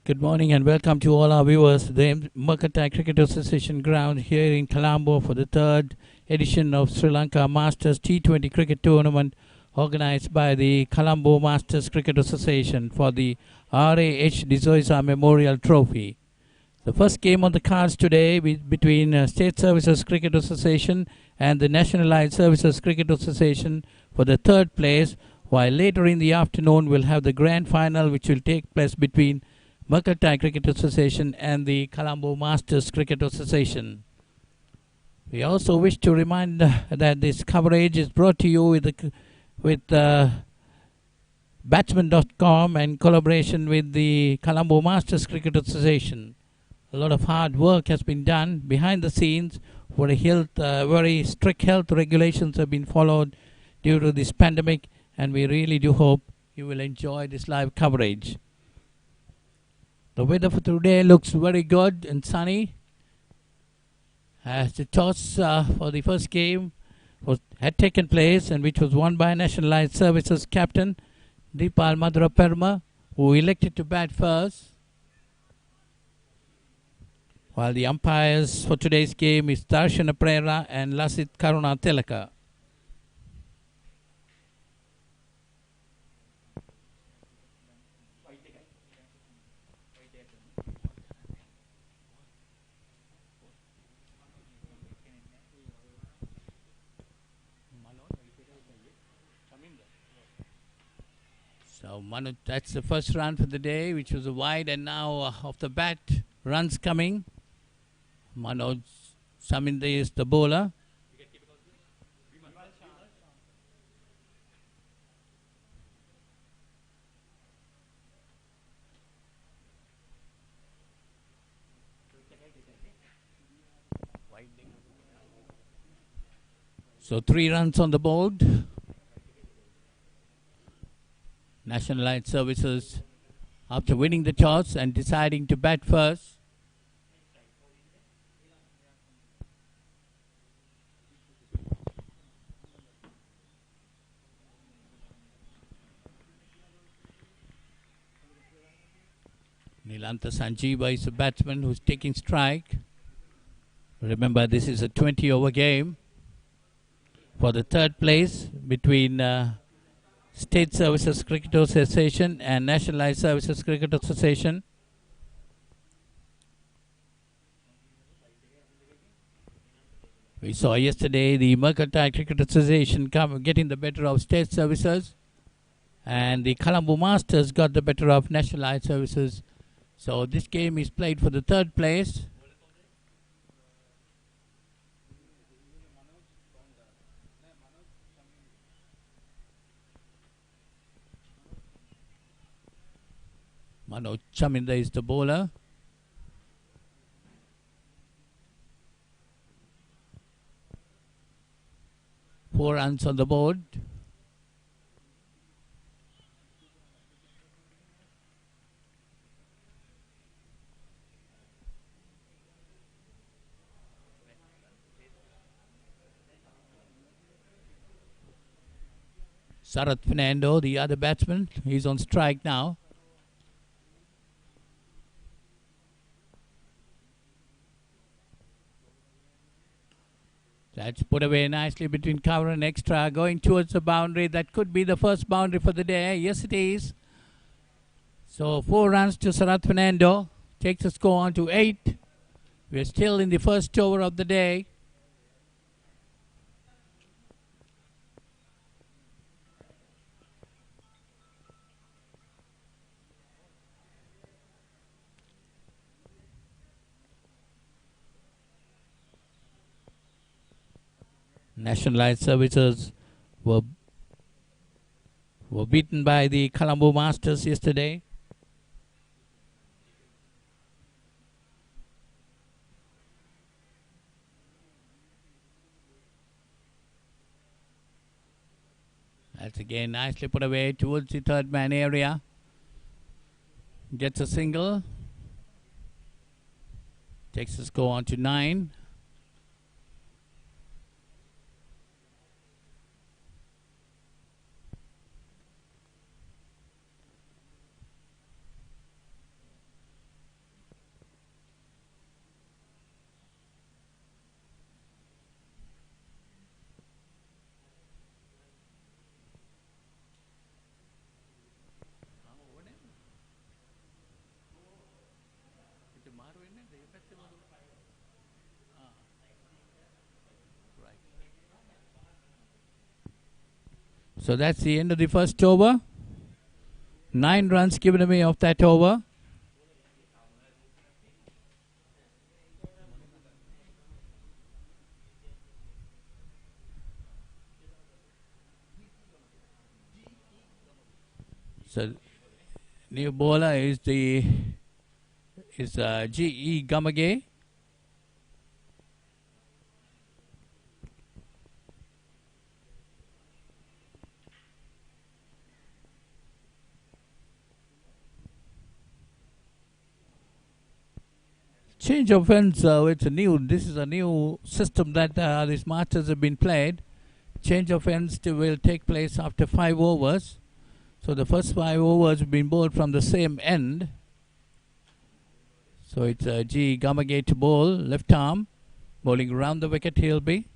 Good morning and welcome to all our viewers to the Mercantile Cricket Association ground here in Colombo for the third edition of Sri Lanka Masters T20 Cricket Tournament organized by the Colombo Masters Cricket Association for the R.A.H. D'Souza Memorial Trophy. The first game on the cards today between State Services Cricket Association and the Nationalised Services Cricket Association for the third place, while later in the afternoon we'll have the grand final which will take place between Mercantile Cricket Association and the Colombo Masters Cricket Association. We also wish to remind that this coverage is brought to you with Batsman.com and collaboration with the Colombo Masters Cricket Association. A lot of hard work has been done behind the scenes. Very strict health regulations have been followed due to this pandemic, and we really do hope you will enjoy this live coverage. The weather for today looks very good and sunny, as the toss for the first game had taken place, and which was won by Nationalised Services captain Dipal Madhuraperma, who elected to bat first, while the umpires for today's game is Darshana Prera and Lasit Karuna Telaka. So Manoj, that's the first run for the day, which was a wide, and now off the bat, runs coming. Manoj Saminde is the bowler. So 3 runs on the board. Nationalised Services, after winning the toss and deciding to bat first. Nilantha Sanjeeva is a batsman who's taking strike. Remember, this is a 20-over game for the third place between State Services Cricket Association and Nationalised Services Cricket Association. We saw yesterday the Mercantile Cricket Association getting the better of State Services, and the Colombo Masters got the better of Nationalised Services. So this game is played for the third place. Manoj Chaminda is the bowler. Four runs on the board. Sarath Fernando, the other batsman, he's on strike now. That's put away nicely between cover and extra, going towards the boundary. That could be the first boundary for the day. Yes, it is. So 4 runs to Sarath Fernando. Takes the score on to 8. We're still in the first over of the day. Nationalised Services were beaten by the Colombo Masters yesterday. That's again nicely put away towards the third man area. Gets a single. Takes the score on to 9. So that's the end of the first over. 9 runs given away off that over. So new bowler is G.E. Gamage. Change of ends. This is a new system that these Masters have been played. Change of ends will take place after 5 overs. So the first 5 overs have been bowled from the same end. So it's G. Gamage to bowl, left arm, bowling around the wicket he'll be.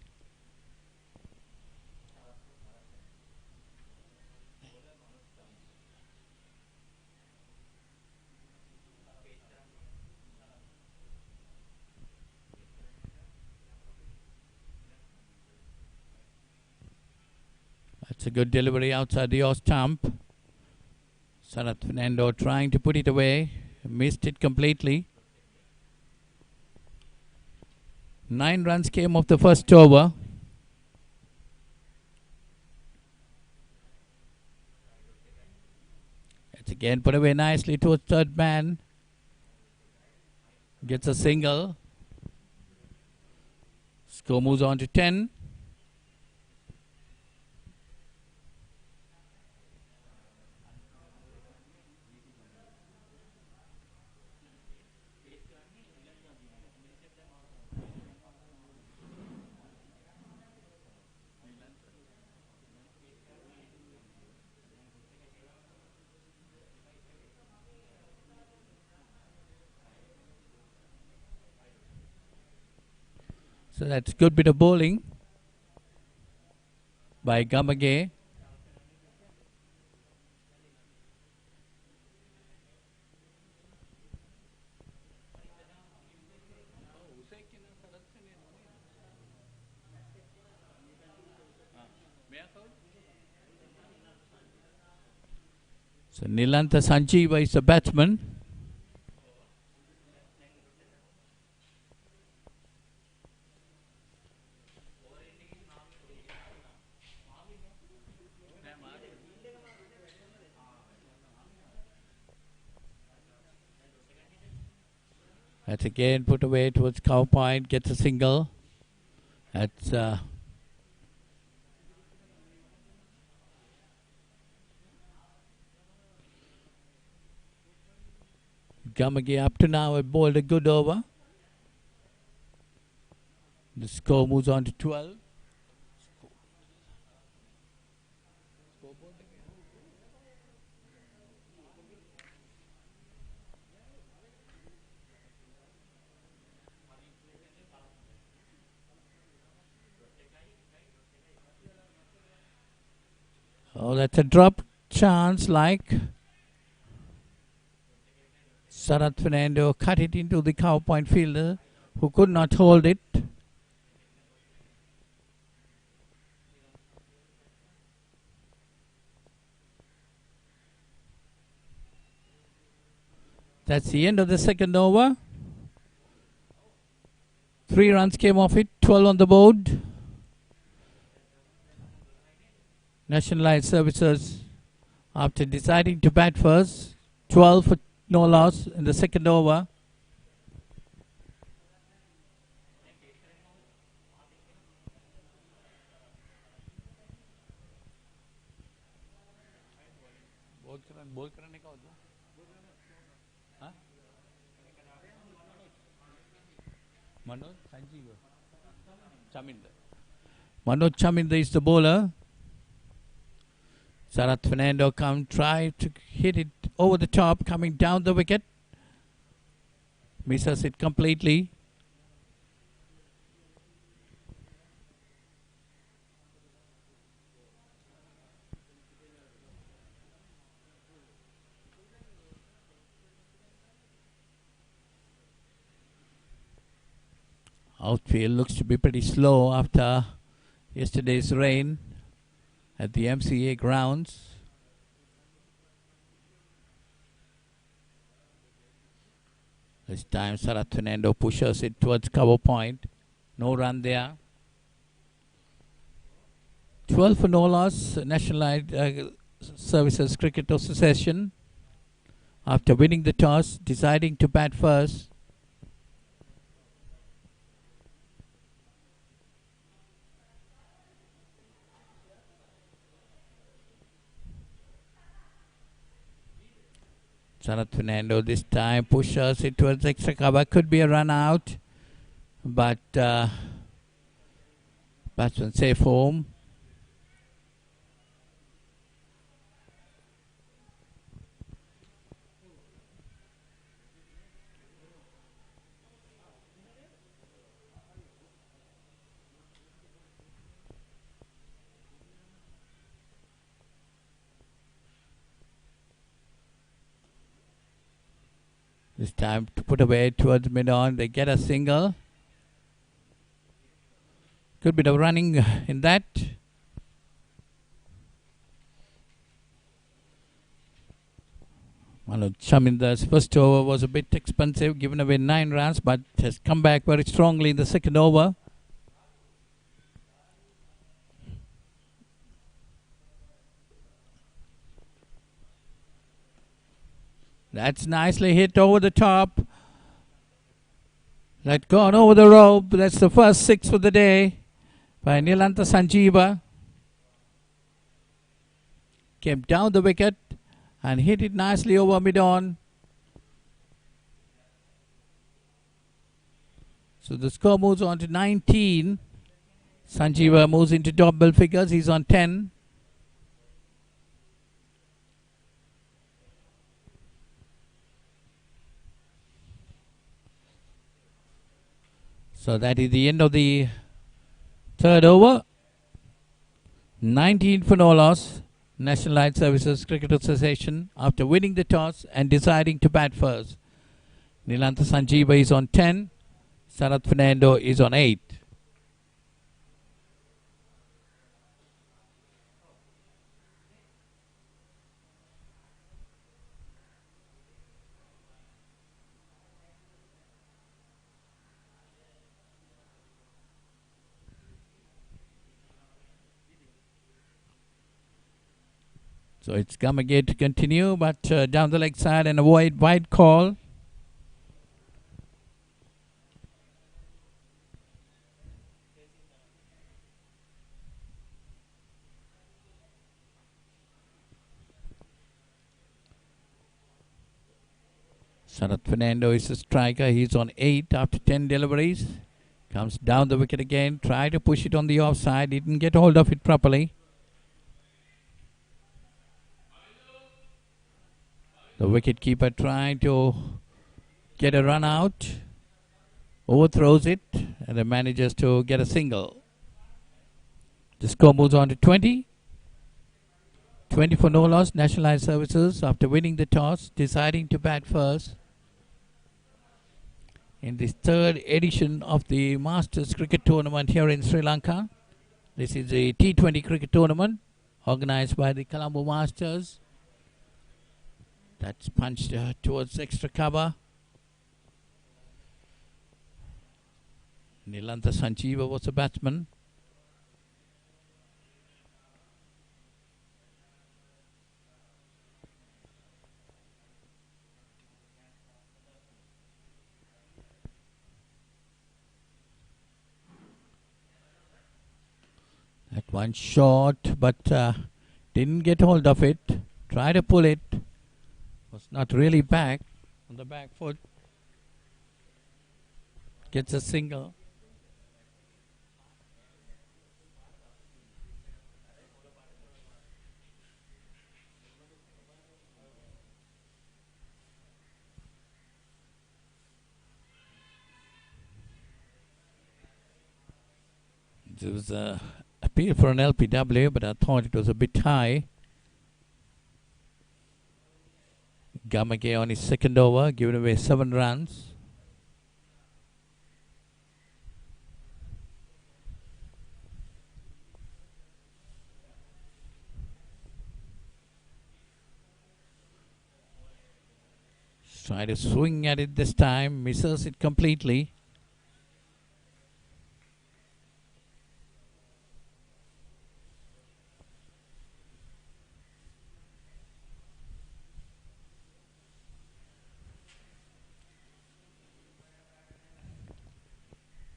That's a good delivery outside the off stump. Sarath Fernando trying to put it away. Missed it completely. 9 runs came off the first over. It's again put away nicely towards third man. Gets a single. Score moves on to 10. So that's a good bit of bowling by Gamage. So Nilantha Sanjeeva is the batsman. That's again put away towards cow point, gets a single. That's Gamage up to now have bowled a good over. The score moves on to 12. Oh, that's a drop chance like Sarath Fernando cut it into the cow point fielder who could not hold it. That's the end of the second over. 3 runs came off it, 12 on the board. Nationalised Services, after deciding to bat first, 12 for no loss in the second over. Manoj Chaminda is the bowler. Sarath Fernando try to hit it over the top, coming down the wicket. Misses it completely. Outfield looks to be pretty slow after yesterday's rain. at the MCA grounds. This time Sarath Fernando pushes it towards cover point. No run there. 12 for no loss. Nationalised Services Cricket Association, after winning the toss, deciding to bat first. Sarath Fernando this time pushes it towards extra cover. Could be a run out, but Batsman safe home. This time to put away towards mid-on. They get a single. Good bit of running in that. Manoj Chaminder's first over was a bit expensive, given away 9 runs, but has come back very strongly in the second over. That's nicely hit over the top. That gone over the rope. That's the first 6 for the day by Nilantha Sanjeeva. Came down the wicket and hit it nicely over mid-on. So the score moves on to 19. Sanjeeva moves into double figures. He's on 10. So that is the end of the third over. 19 for no loss. Nationalised Services Cricket Association, after winning the toss and deciding to bat first. Nilantha Sanjeeva is on 10. Sarath Fernando is on 8. So it's Gamagate to continue, but down the leg side and a wide call. Sarath Fernando is a striker. He's on 8 after 10 deliveries. Comes down the wicket again. Try to push it on the offside. Didn't get hold of it properly. The wicketkeeper trying to get a run out. Overthrows it and then manages to get a single. The score moves on to 20. 20 for no loss. Nationalised Services, after winning the toss, deciding to bat first. In this third edition of the Masters Cricket Tournament here in Sri Lanka. This is a T20 cricket tournament organised by the Colombo Masters. That's punched towards extra cover. Nilantha Sanjeeva was the batsman. That one short, but didn't get hold of it. Tried to pull it. Was not really back on the back foot. Gets a single. There was a appeal for an LPW, but I thought it was a bit high. Gamage on his second over, giving away 7 runs. Try to swing at it this time, misses it completely.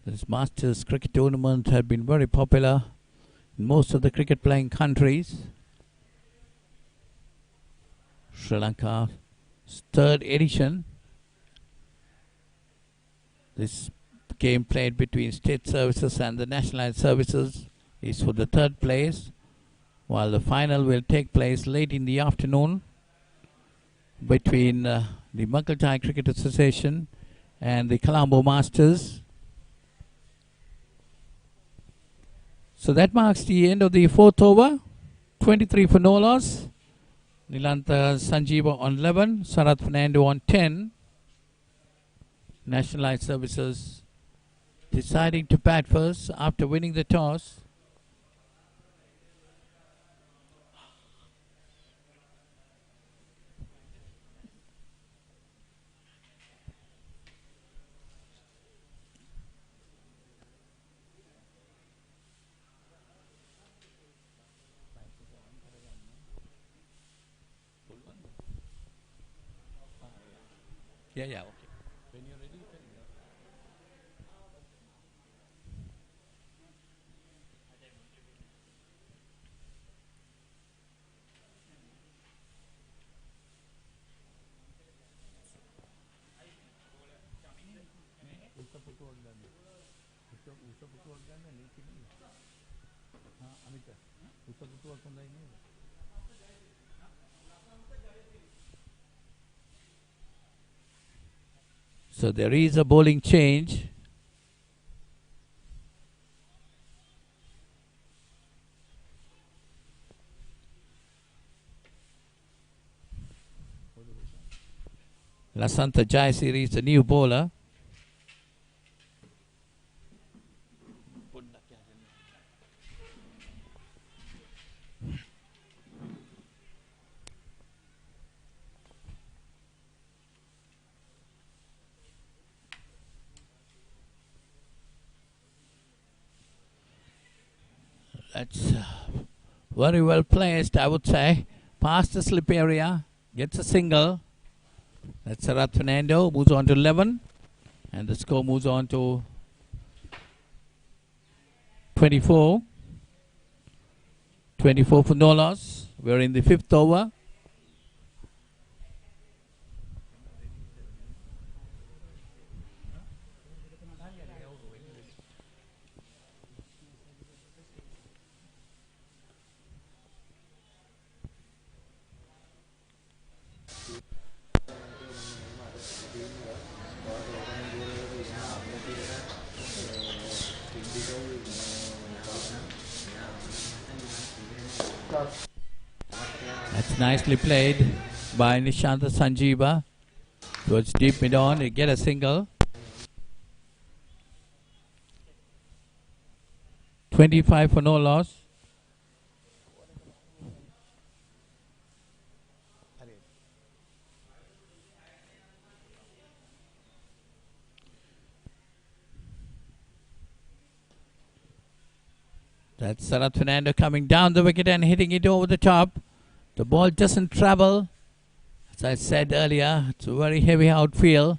This Masters cricket tournament had been very popular in most of the cricket playing countries. Sri Lanka's third edition. This game played between state services and the nationalised services is for the third place, while the final will take place late in the afternoon between the Mercantile Cricket Association and the Colombo Masters. So that marks the end of the fourth over. 23 for no loss. Nilantha Sanjeeva on 11, Sarath Fernando on 10. Nationalised Services deciding to bat first after winning the toss. Yeah, okay. When you're ready, you can go. So there is a bowling change. Lasantha Jayasiri is the new bowler. That's very well placed, I would say. Past the slip area, gets a single. That's Sarath Fernando, moves on to 11. And the score moves on to 24. 24 for no loss. We're in the fifth over. That's nicely played by Nishantha Sanjeeva. Towards deep mid-on, you get a single. 25 for no loss. That's Sarath Fernando coming down the wicket and hitting it over the top. The ball doesn't travel. As I said earlier, it's a very heavy outfield.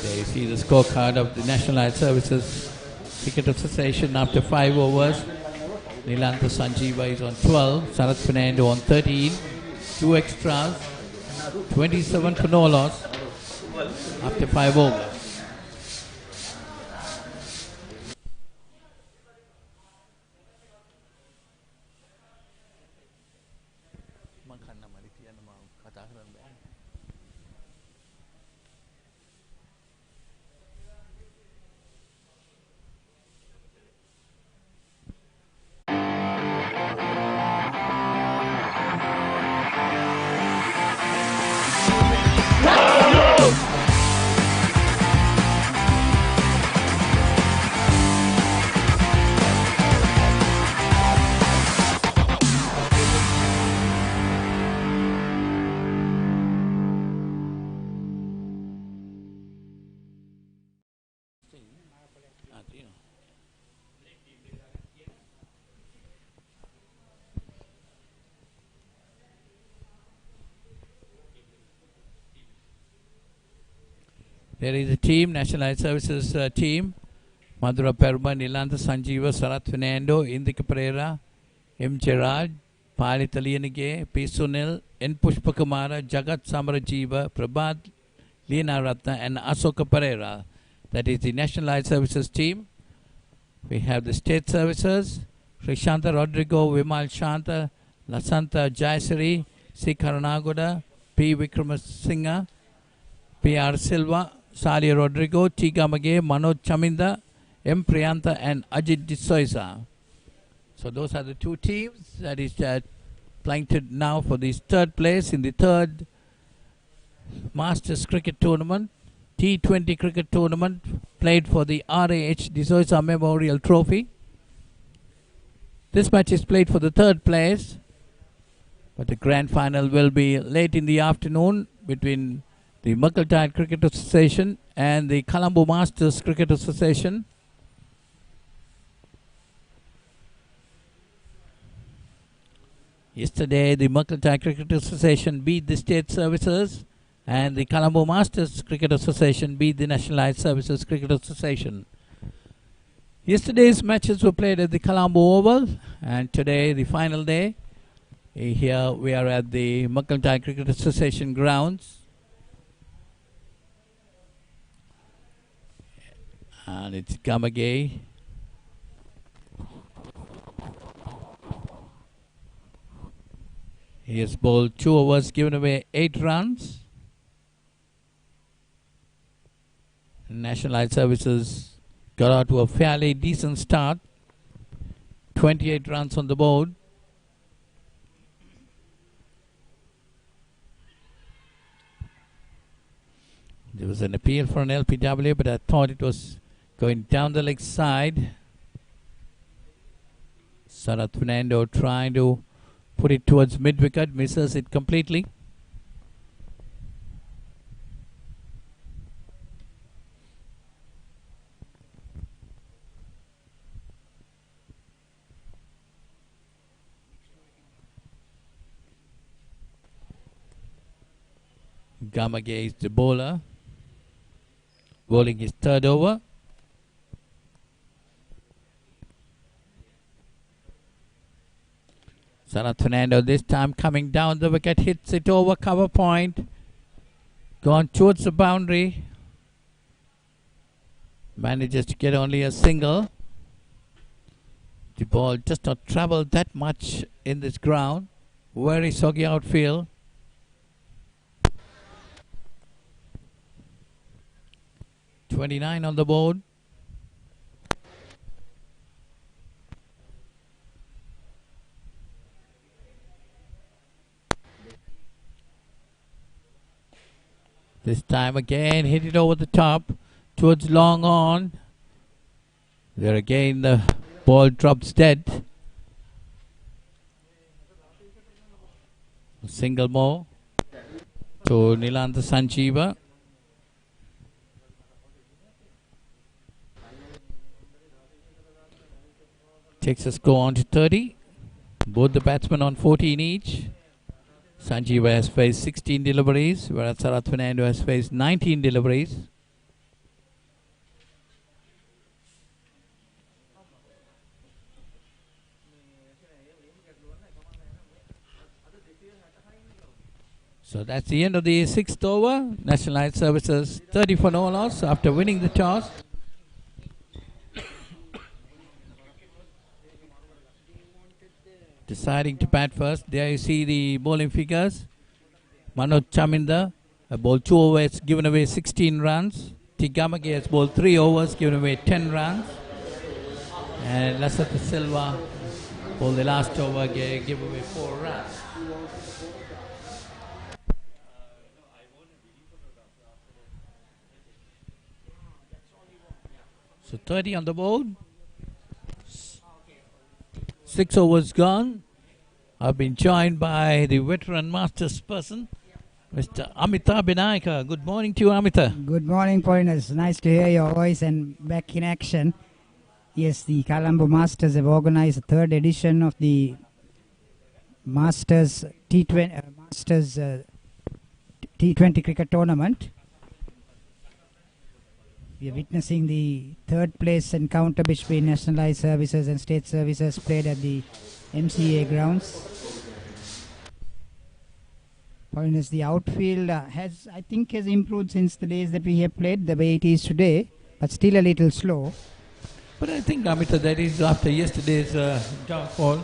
There you see the scorecard of the Nationalised Services Cricket Association after 5 overs. Nilantha Sanjeeva is on 12, Sarath Fernando on 13, 2 extras, 27 for no loss after 5 overs. There is a team, Nationalized Services team. Madhura Perma, Nilantha Sanjeeva, Sarath Fernando, Indika Pereira, M. Gerard, Pali Taliyanige, P. Sunil, N. Pushpakumara, Jagat Samarajiva, Prabhat, Leena Ratna, and Asoka Pereira. That is the Nationalized Services team. We have the State Services, Srishanta Rodrigo, Vimal Shanta, Lasanta Jayasri, C. Karanagoda, P. Vikramasinghe, P. R. Silva, Sali Rodrigo, T. Gamage, Manoj Chaminda, M. Priyanta, and Ajit D'Souza. So those are the two teams that is playing now for this third place in the third Masters Cricket Tournament, T20 Cricket Tournament, played for the R.A.H. D'Souza Memorial Trophy. This match is played for the third place, but the grand final will be late in the afternoon between the Mercantile Cricket Association and the Colombo Masters Cricket Association. Yesterday, the Mercantile Cricket Association beat the State Services, and the Colombo Masters Cricket Association beat the Nationalized Services Cricket Association. Yesterday's matches were played at the Colombo Oval, and today, the final day. Here we are at the Mercantile Cricket Association grounds. And it's Gamage. He has bowled 2 overs, given away 8 runs. Nationalized Services got out to a fairly decent start. 28 runs on the board. There was an appeal for an LPW, but I thought it was going down the leg side. Sarath Fernando trying to put it towards mid-wicket, misses it completely. Gamage is the bowler, bowling his third over. Sarath Fernando this time coming down the wicket, hits it over cover point, gone towards the boundary, manages to get only a single. The ball just not traveled that much in this ground, very soggy outfield. .29 on the board. This time again, hit it over the top towards long on. There again, the ball drops dead. A single more to Nilantha Sanjeeva. Takes a score on to 30. Both the batsmen on 14 each. Sanjeeva has faced 16 deliveries, whereas Sarath Fernando has faced 19 deliveries. So that's the end of the 6th over. Nationalized Services 30 for no loss after winning the toss. Deciding to bat first. There you see the bowling figures. Manoj Chaminda bowled 2 overs, given away 16 runs. T. Gamage has bowled 3 overs, given away 10 runs. And Lasata Silva bowled the last over, give away 4 runs. So 30 on the board. 6 overs gone. I've been joined by the veteran Masters person, Mr. Amita Binaika. Good morning to you, Amita. Good morning, foreigners. Nice to hear your voice and back in action. Yes, the Colombo Masters have organized the third edition of the Masters T20 cricket tournament. We are witnessing the third place encounter between Nationalised Services and State Services played at the MCA grounds. Point is, the outfield has improved since the days that we have played the way it is today, but still a little slow. But I think, Amita, that is after yesterday's downfall,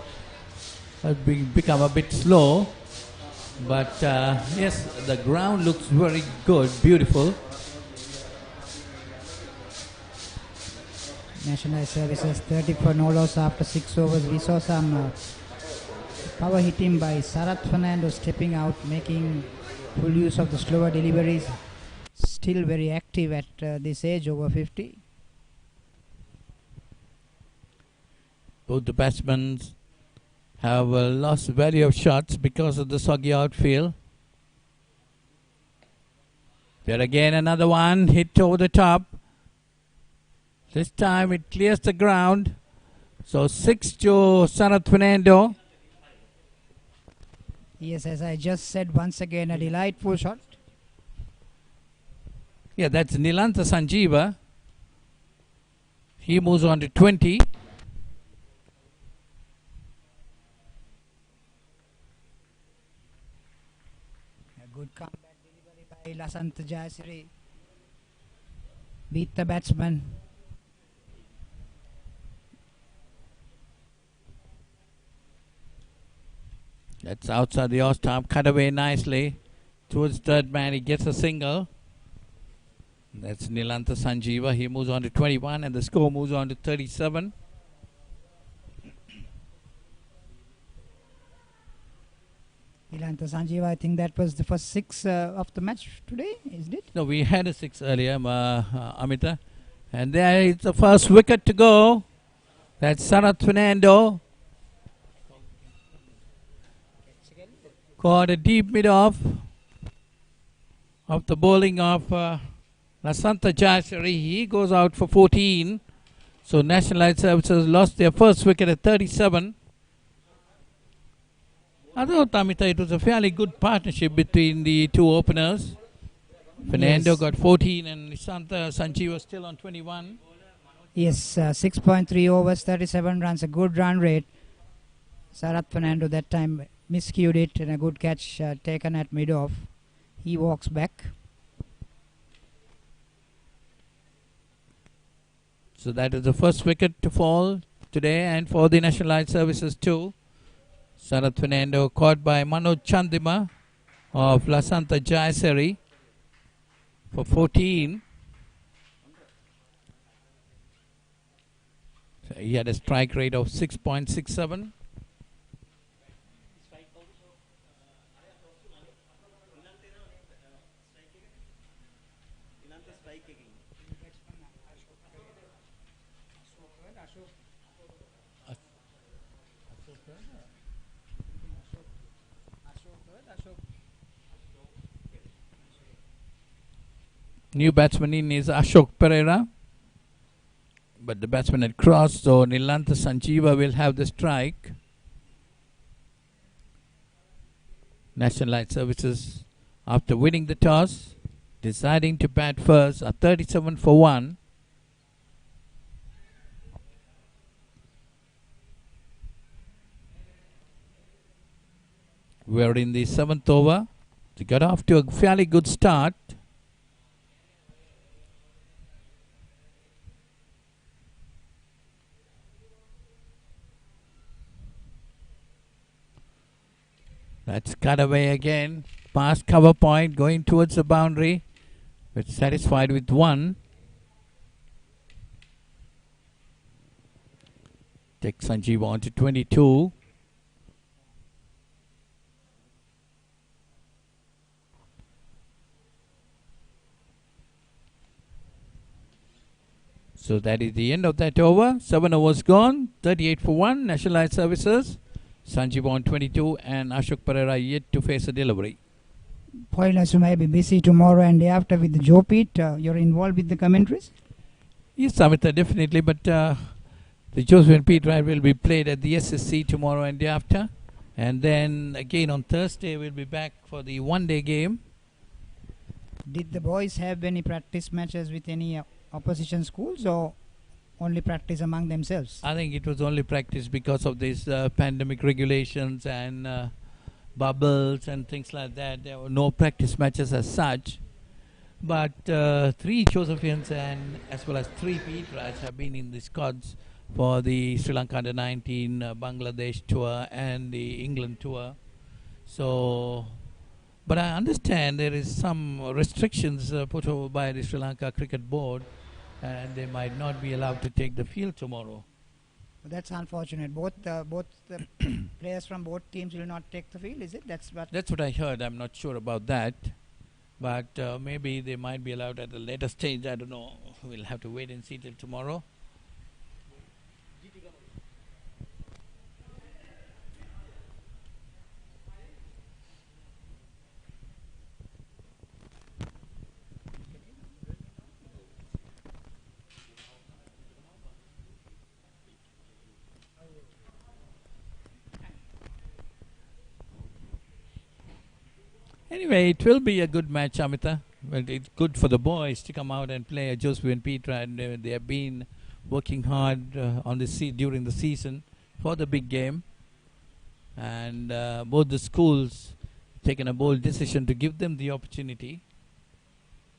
has become a bit slow. But yes, the ground looks very good, beautiful. Nationalised Services 30 for no loss after 6 overs. We saw some power hitting by Sarath Fernando stepping out, making full use of the slower deliveries. Still very active at this age, over 50. Both the batsmen have lost value of shots because of the soggy outfield. There again, another one hit over the top. This time it clears the ground. So 6 to Sarath Fernando. Yes, as I just said, once again a delightful shot. Yeah, that's Nilantha Sanjeeva. He moves on to 20. A good comeback delivery by Lasantha Jayasiri. Beat the batsman. That's outside the off stump, cut away nicely towards third man. He gets a single. That's Nilantha Sanjeeva. He moves on to 21 and the score moves on to 37. Nilantha Sanjeeva, I think that was the first 6 of the match today, isn't it? No, we had a 6 earlier, Amita. And there is the first wicket to go. That's Sarath Fernando. Caught a deep mid-off of the bowling of Lasantha Jayasiri. He goes out for 14. So Nationalised Services lost their first wicket at 37. I thought, Amita, it was a fairly good partnership between the two openers. Fernando Yes. got 14 and Lasantha Sanjeeva was still on 21. Yes, 6.3 overs, 37 runs, a good run rate. Sarath Fernando that time miscued it and a good catch taken at mid-off. He walks back. So that is the first wicket to fall today and for the Nationalised Services too. Sarath Fernando caught by Manoj Chandima of Lasantha Jayasiri for 14. So he had a strike rate of 6.67. New batsman in is Ashok Pereira. But the batsman had crossed, so Nilantha Sanjeeva will have the strike. Nationalised Services, after winning the toss, deciding to bat first, are 37 for 1. We're in the 7th over. They got off to a fairly good start. That's cut away again. Past cover point, going towards the boundary. But satisfied with 1. Take Sanjeev on to 22. So that is the end of that over. 7 overs gone. 38 for 1. Nationalised Services. Sanjeev on 22 and Ashok Pereira yet to face a delivery. Poilers, you may be busy tomorrow and day after with the Joe Pete. You're involved with the commentaries? Yes, Samita, definitely. But The Josephine Peter will be played at the SSC tomorrow and day after. And then again on Thursday, we'll be back for the one-day game. Did the boys have any practice matches with any opposition schools, or only practice among themselves? I think it was only practice because of these pandemic regulations and bubbles and things like that. There were no practice matches as such. But 3 Josephians and as well as 3 Petras have been in the squads for the Sri Lanka Under-19 Bangladesh tour and the England tour. So, but I understand there is some restrictions put over by the Sri Lanka Cricket Board, and they might not be allowed to take the field tomorrow. That's unfortunate. Both the players from both teams will not take the field, is it? That's what I heard. I'm not sure about that. But maybe they might be allowed at a later stage. I don't know. We'll have to wait and see till tomorrow. Anyway, it will be a good match, Amita. Well, it's good for the boys to come out and play Joseph and Petra, and they have been working hard on the during the season for the big game. And both the schools taken a bold decision to give them the opportunity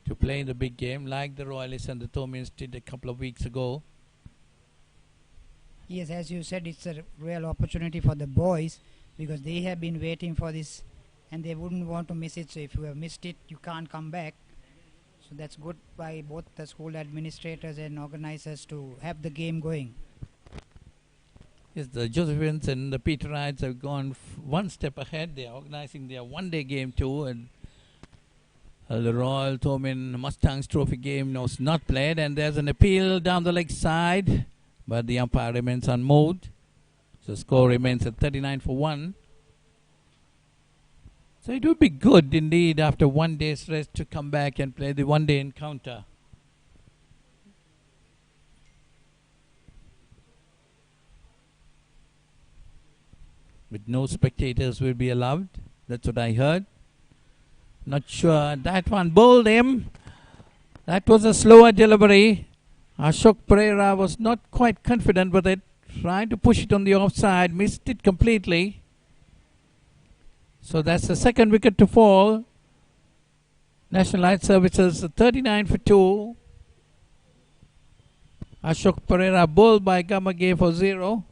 to play in the big game, like the Royalists and the Thomians did a couple of weeks ago. Yes, as you said, it's a real opportunity for the boys because they have been waiting for this and they wouldn't want to miss it. So if you have missed it, you can't come back. So that's good by both the school administrators and organizers to have the game going. Yes, the Josephians and the Peterites have gone one step ahead. They are organizing their one-day game too, and the Royal Thomin Mustangs Trophy game was not played, and there's an appeal down the leg side, but the umpire remains unmoved. So score remains at 39-1. So it would be good indeed after one day's rest to come back and play the one-day encounter. With no spectators will be allowed. That's what I heard. Not sure. That one bowled him. That was a slower delivery. Ashok Pereira was not quite confident with it. Trying to push it on the offside. Missed it completely. So that's the second wicket to fall. Nationalised Services 39-2. Ashok Pereira bowled by Gamage for 0.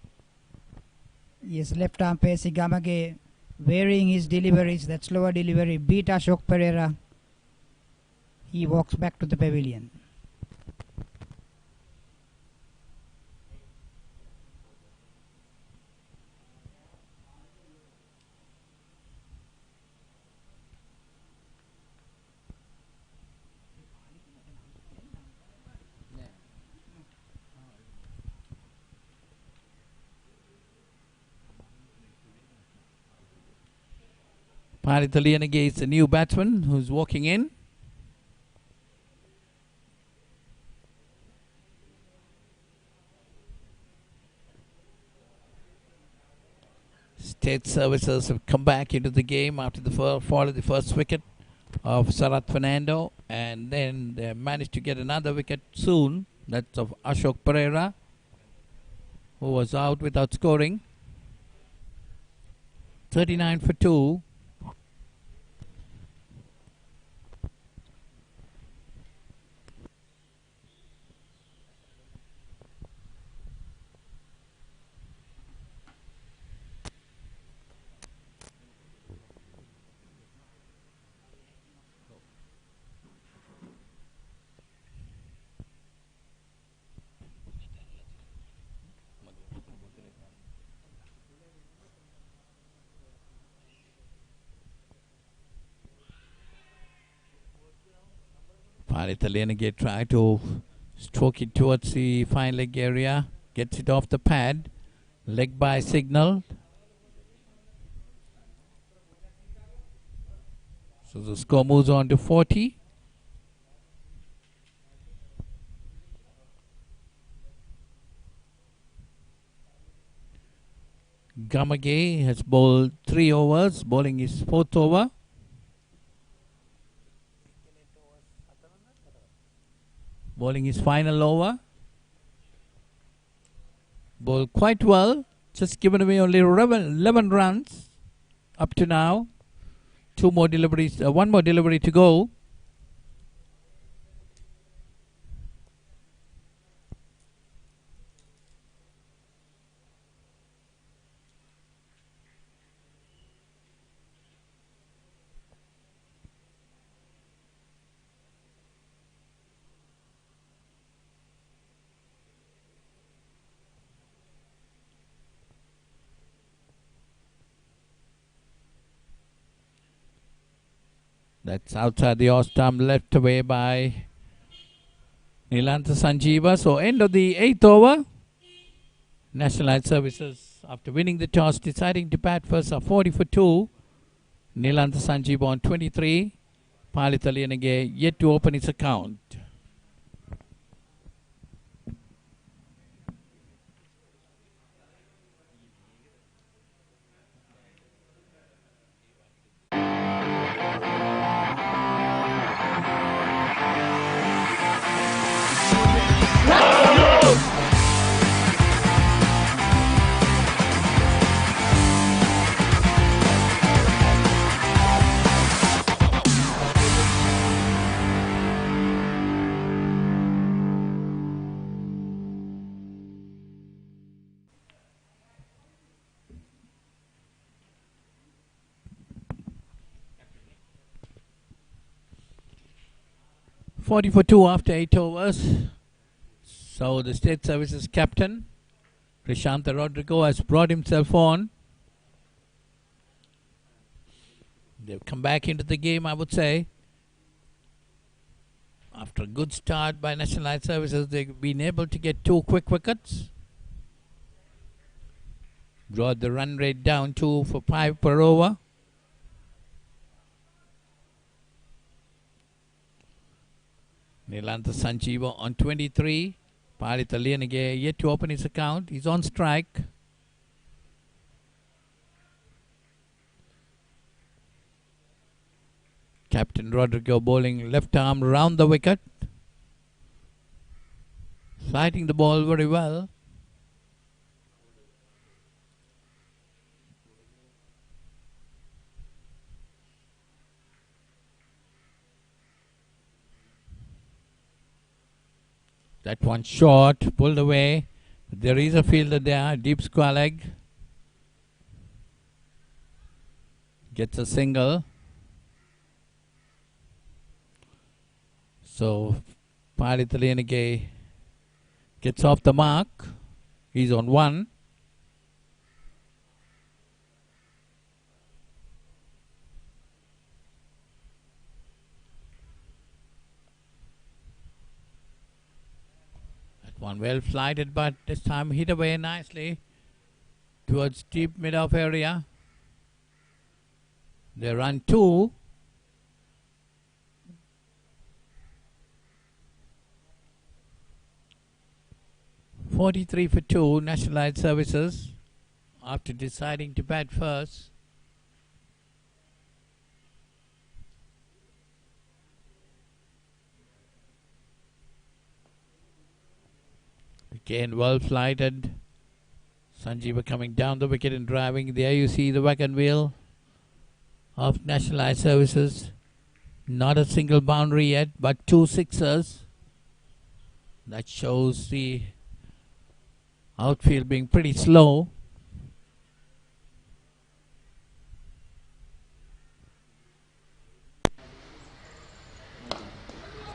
Yes, left arm pacey Gamage varying his deliveries. That slower delivery beat Ashok Pereira. He walks back to the pavilion. Paritalianage is the new batsman who's walking in. State Services have come back into the game after the fall of the first wicket of Sarath Fernando, and then they managed to get another wicket soon. That's of Ashok Pereira, who was out without scoring. 39-2. Paritalianage tried to stroke it towards the fine leg area, gets it off the pad, leg by signal. So the score moves on to 40. Gamage has bowled 3 overs, bowling his 4th over. Bowling his final over. Bowled quite well, just given away only 11 runs up to now. 2 more deliveries, 1 more delivery to go. That's outside the off stump, left away by Nilantha Sanjeeva. So end of the 8th over. Nationalised Services, after winning the toss, deciding to bat first, are 40 for 2. Nilantha Sanjeeva on 23. Palitha Liyanage yet to open his account. .40 for 2 after 8 overs. So the State Services captain, Rishanta Rodrigo, has brought himself on. They've come back into the game, I would say. After a good start by Nationalised Services, they've been able to get 2 quick wickets. Brought the run rate down to 5 per over. Nilantha Sanjeeva on 23. Palitha Liyanage yet to open his account. He's on strike. Captain Rodrigo bowling left arm round the wicket. Sliding the ball very well. That one short, pulled away. There is a fielder there, deep square leg. Gets a single. So, Palitha Liyanage gets off the mark. He's on 1. One well flighted, but this time hit away nicely towards deep mid-off area. They run 2. .43 for 2, Nationalised Services, after deciding to bat first. Again, well flighted. Sanjeeva coming down the wicket and driving. There you see the wagon wheel of Nationalised Services. Not a single boundary yet, but 2 sixers. That shows the outfield being pretty slow.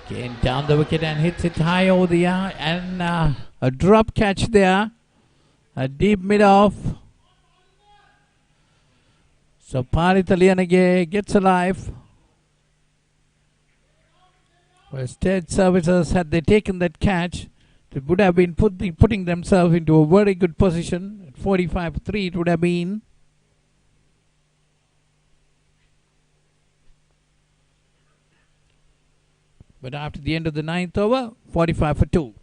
Again, down the wicket and hits it high over the yard, and a drop catch there, a deep mid-off. So Palitha Liyanage gets alive. Well, State Services, had they taken that catch, they would have been putting themselves into a very good position. At 45-3 it would have been. But after the end of the 9th over, 45 for 2.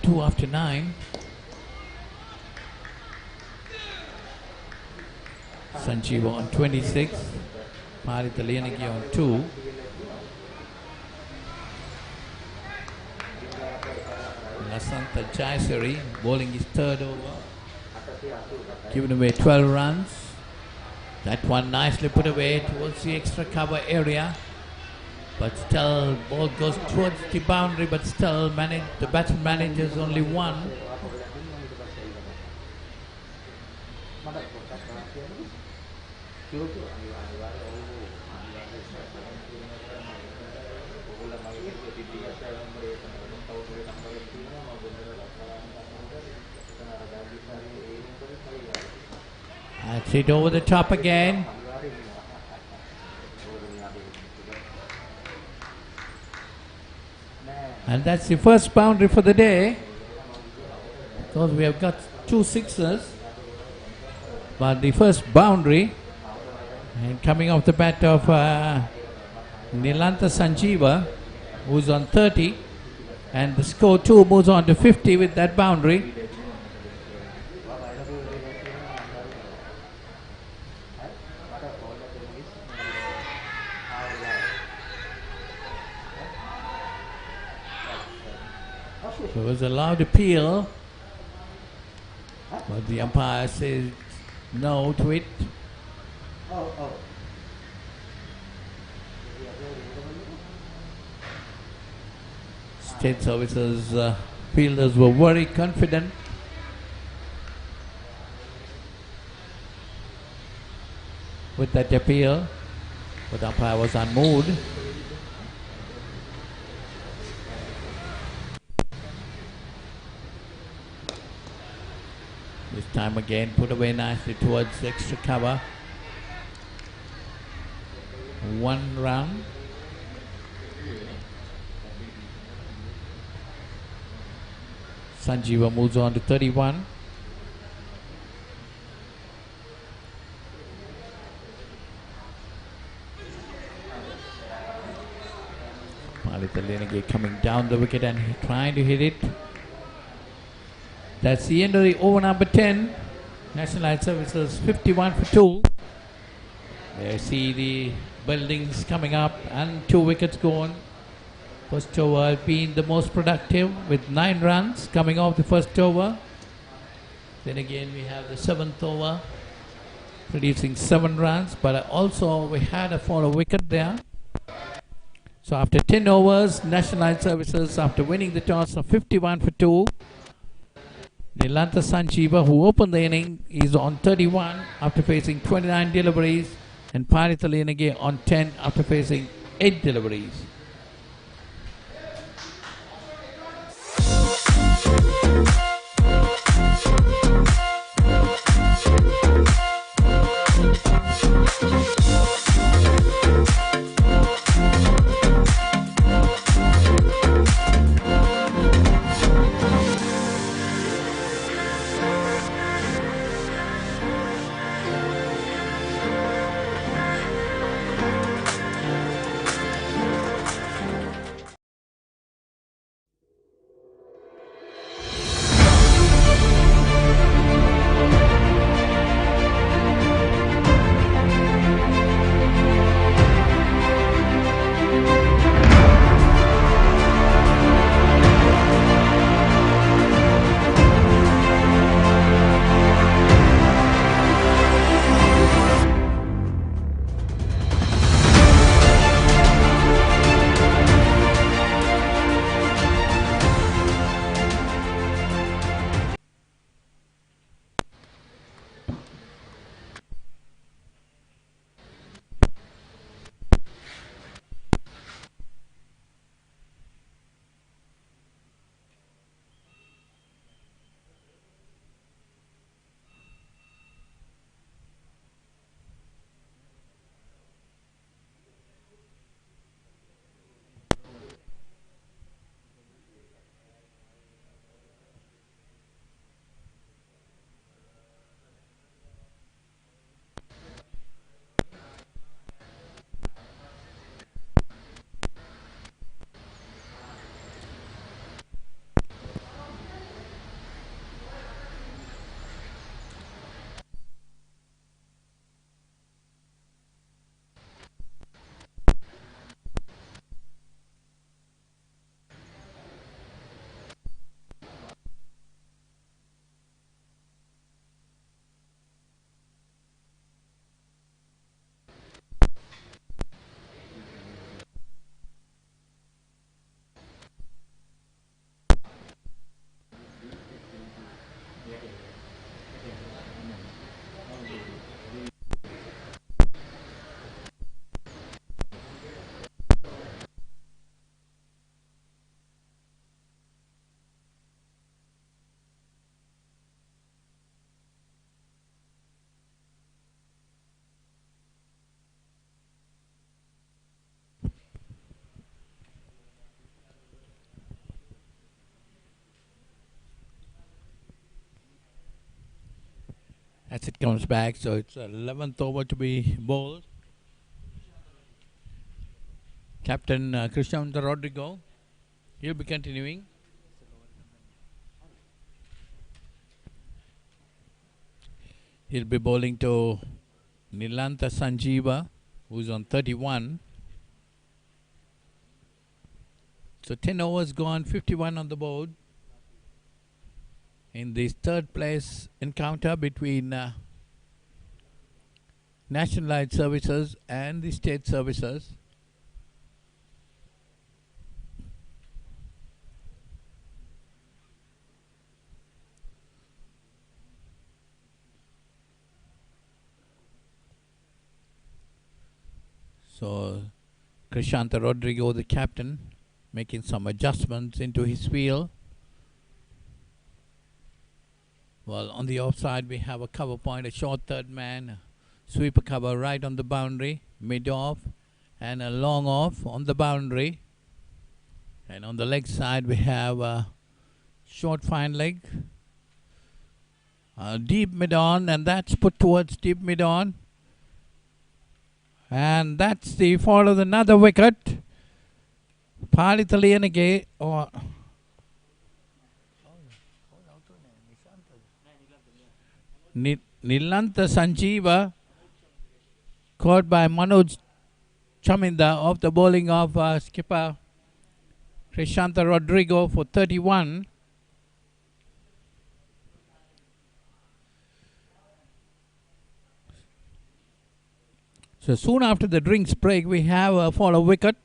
2 after 9. Sanjeeva on 26. Paritha Liyanagi on 2. Lasantha Jaisari bowling his third over. Giving away 12 runs. That one nicely put away towards the extra cover area. But still, ball goes towards the boundary, but still the batsman manages only one. That's it over the top again. And that's the first boundary for the day. Because we have got 2 sixes. But the first boundary, and coming off the bat of Nilantha Sanjeeva, who's on 30. And the score 2 moves on to 50 with that boundary. So it was allowed appeal, but the umpire says no to it. State Services fielders were very confident. With that appeal, but the umpire was unmoved. This time again put away nicely towards the extra cover. 1 run. Sanjeeva moves on to 31. Paritha Liyanagi coming down the wicket and trying to hit it. That's the end of the over number 10. Nationalised Services 51 for 2. There see the buildings coming up and 2 wickets gone. First over being the most productive with 9 runs coming off the first over. Then again we have the 7th over producing 7 runs, but also we had a follow wicket there. So after 10 overs, Nationalised Services, after winning the toss of 51 for 2, Nilantha Sanjeeva, who opened the inning, is on 31 after facing 29 deliveries, and Paritha Liyanagi on 10 after facing 8 deliveries. as it comes back. So it's 11th over to be bowled. Captain Cristiano Rodrigo, he'll be continuing. He'll be bowling to Nilantha Sanjeeva, who's on 31. So 10 overs gone, 51 on the board. In this third place encounter between Nationalised services and the state services. So Krishanta Rodrigo, the captain, making some adjustments into his field. Well, on the offside we have a cover point, a short third man, sweeper cover right on the boundary, mid off, and a long off on the boundary. And on the leg side we have a short fine leg, deep mid on, and that's put towards deep mid on. And that's the fall of another wicket. Palitalianage or Nilantha Sanjeeva caught by Manoj Chaminda off the bowling of skipper Krishanta Rodrigo for 31. So soon after the drinks break, we have a follow wicket.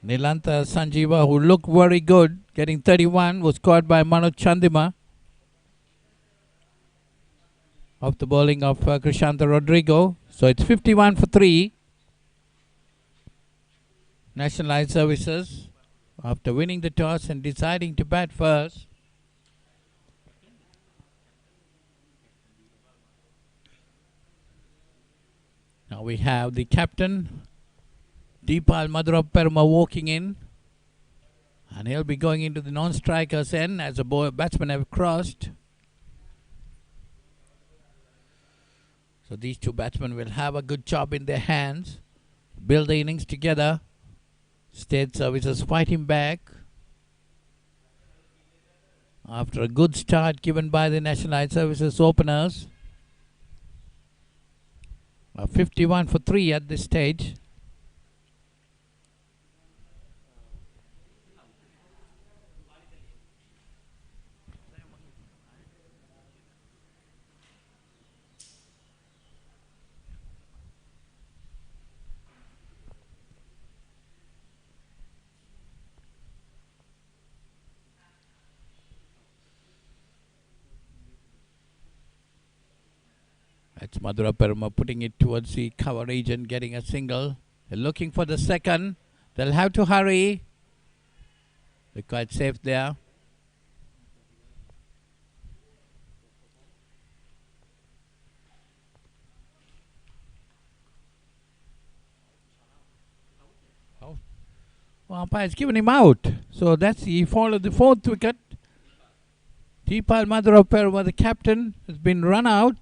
Nilantha Sanjeeva, who looked very good, getting 31, was caught by Manoj Chandima off the bowling of Krishanta Rodrigo. So it's 51 for 3. Nationalised services, after winning the toss and deciding to bat first. Now we have the captain, Deepal Madhuraparma, walking in. And he'll be going into the non-striker's end as the batsmen have crossed. So these two batsmen will have a good job in their hands. Build the innings together. State services fighting back. After a good start given by the Nationalised services openers. 51 for 3 at this stage. That's Madhura Peruma putting it towards the cover agent, getting a single. They're looking for the second. They'll have to hurry. They're quite safe there. Oh. Well, umpire's given him out. So that's the fall of the fourth wicket. Deepal Madhura Peruma, the captain, has been run out.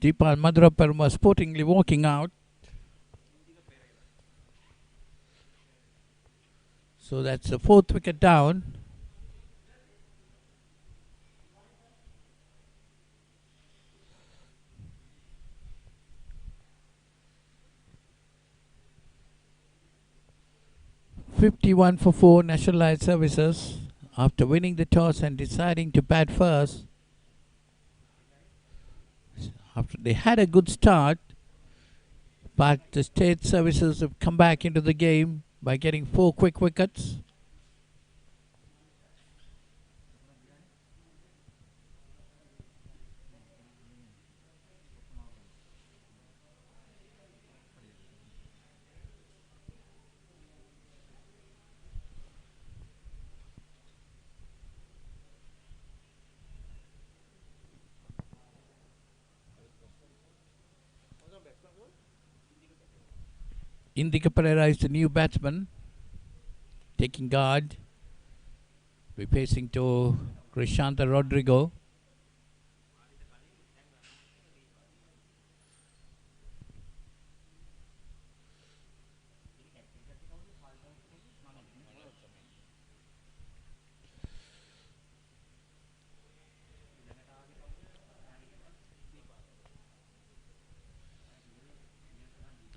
Deepal Madhura Peruma sportingly walking out. So that's the fourth wicket down. (51 for 4) Nationalised services after winning the toss and deciding to bat first. After they had a good start, but the state services have come back into the game by getting 4 quick wickets. Indika Pereira is the new batsman, taking guard. We're facing to Krishanta Rodrigo.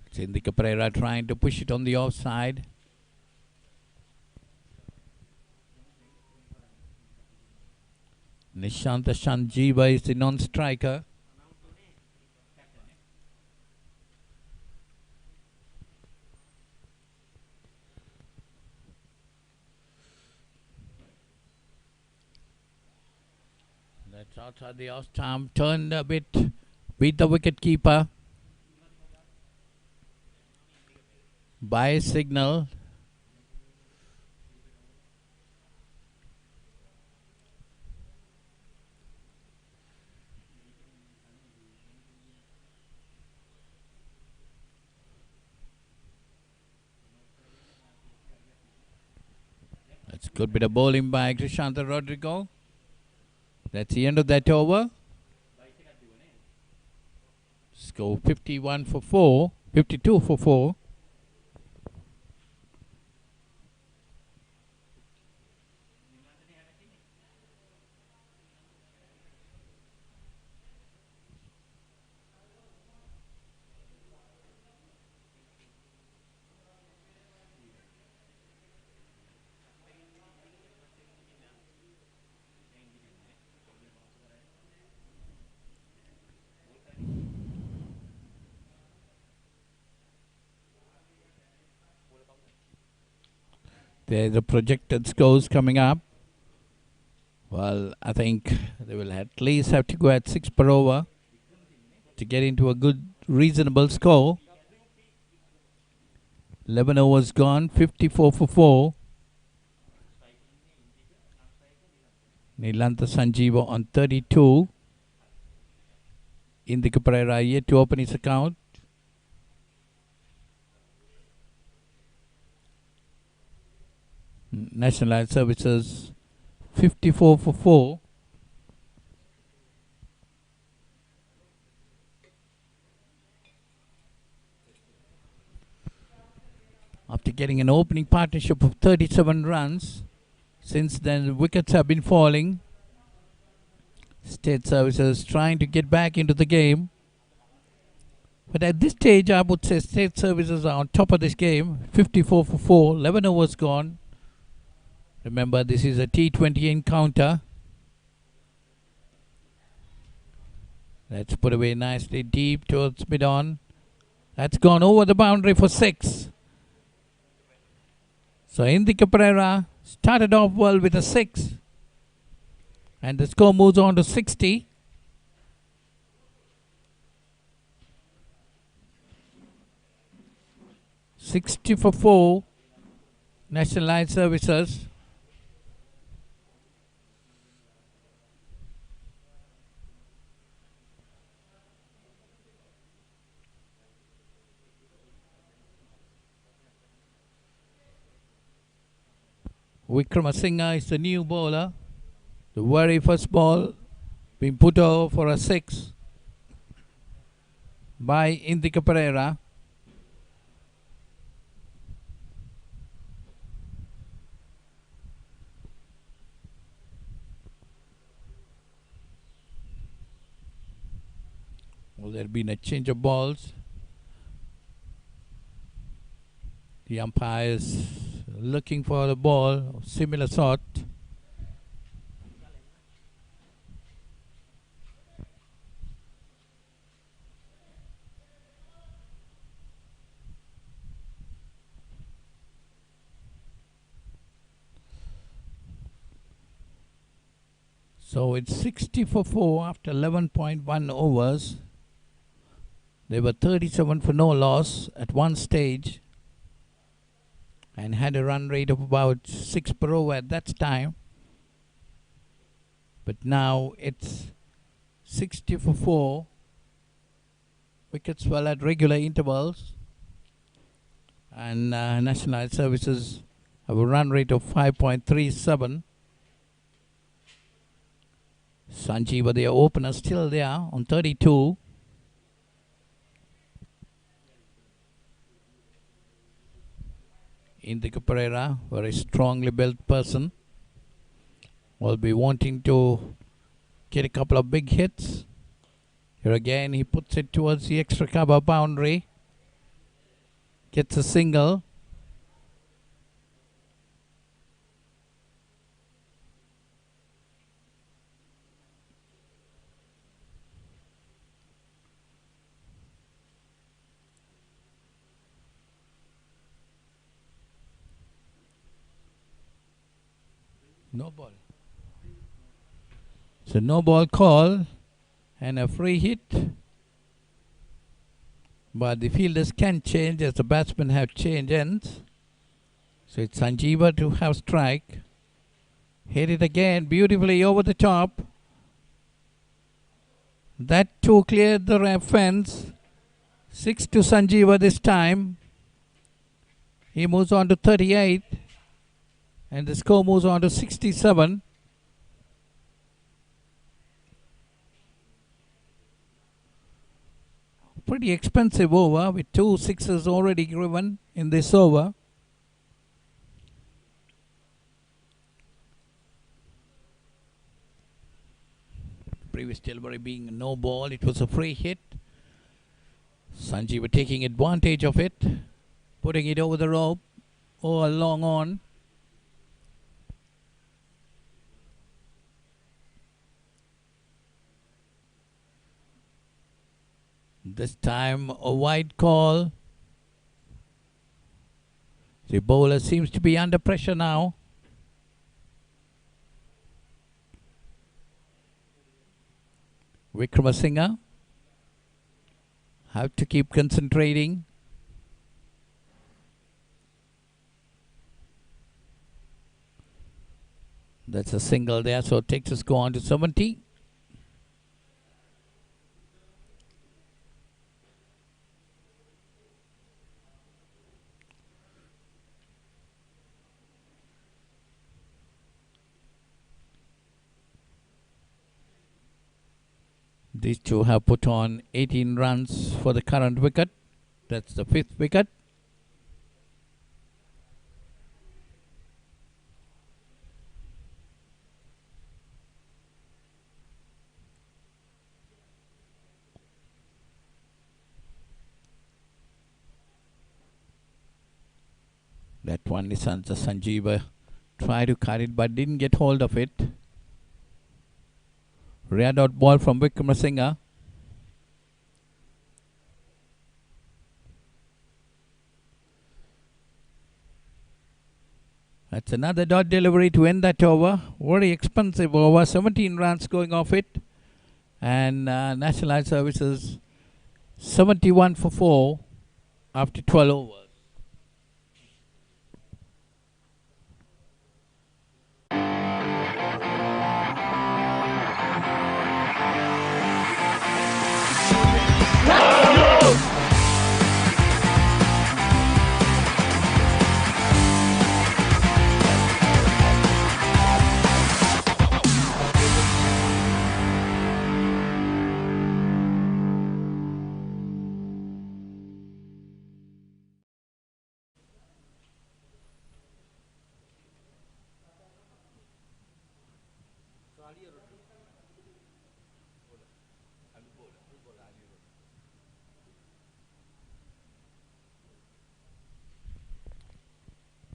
It's Indika Pereira trying to push it on the offside. Nishanta Sanjeeva is the non-striker. That's outside the off stump. Turned a bit. Beat the wicket keeper. By signal. That's a good bit of bowling by Krishanta Rodrigo. That's the end of that over. Score 51 for 4. 52 for 4. There's the projected scores coming up. Well, I think they will at least have to go at 6 per over to get into a good, reasonable score. 11 overs gone, 54 for 4. Nilanta Sanjeeva on 32. Indika Pereira yet to open his account. Nationalised Services 54 for 4. After getting an opening partnership of 37 runs, since then wickets have been falling. State Services trying to get back into the game. But at this stage, I would say State Services are on top of this game. 54 for 4, 11 overs gone. Remember, this is a T20 encounter. Let's put away nicely deep towards mid-on. That's gone over the boundary for 6. So Indika Pereira started off well with a 6. And the score moves on to 60. $60 for 4. Nationalised Services. Vikramasinghe is the new bowler. The very first ball being put over for a 6 by Indika Pereira. Well, there had been a change of balls. The umpires looking for the ball of similar sort. So it's 60 for 4 after 11.1 overs. They were 37 for no loss at one stage and had a run rate of about 6 per over at that time. But now it's 60 for 4. Wickets fell at regular intervals. And Nationalised Services have a run rate of 5.37. Sanjeeva, their opener, still there on 32. Indika Pereira, very strongly built person, will be wanting to get a couple of big hits. Here again, he puts it towards the extra cover boundary. Gets a single. No ball. So no ball call and a free hit. But the fielders can change as the batsmen have change ends. So it's Sanjeeva to have strike. Hit it again beautifully over the top. That too cleared the fence. 6 to Sanjeeva this time. He moves on to 38. And the score moves on to 67. Pretty expensive over with 2 sixes already given in this over. Previous delivery being a no ball, it was a free hit. Sanjeeva taking advantage of it, putting it over the rope or long on. This time a wide call. The bowler seems to be under pressure now. Wickramasinghe have to keep concentrating. That's a single there, so Texas go on to 70. These two have put on 18 runs for the current wicket. That's the 5th wicket. That one is Sanjeeva. Tried to cut it but didn't get hold of it. Rear out ball from Wickramasinghe. That's another dot delivery to end that over. Very expensive over. 17 runs going off it. And Nationalised Services 71 for 4 after 12 overs.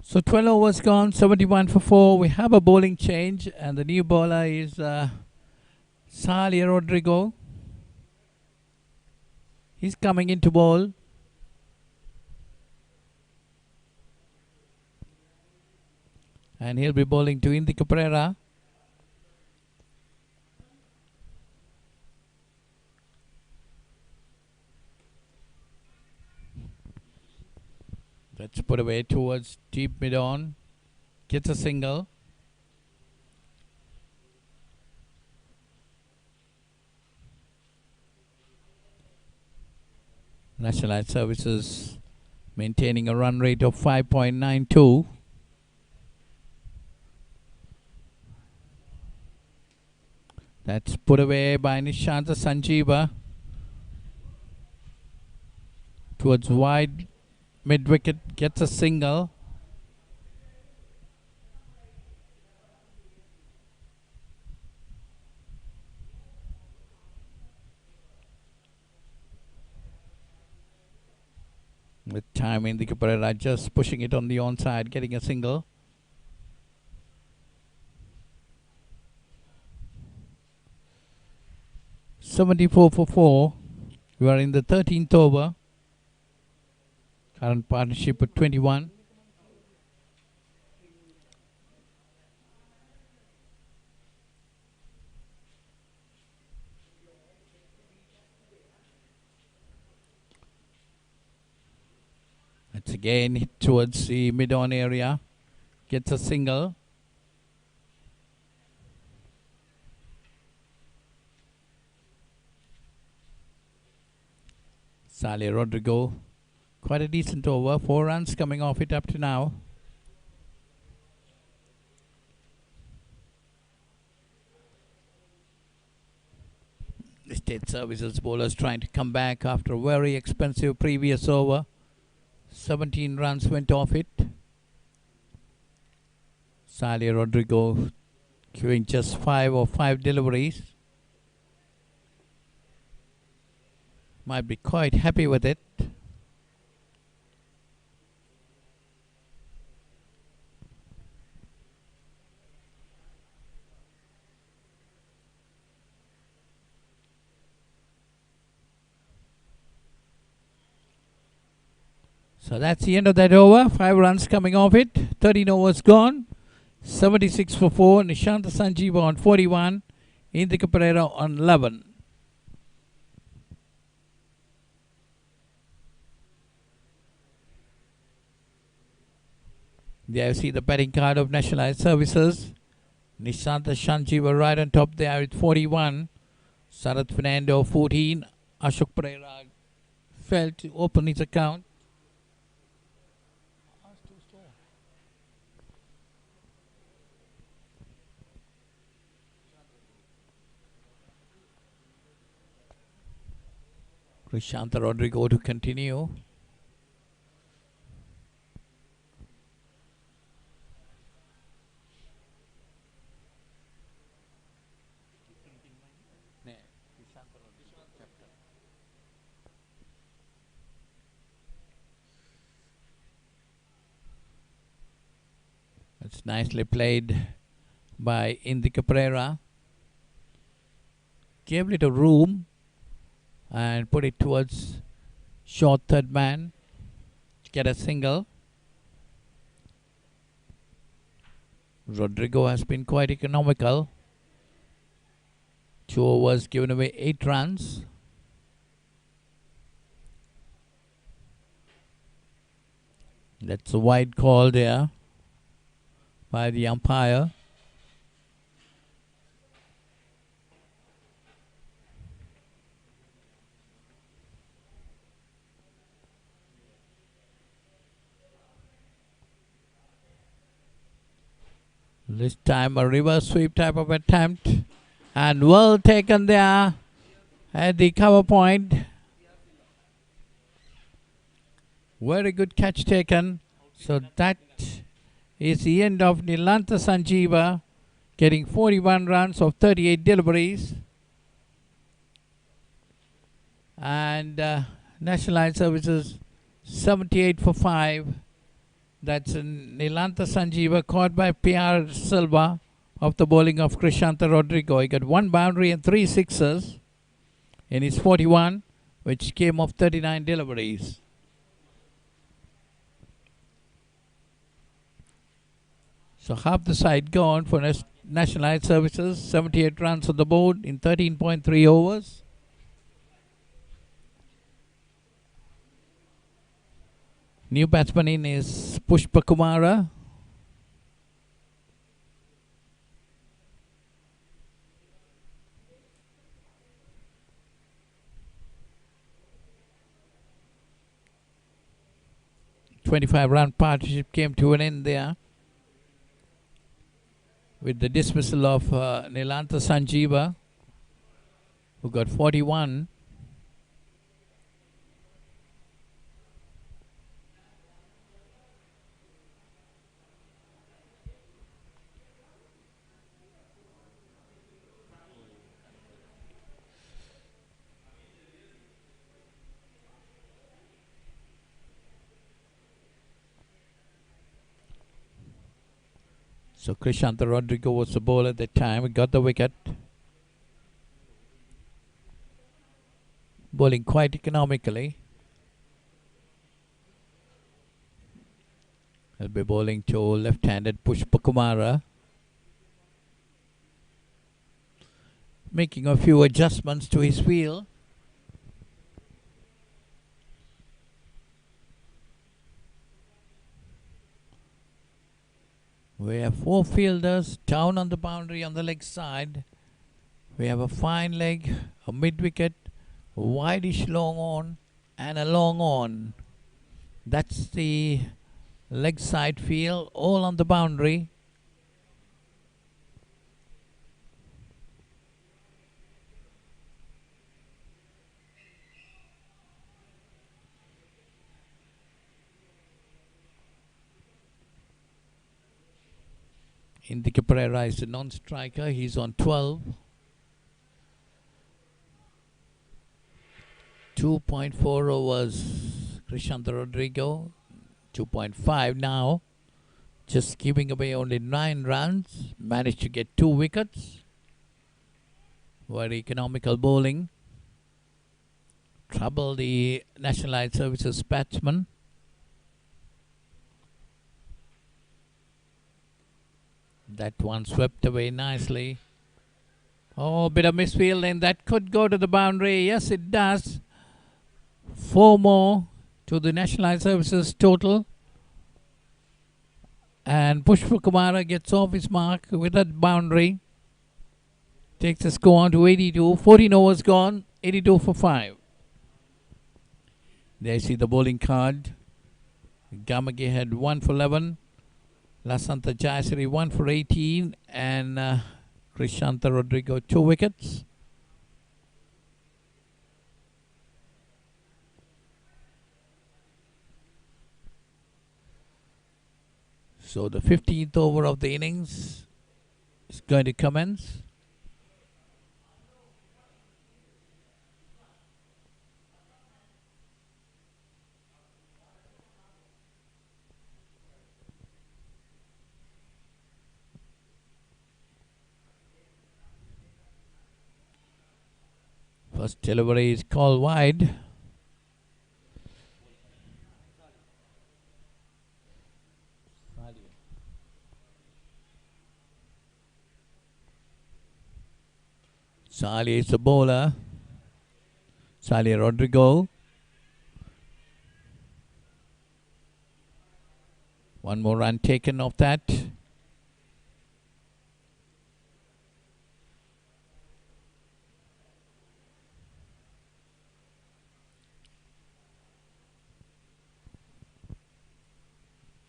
So 12 overs gone, 71 for 4. We have a bowling change, and the new bowler is Salia Rodrigo. He's coming into bowl. And he'll be bowling to Indika Pereira. That's put away towards deep mid-on. Gets a single. Nationalised Services maintaining a run rate of 5.92. That's put away by Nishanta Sanjeeva towards wide mid-wicket, gets a single. With time, Indika Pereira just pushing it on the onside, getting a single. "74 for 4. We are in the 13th over. Current partnership at 21. It's again hit towards the mid-on area. Gets a single. Saleh Rodrigo. Quite a decent over. 4 runs coming off it up to now. The State Services bowlers trying to come back after a very expensive previous over. 17 runs went off it. Saleh Rodrigo queuing just 5 deliveries. Might be quite happy with it. So that's the end of that over. 5 runs coming off it. 13 overs gone. 76 for 4. Nishanta Sanjeeva on 41. Indika Pereira on 11. There you see the batting card of Nationalised Services. Nishanta Sanjeeva right on top there with 41. Sarath Fernando 14. Ashok Pereira failed to open his account. Krishanta Rodrigo to continue. It's nicely played by Indika Pereira. Gave it a room and put it towards short third man to get a single. Rodrigo has been quite economical. 2 overs given away 8 runs. That's a wide call there by the umpire. This time a reverse sweep type of attempt, and well taken there at the cover point. Very good catch taken. So that is the end of Nilanta Sanjeeva getting 41 runs of 38 deliveries. And Nationalised Services 78 for 5. That's Nilanta Sanjeeva caught by P.R. Silva of the bowling of Krishanta Rodrigo. He got 1 boundary and 3 sixes in his 41, which came off 39 deliveries. So half the side gone for Nationalised Services. 78 runs on the board in 13.3 overs. New batsman in is Pushpa Kumara. 25-run partnership came to an end there with the dismissal of Nilantha Sanjeeva, who got 41. So Krishanta Rodrigo was the bowler at that time. He got the wicket. Bowling quite economically. He'll be bowling to left-handed Pushpa Kumara. Making a few adjustments to his field. We have 4 fielders down on the boundary on the leg side. We have a fine leg, a mid-wicket, a wideish long on, and a long on. That's the leg side field, all on the boundary. Indika Pereira is the non-striker. He's on 12. 2.4 overs. Krishanta Rodrigo. 2.5 now. Just giving away only 9 runs. Managed to get 2 wickets. Very economical bowling. Trouble the Nationalised Services batsman. That one swept away nicely. Oh, bit of misfield, and that could go to the boundary. Yes, it does. 4 more to the Nationalised Services total. And Pushpa Kumara gets off his mark with that boundary. Takes the score on to 82. 14 overs gone. 82 for 5. There you see the bowling card. Gamage had 1 for 11. Lasantha Jayasri 1 for 18. And Krishanta Rodrigo 2 wickets. So the 15th over of the innings is going to commence. First delivery is called wide. Sali is the bowler. Sali Rodrigo. One more run taken off that.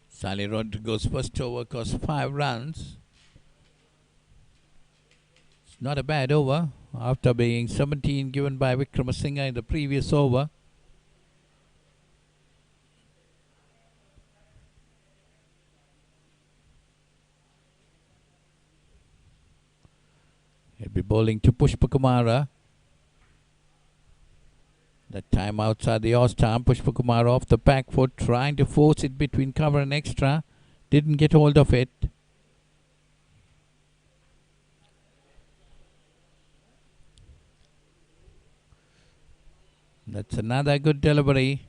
Sali Rodrigo's first over cost 5 runs. It's not a bad over after being 17 given by Vikramasinghe in the previous over. He'll be bowling to Pushpa Kumara. That time outside the off stump, Pushpa Kumara off the back foot, trying to force it between cover and extra. Didn't get hold of it. That's another good delivery.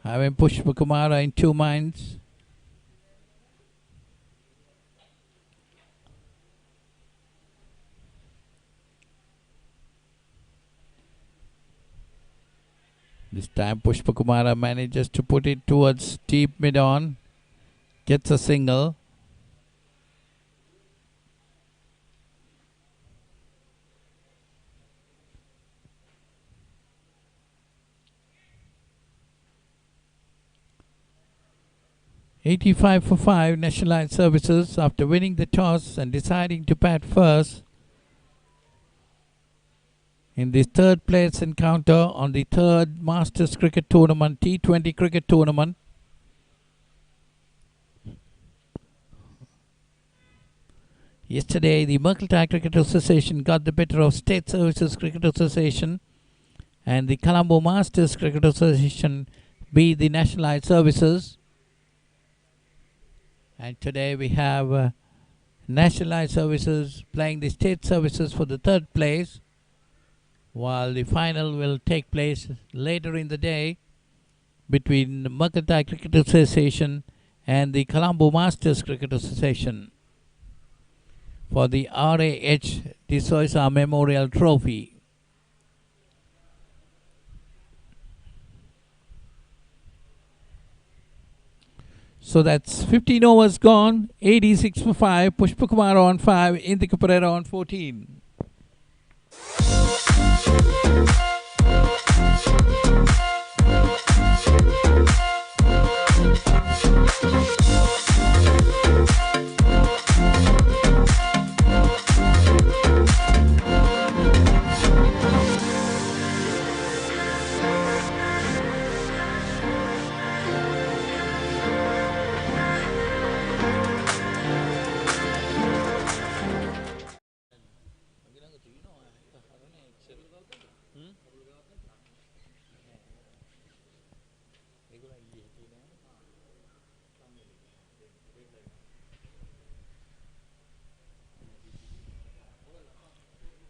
Having Pushpa Kumara in 2 minds. This time Pushpa Kumara manages to put it towards deep mid-on. Gets a single. 85 for 5 Nationalised Services after winning the toss and deciding to bat first in this third place encounter on the third Masters Cricket Tournament, T20 Cricket Tournament. Yesterday, the Mercantile Cricket Association got the better of State Services Cricket Association, and the Colombo Masters Cricket Association beat the Nationalised Services. And today we have Nationalised Services playing the State Services for the third place, while the final will take place later in the day between the Mercantile Cricket Association and the Colombo Masters Cricket Association for the RAH De Souza Memorial Trophy. So that's 15 overs gone, 86 for 5, Pushpa Kumar on 5, Indika Pereira on 14.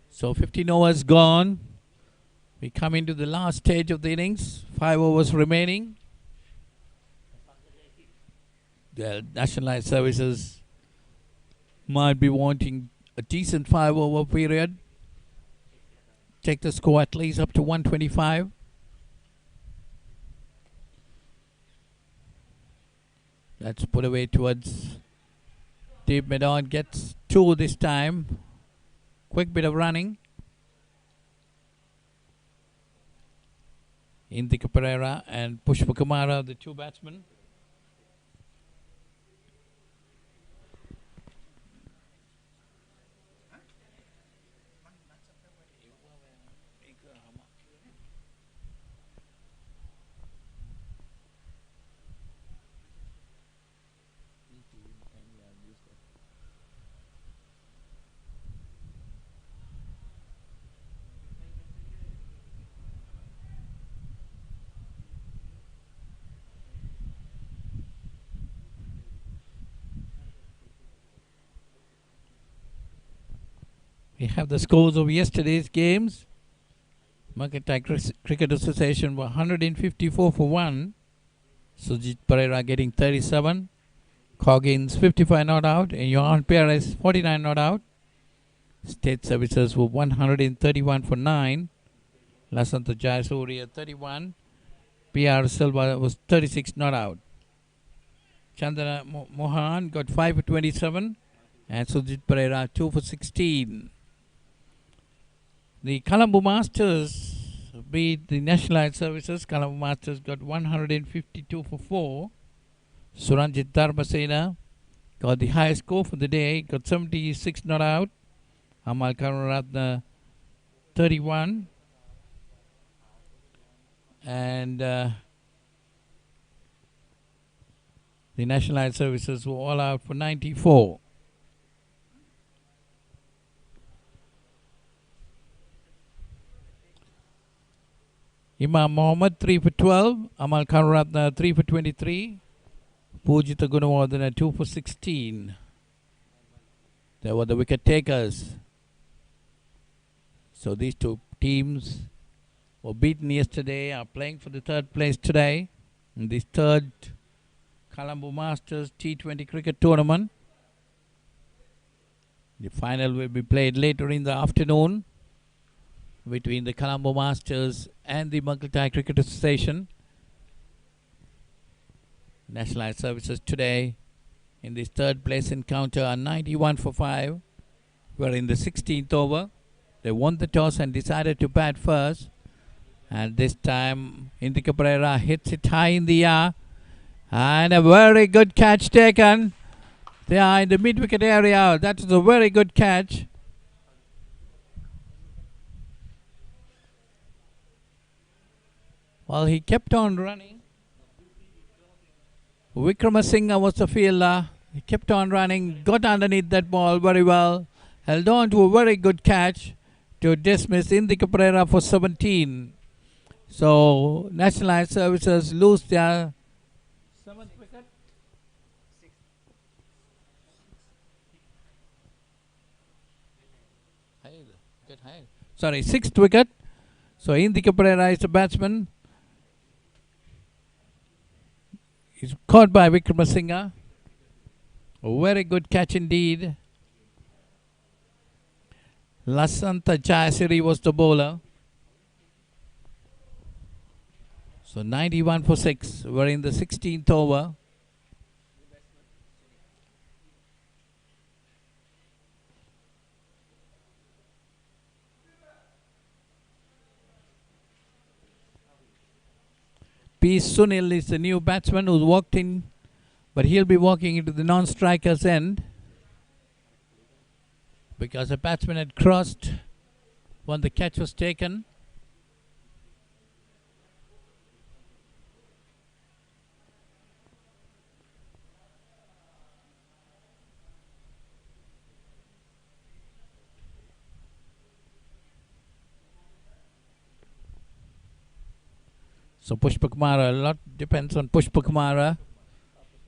So 15 overs gone. We come into the last stage of the innings. 5 overs remaining. The Nationalised Services might be wanting a decent 5-over period. Take the score at least up to 125. That's put away towards deep mid-on. Gets 2 this time. Quick bit of running. Indika Pereira and Pushpa Kumara, the two batsmen. We have the scores of yesterday's games. Mercantile Cricket Association were 154 for 1. Sujit Pereira getting 37. Coggins 55 not out. And Johan Perez 49 not out. State Services were 131 for 9. Lasanta Jayasuriya 31. PR Silva was 36 not out. Chandana Mohan got 5 for 27. And Sujit Pereira 2 for 16. The Colombo Masters beat the Nationalised Services. Colombo Masters got 152 for 4. Suranjit Darbasena got the highest score for the day. Got 76 not out. Amal Karunaratna 31. And the Nationalised Services were all out for 94. Imam Mohammed 3 for 12, Amal Karuratna 3 for 23, Pujita Gunawardena 2 for 16. They were the wicket takers. So these two teams were beaten yesterday, are playing for the third place today in this third Colombo Masters T20 cricket tournament. The final will be played later in the afternoon between the Colombo Masters and the Mercantile Cricket Association. Nationalised Services today in this third place encounter are 91 for 5. We're in the 16th over. They won the toss and decided to bat first. And this time Indika Pereira hits it high in the air And a very good catch taken. They are in the mid-wicket area. That is a very good catch. Well, he kept on running. Vikramasinghe was the fielder. He kept on running, got underneath that ball very well, held on to a very good catch to dismiss Indika Pereira for 17. So, Nationalised Services lose their 7th wicket. Sorry, 6th wicket. So, Indika Pereira is the batsman. He's caught by Vikramasinghe. A very good catch indeed. Lasantha Jayasiri was the bowler. So 91 for 6. We're in the 16th over. P. Sunil is the new batsman who's walked in, but he'll be walking into the non-striker's end because the batsman had crossed when the catch was taken. So Pushpa Kumara, a lot depends on Pushpa Kumara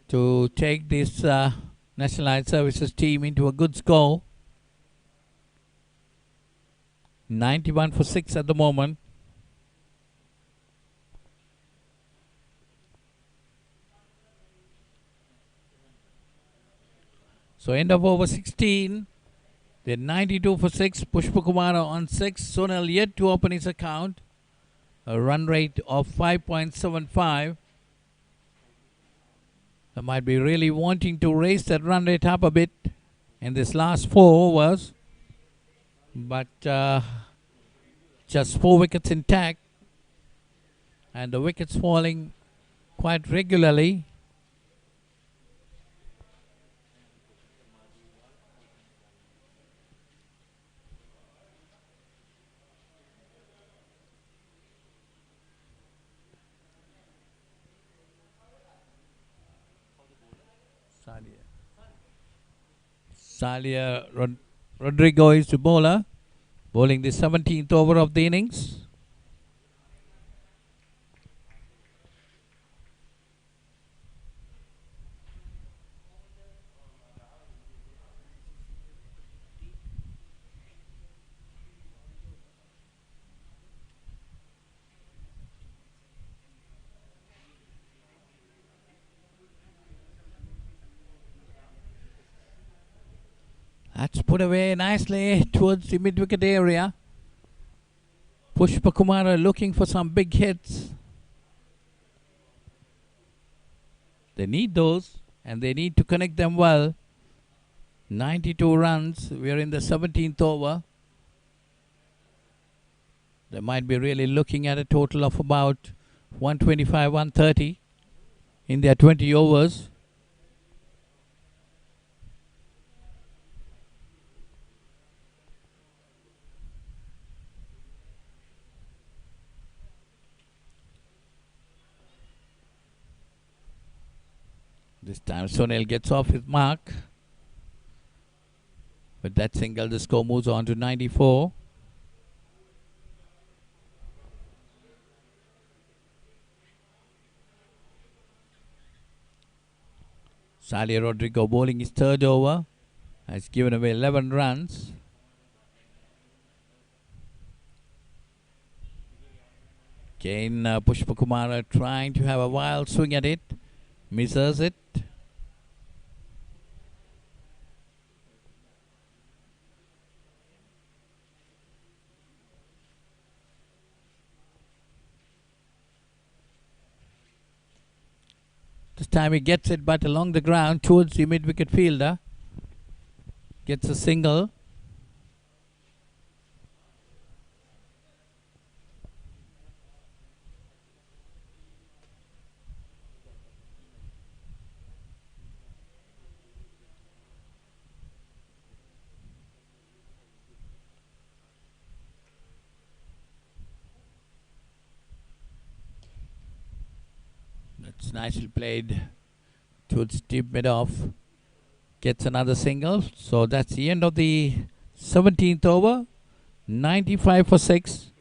to take this Nationalised Services team into a good score. 91 for 6 at the moment. So end of over 16. They're 92 for 6. Pushpa Kumara on 6. Sonal yet to open his account. A run rate of 5.75. They might be really wanting to raise that run rate up a bit in this last 4 overs. But just 4 wickets intact. And the wickets falling quite regularly. Salia Rodrigo is the bowler, bowling the 17th over of the innings. That's put away nicely towards the mid-wicket area. Pushpa Kumara looking for some big hits. They need those, and they need to connect them well. 92 runs. We are in the 17th over. They might be really looking at a total of about 125, 130 in their 20 overs. This time Sonal gets off his mark. With that single, the score moves on to 94. Salia Rodrigo bowling his 3rd over. Has given away 11 runs. Again, Pushpa Kumara trying to have a wild swing at it. Misses it. This time he gets it, but along the ground towards the mid-wicket fielder. Gets a single. It's nicely played towards deep mid off. Gets another single. So that's the end of the 17th over. 95 for 6.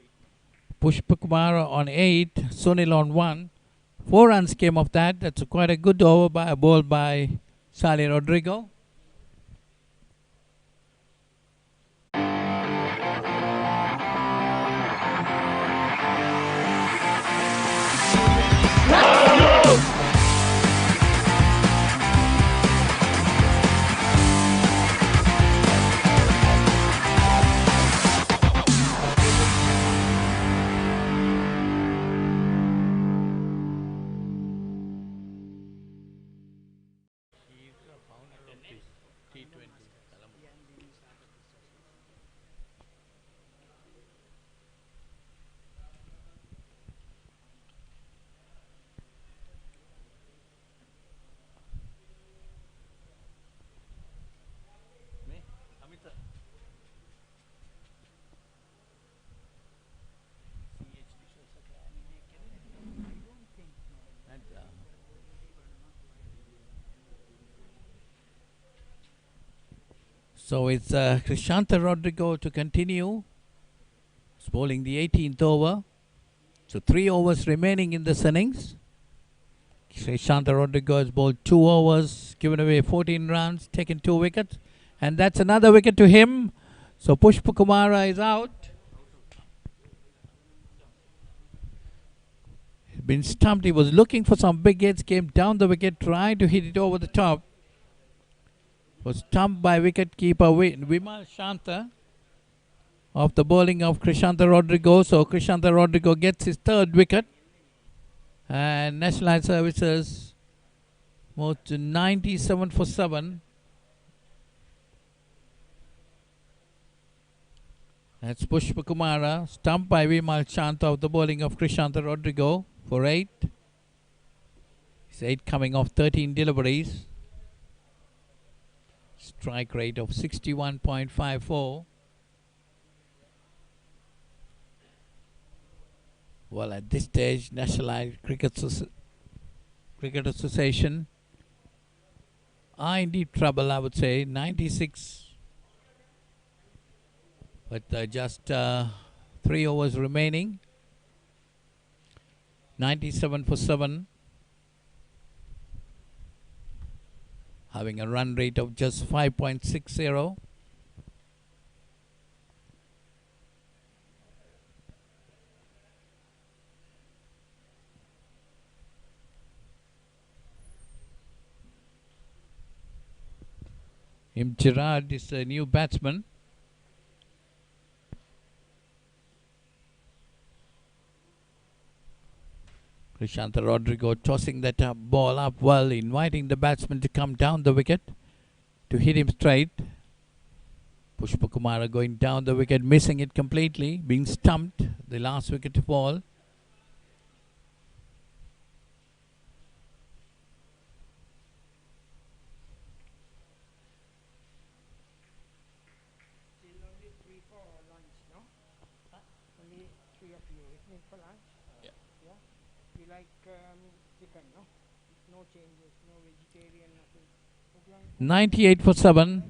Pushpa Kumara on 8. Sunil on 1. 4 runs came off that. That's quite a good over by a ball by Saleh Rodrigo. So it's Krishanta Rodrigo to continue. He's bowling the 18th over. So 3 overs remaining in this innings. Krishanta Rodrigo has bowled 2 overs, given away 14 runs, taken 2 wickets. And that's another wicket to him. So Pushpa Kumara is out. He's been stumped. He was looking for some big hits, came down the wicket, trying to hit it over the top. Was stumped by wicket-keeper Vimal Shanta of the bowling of Krishanta Rodrigo. So Krishanta Rodrigo gets his 3rd wicket. And Nationalised Services moved to 97 for 7. That's Pushpa Kumara, stumped by Vimal Shanta of the bowling of Krishanta Rodrigo for 8. He's 8 coming off 13 deliveries. Strike rate of 61.54. Well, at this stage, Nationalised Cricket Association are in deep trouble, I would say. 96, but just 3 overs remaining. 97 for 7. Having a run rate of just 5.60. Gerard is a new batsman. Krishanta Rodrigo tossing that ball up well, inviting the batsman to come down the wicket to hit him straight. Pushpa Kumara going down the wicket, missing it completely, being stumped. The last wicket to fall. Chicken, no? No changes, no vegetarian, nothing. 98 for 7.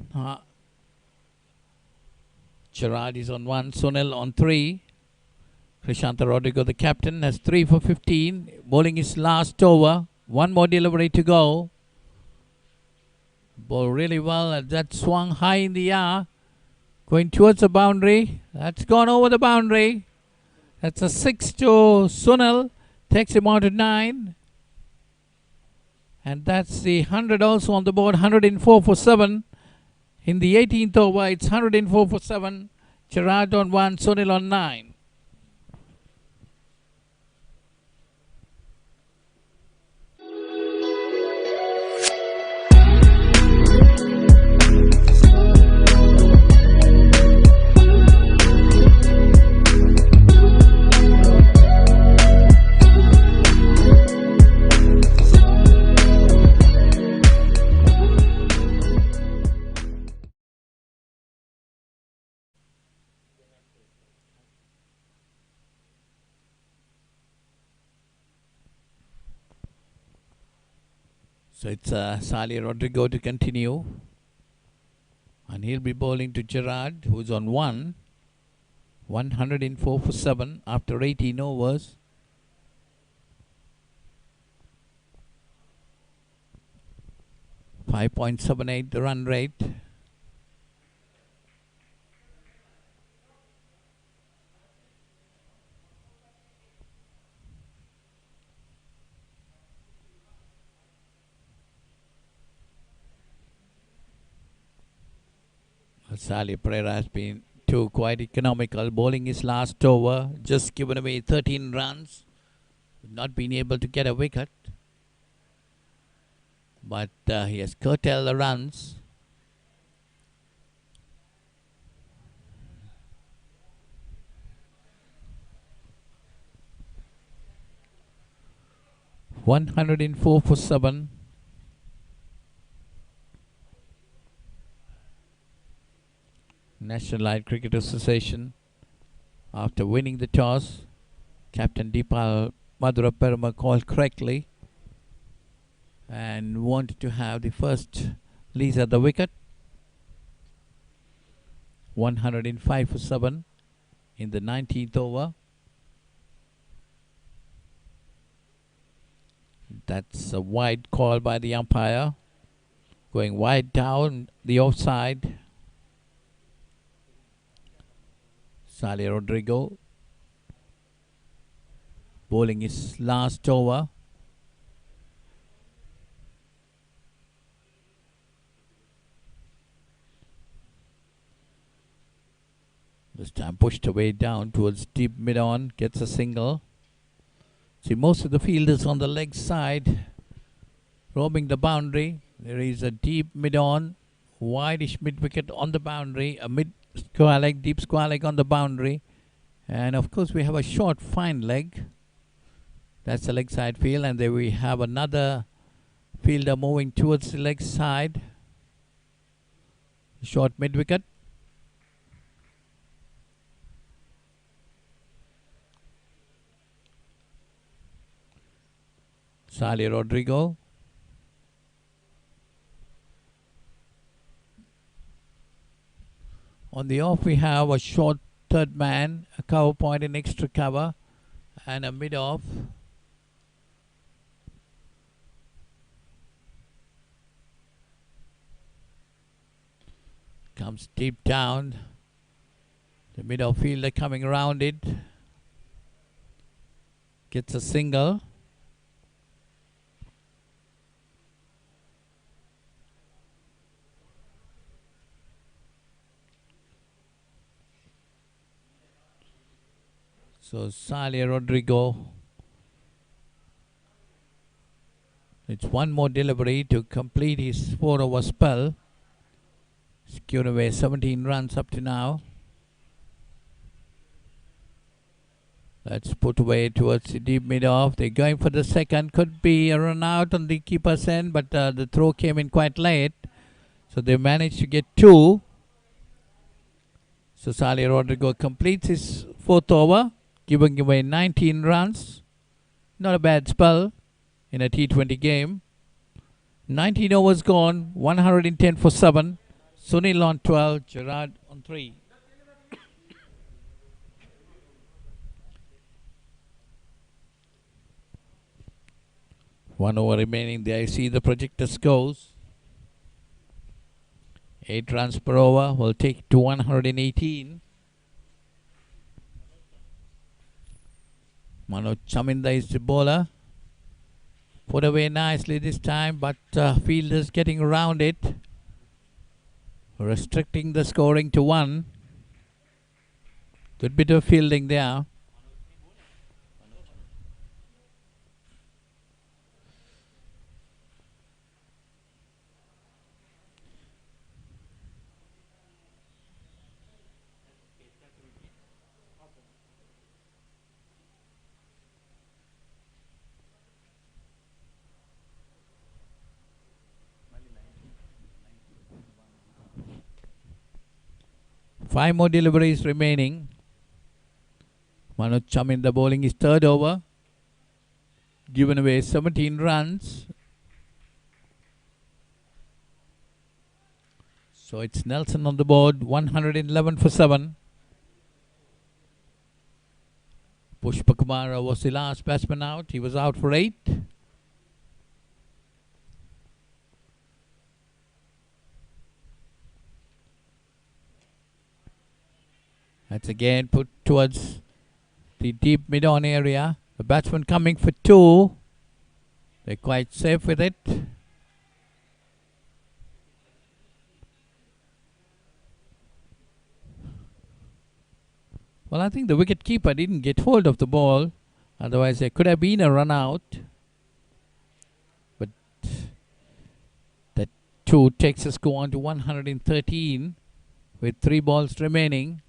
Gerard is on 1, Sunil on 3. Krishanta Rodrigo, the captain, has 3 for 15. Bowling his last over. 1 more delivery to go. Ball really well, and that swung high in the air. Going towards the boundary. That's gone over the boundary. That's a 6 to Sunil. Takes him on to 9. And that's the 100 also on the board. 104 for 7. In the 18th over, it's 104 for 7. Gerard on 1, Sunil on 9. So it's Sali Rodrigo to continue. And he'll be bowling to Gerard, who's on 104 for 7 after 18 overs. .78 the run rate. Sali Pereira has been too quite economical, bowling his last over, just given away 13 runs, not been able to get a wicket. But he has curtailed the runs. .104 for 7. Nationalised Cricket Association, after winning the toss, Captain Deepal Madhura Peruma called correctly and wanted to have the first lease at the wicket. 105 for 7 in the 19th over. That's a wide call by the umpire, going wide down the offside. Sali Rodrigo bowling his last over. This time pushed away down towards deep mid-on, gets a single. See, most of the fielders on the leg side roaming the boundary. There is a deep mid-on, wideish mid-wicket on the boundary, a mid-square leg, deep square leg on the boundary. And of course we have a short fine leg. That's the leg side field, and there we have another fielder moving towards the leg side. Short mid-wicket. Sali Rodrigo. On the off we have a short third man, a cover point and extra cover, and a mid-off. Comes deep down. The mid-off fielder coming around it. Gets a single. So Sali Rodrigo, it's one more delivery to complete his 4-over spell. Secured away 17 runs up to now. Let's put away towards the deep mid-off. They're going for the second. Could be a run out on the keeper's end, but the throw came in quite late. So they managed to get 2. So Sali Rodrigo completes his 4th over, giving away 19 runs. Not a bad spell in a T20 game. 19 overs gone, 110 for 7. Sunil on 12, Gerard on 3. One over remaining. There you see the projector scores. 8 runs per over will take it to 118. Manoj Chaminda is the bowler. Put away nicely this time, but fielders getting around it, restricting the scoring to 1. Good bit of fielding there. Five more deliveries remaining. Manoj Chaminda bowling his 3rd over. Given away 17 runs. So it's Nelson on the board, 111 for 7. Pushpakumara was the last batsman out. He was out for 8. That's again put towards the deep mid-on area. The batsman coming for 2. They're quite safe with it. Well, I think the wicket keeper didn't get hold of the ball. Otherwise, there could have been a run out. But that 2 takes us go on to 113 with 3 balls remaining.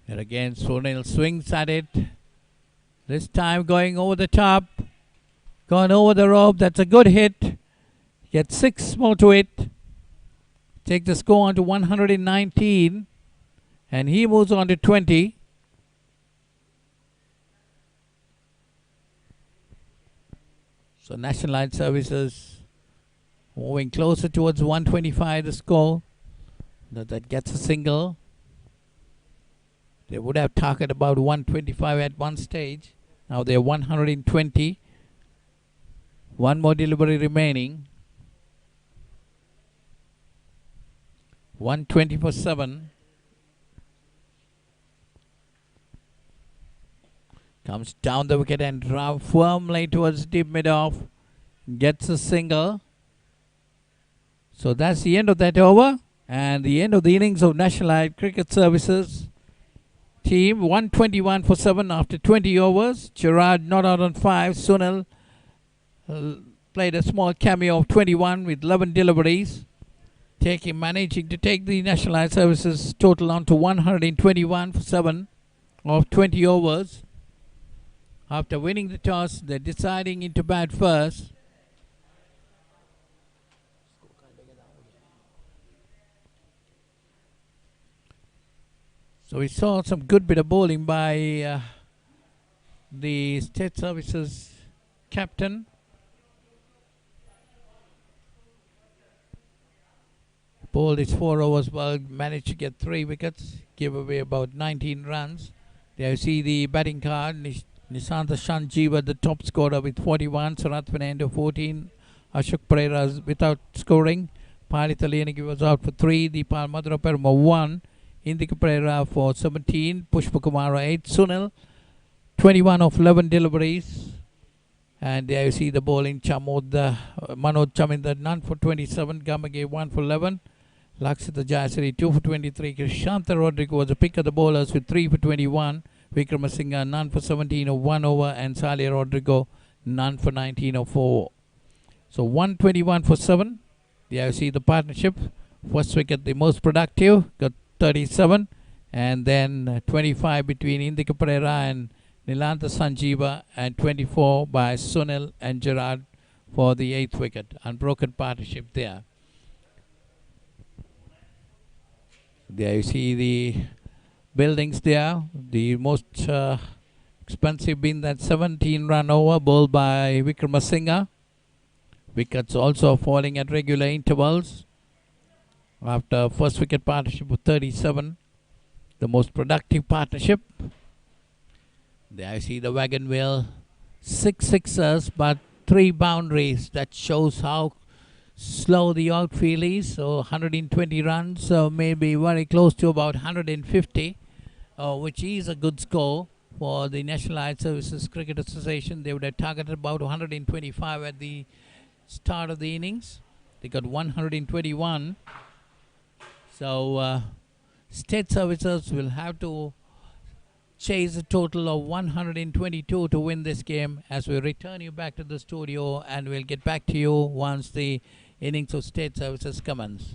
And again, Sunil swings at it. This time going over the top. Gone over the rope. That's a good hit. Gets 6 more to it. Take the score on to 119. And he moves on to 20. So Nationalised Services moving closer towards 125 the score. That gets a single. They would have targeted about 125 at one stage. Now they're 120. 1 more delivery remaining. 120 for 7. Comes down the wicket and firmly towards deep mid-off. Gets a single. So that's the end of that over. And the end of the innings of Nationalised Cricket Services. Team 121 for 7 after 20 overs. Gerard not out on 5. Sunil played a small cameo of 21 with 11 deliveries. Managing to take the Nationalised Services total on to 121 for 7 of 20 overs. After winning the toss, they're deciding into bat first. So we saw some good bit of bowling by the State Services captain. Bowled his 4 overs well, managed to get 3 wickets, give away about 19 runs. There you see the batting card. Nishanta Sanjeeva, the top scorer with 41. Sarath Fernando 14. Ashok Pereira without scoring. Palitha Liyanagi was out for 3. Deepal Madhuraparma 1. Indika Pereira for 17. Pushpakumara 8. Sunil 21 of 11 deliveries. And there you see the bowling. Manoj Chaminda none for 27. Gamage 1 for 11. Lakshita Jayasri 2 for 23. Krishanta Rodrigo was a pick of the bowlers with 3 for 21. Vikramasinghe none for 17 of 1 over. And Salih Rodrigo none for 19 of 4. So 121 for 7. There you see the partnership. First wicket the most productive. Got 37. And then 25 between Indika Pereira and Nilantha Sanjeeva, and 24 by Sunil and Gerard for the 8th wicket. Unbroken partnership there. There you see the buildings there. The most expensive being that 17 run over bowled by Vikramasinghe. Wickets also falling at regular intervals. After first wicket partnership of 37. The most productive partnership. There I see the wagon wheel. 6 sixers but 3 boundaries. That shows how slow the outfield is. So 120 runs, so maybe very close to about 150, which is a good score for the Nationalised Services Cricket Association. They would have targeted about 125 at the start of the innings. They got 121. So State Services will have to chase a total of 122 to win this game. As we return you back to the studio, and we'll get back to you once the innings of State Services commence.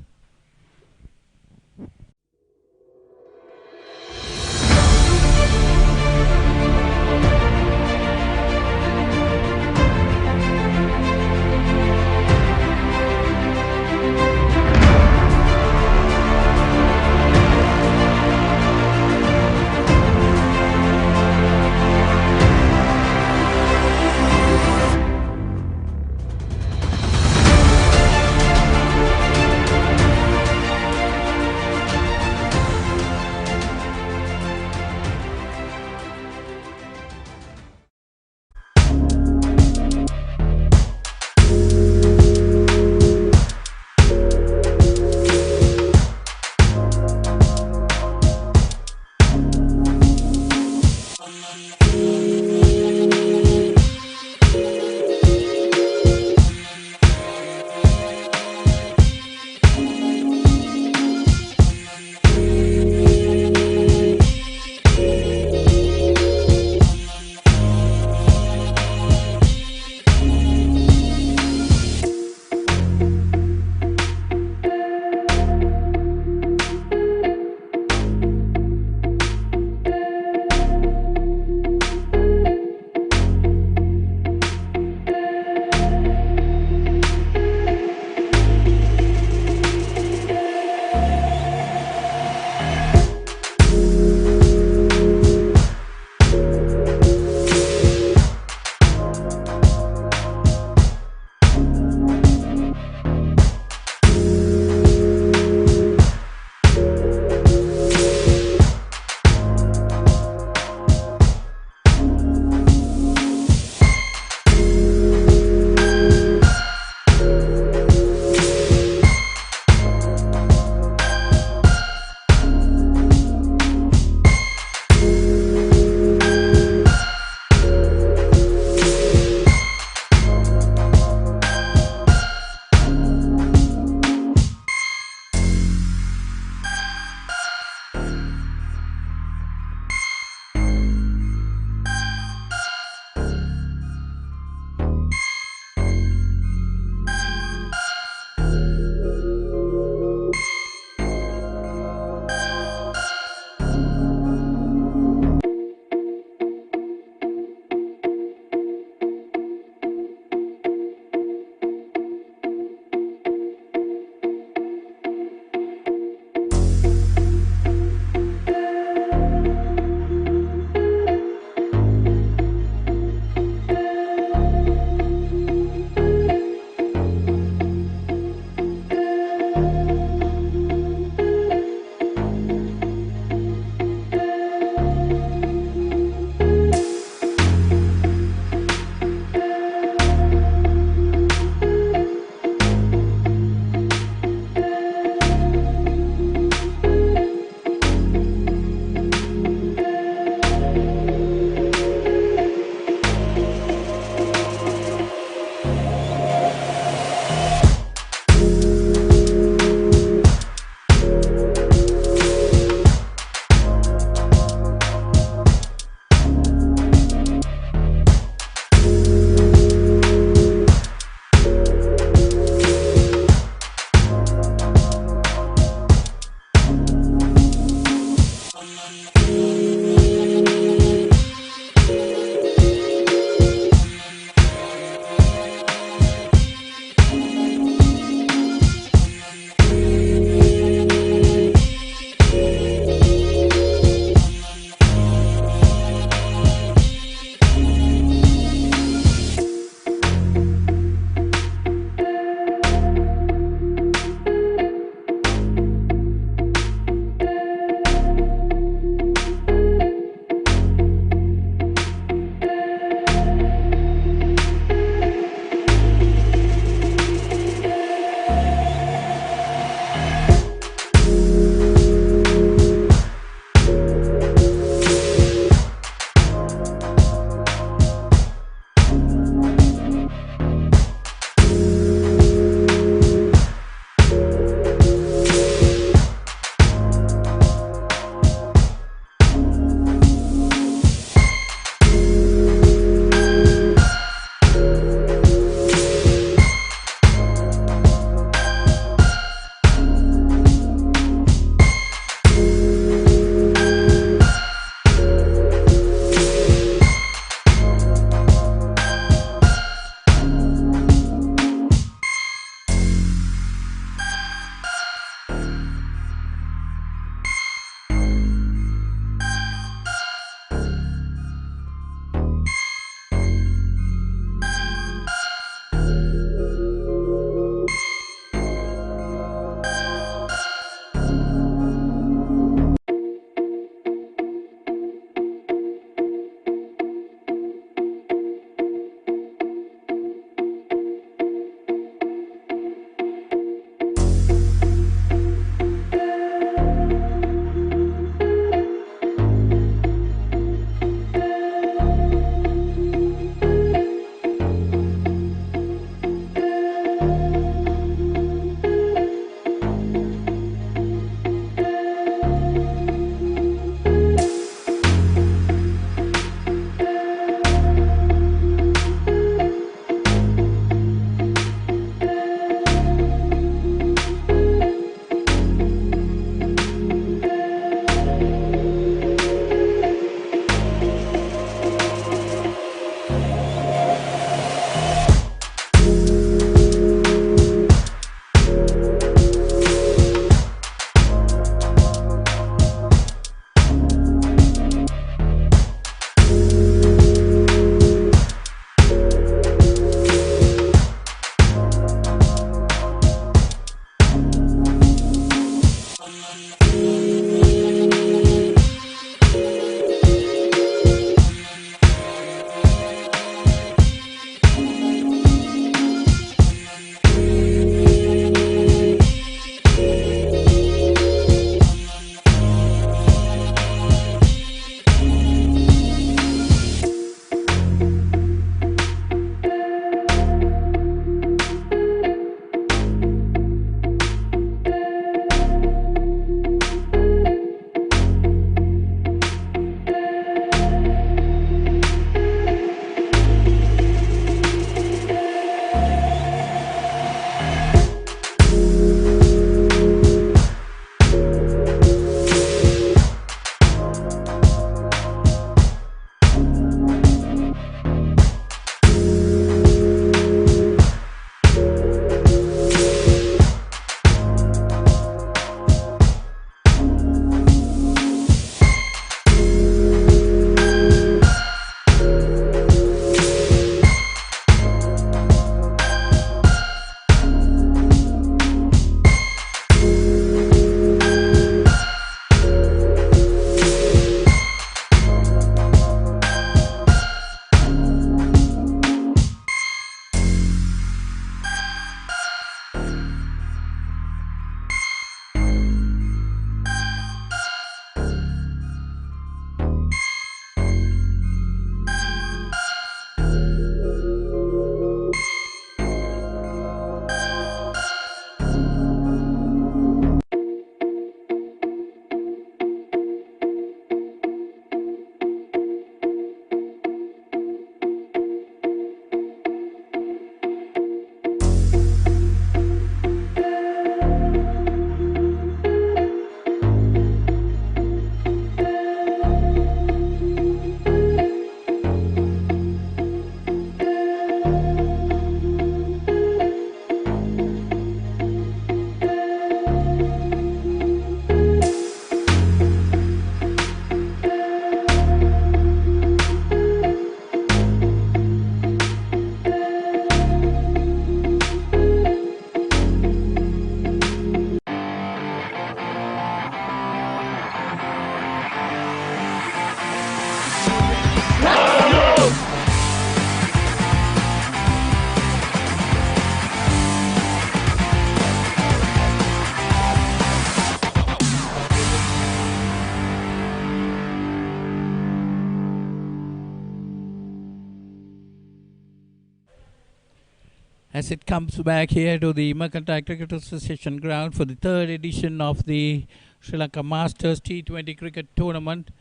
as it comes back here to the Mercantile Cricket Association ground for the third edition of the Sri Lanka Masters T20 cricket tournament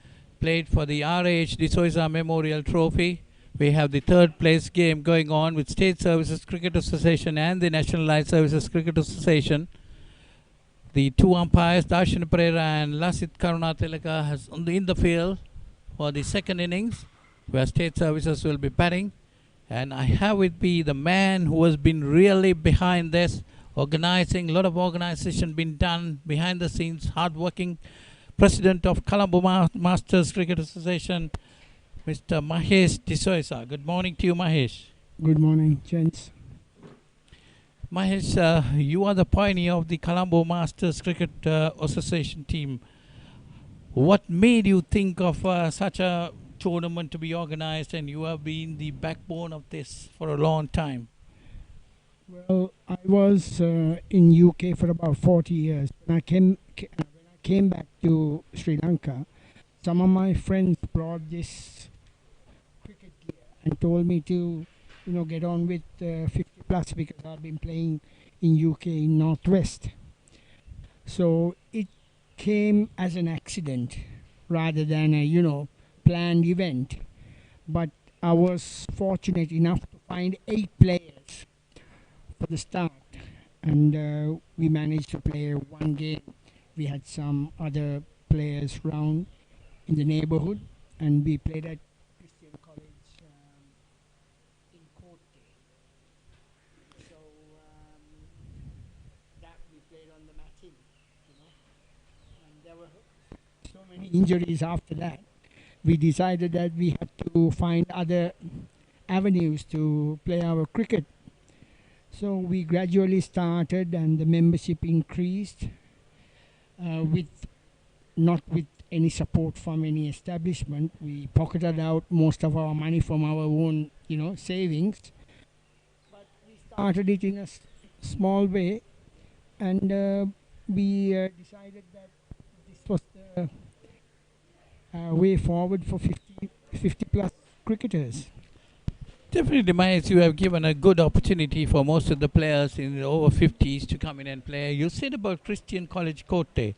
played for the R.H. D'Souza Memorial Trophy. We have the third place game going on with State Services Cricket Association and the Nationalised Services Cricket Association. The two umpires, Darshan Pereira and Lasit Karunatilaka, has in the field for the second innings, where State Services will be batting. And I have with me the man who has been really behind this, organizing, a lot of organization been done behind the scenes, hard-working president of Colombo Masters Cricket Association, Mr. Mahesh D'Souza. Good morning to you, Mahesh. Good morning, gents. Mahesh, you are the pioneer of the Colombo Masters Cricket Association team. What made you think of such a tournament to be organized, and you have been the backbone of this for a long time? Well, I was in UK for about 40 years. When I came back to Sri Lanka, some of my friends brought this cricket gear and told me to, get on with 50 plus because I've been playing in UK in Northwest. So it came as an accident rather than a, planned event. But I was fortunate enough to find 8 players for the start, and we managed to play one game. We had some other players round in the neighborhood, and we played at Christian College in Court Day. So that we played on the matting, and there were so many injuries after that. We decided that we had to find other avenues to play our cricket. So we gradually started, and the membership increased with not with any support from any establishment. We pocketed out most of our money from our own, savings. But we started it in a small way, and we decided that this was the way forward for 50 plus cricketers. Definitely, Mahesh, you have given a good opportunity for most of the players in the over 50s to come in and play. You said about Christian College Court Day.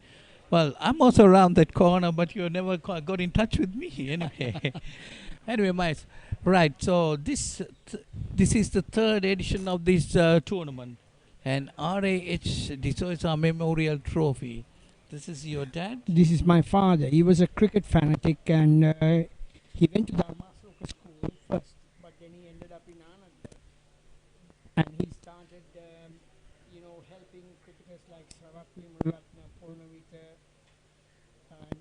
Well, I'm also around that corner, but you never got in touch with me anyway. Anyway, Mahesh, right, so this is the third edition of this tournament, and R.H. D'Souza Memorial Trophy. This is your dad? This is my father. He was a cricket fanatic, and he went to Dharmasloka school first, but then he ended up in Anand. And he started, helping cricketers like Saratni Murugatna, Polnavita, and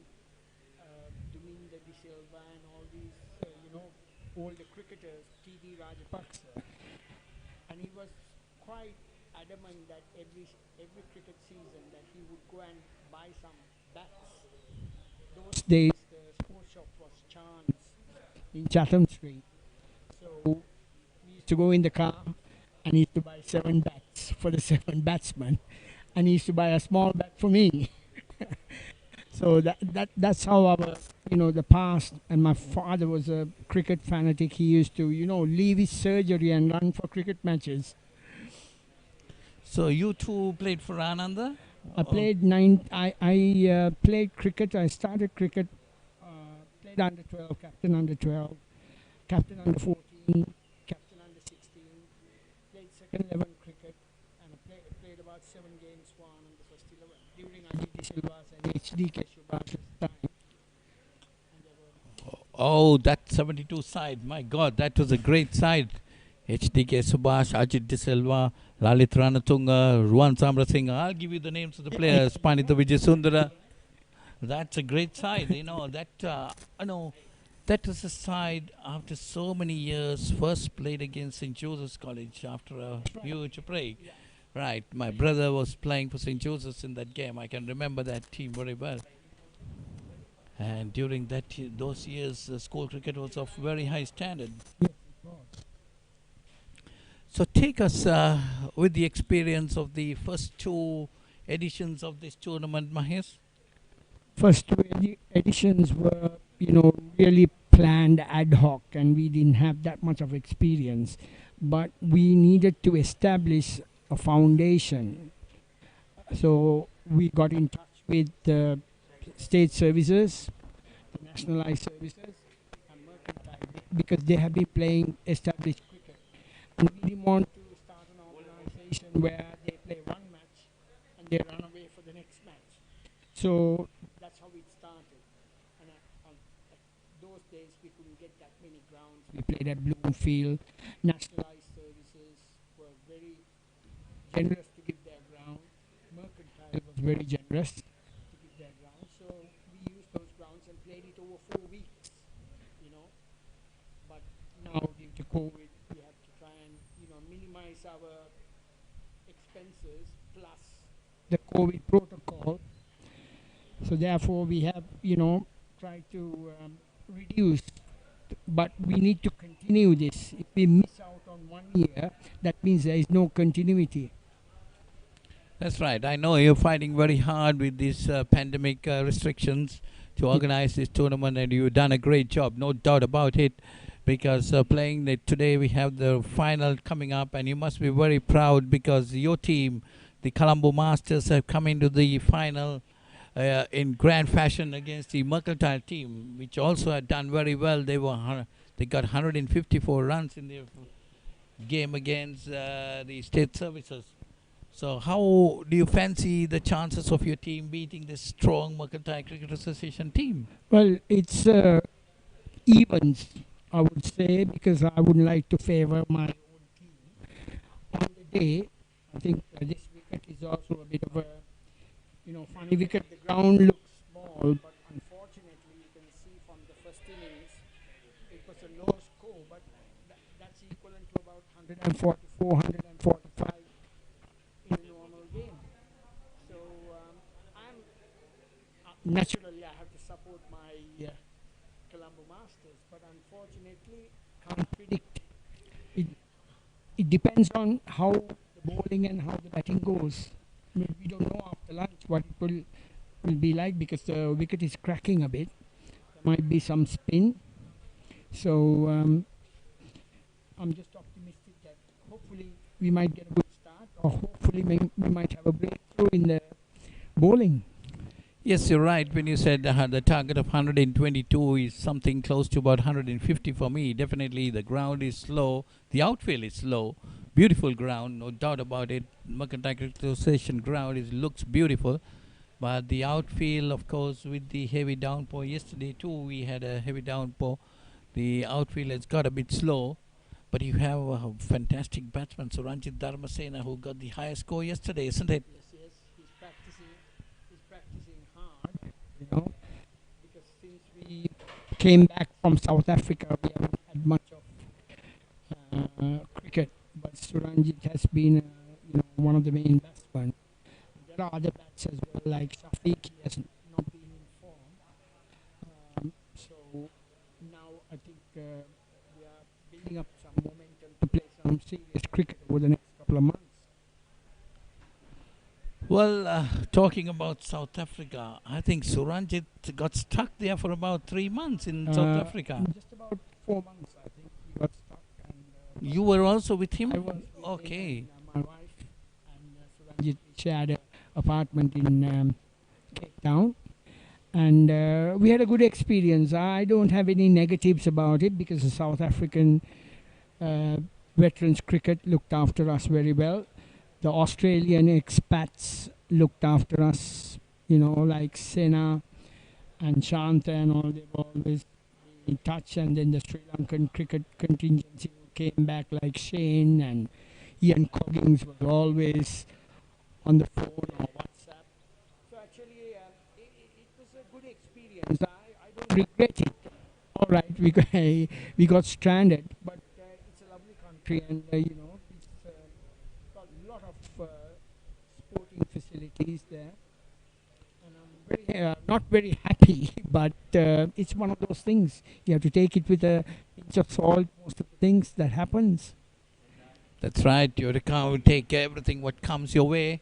Duminda De Silva, and all these, all the cricketers, T.D. Rajapaksa. And he was quite adamant that every cricket season that he would go and buy some bats. Those days the sports shop was Chance in Chatham Street. So we used to go in the car and he used to buy 7 bats for the 7 batsmen, and he used to buy a small bat for me. So that's how our the past. And my father was a cricket fanatic. He used to leave his surgery and run for cricket matches. So you two played for Ananda? I played I played cricket. I started cricket. Played under 12, captain under 12, captain under 14, captain under 16. Played second 11 cricket, and I played about 7 games for Ananda first 11 during Ajit Silva's and HDK Subhash's time. Oh, that 72 side, my God, that was a great side. HDK Subhash, Ajit De Silva, Lalit Ranatunga, Ruwan Samrasinghe. I'll give you the names of the players. Panita Vijayasundara. That's a great side. That was a side after so many years. First played against St. Joseph's College after a huge break. Right. My brother was playing for St. Joseph's in that game. I can remember that team very well. And during those years, school cricket was of very high standard. So take us with the experience of the first 2 editions of this tournament, Mahesh. First 2 editions were, really planned ad hoc, and we didn't have that much of experience. but we needed to establish a foundation. So we got in touch with the state services, the nationalized services, and mercantile because they have been playing established cricket. And we didn't want to start an organization where they play one match and they run away for the next match. So that's how it started. And at those days, we couldn't get that many grounds. We played at Bloomfield. Nationalized services were very generous to give their ground. Mercantile was very generous to give their ground. So we used those grounds and played it over 4 weeks, you know. But now due to COVID, we have to try and, minimize our expenses plus the COVID protocol. So therefore, we have, tried to reduce. But we need to continue this. If we miss out on 1 year, that means there is no continuity. That's right. I know you're fighting very hard with these pandemic restrictions to organize this tournament, and you've done a great job, no doubt about it. Because playing it today, we have the final coming up, and you must be very proud because your team, the Colombo Masters, have come into the final in grand fashion against the Mercantile team, which also had done very well. They got 154 runs in their game against the state services. So how do you fancy the chances of your team beating this strong Mercantile Cricket Association team? Well, it's evens, I would say, because I would like to favor my own team. On the day, I think this wicket is also a bit of a, funny wicket. The ground looks small, but unfortunately, you can see from the first innings, it was a low score, but that's equivalent to about 144, 145 in a normal game. So I'm naturally I have to support my Colombo Masters, but unfortunately can't predict. It depends on how the bowling and how the batting goes. I mean, we don't know after lunch what it will be like because the wicket is cracking a bit. There might be some spin. So I'm just optimistic that hopefully we might get a good start, or hopefully we might have a breakthrough in the bowling. Yes, you're right. When you said the target of 122 is something close to about 150 for me. Definitely the ground is slow. The outfield is slow. Beautiful ground, no doubt about it. Mercantile Cricket Association ground looks beautiful. But the outfield, of course, with the heavy downpour yesterday too, we had a heavy downpour. The outfield has got a bit slow. But you have a fantastic batsman, Suranjit Dharmasena, who got the highest score yesterday, isn't it? Yes, he's practicing hard, because since we came back from South Africa, we haven't had much of cricket. But Suranjit has been, one of the main batsmen. There are other bats as well, like Shafiq. He has not been in form. So now I think we are building up some momentum to play some serious cricket over the next couple of months. Well, talking about South Africa, I think Suranjit got stuck there for about 3 months in South Africa. Just about 4 months, I think he got stuck. And You were also with him? I was with Okay. him and, my wife and Suranjit shared an apartment in Cape Town. And we had a good experience. I don't have any negatives about it because the South African veterans cricket looked after us very well. The Australian expats looked after us, like Sena and Shanta and all. They were always in touch. And then the Sri Lankan cricket contingency came back, like Shane and Ian Coggins was always on the phone or WhatsApp. So actually, it was a good experience. I don't regret it. All right, we got stranded, but it's a lovely country, and it's got a lot of sporting facilities there. And I'm very not very happy, but it's one of those things. You have to take it with a pinch of salt. Most of the things that happens. That's right. You have to take everything what comes your way.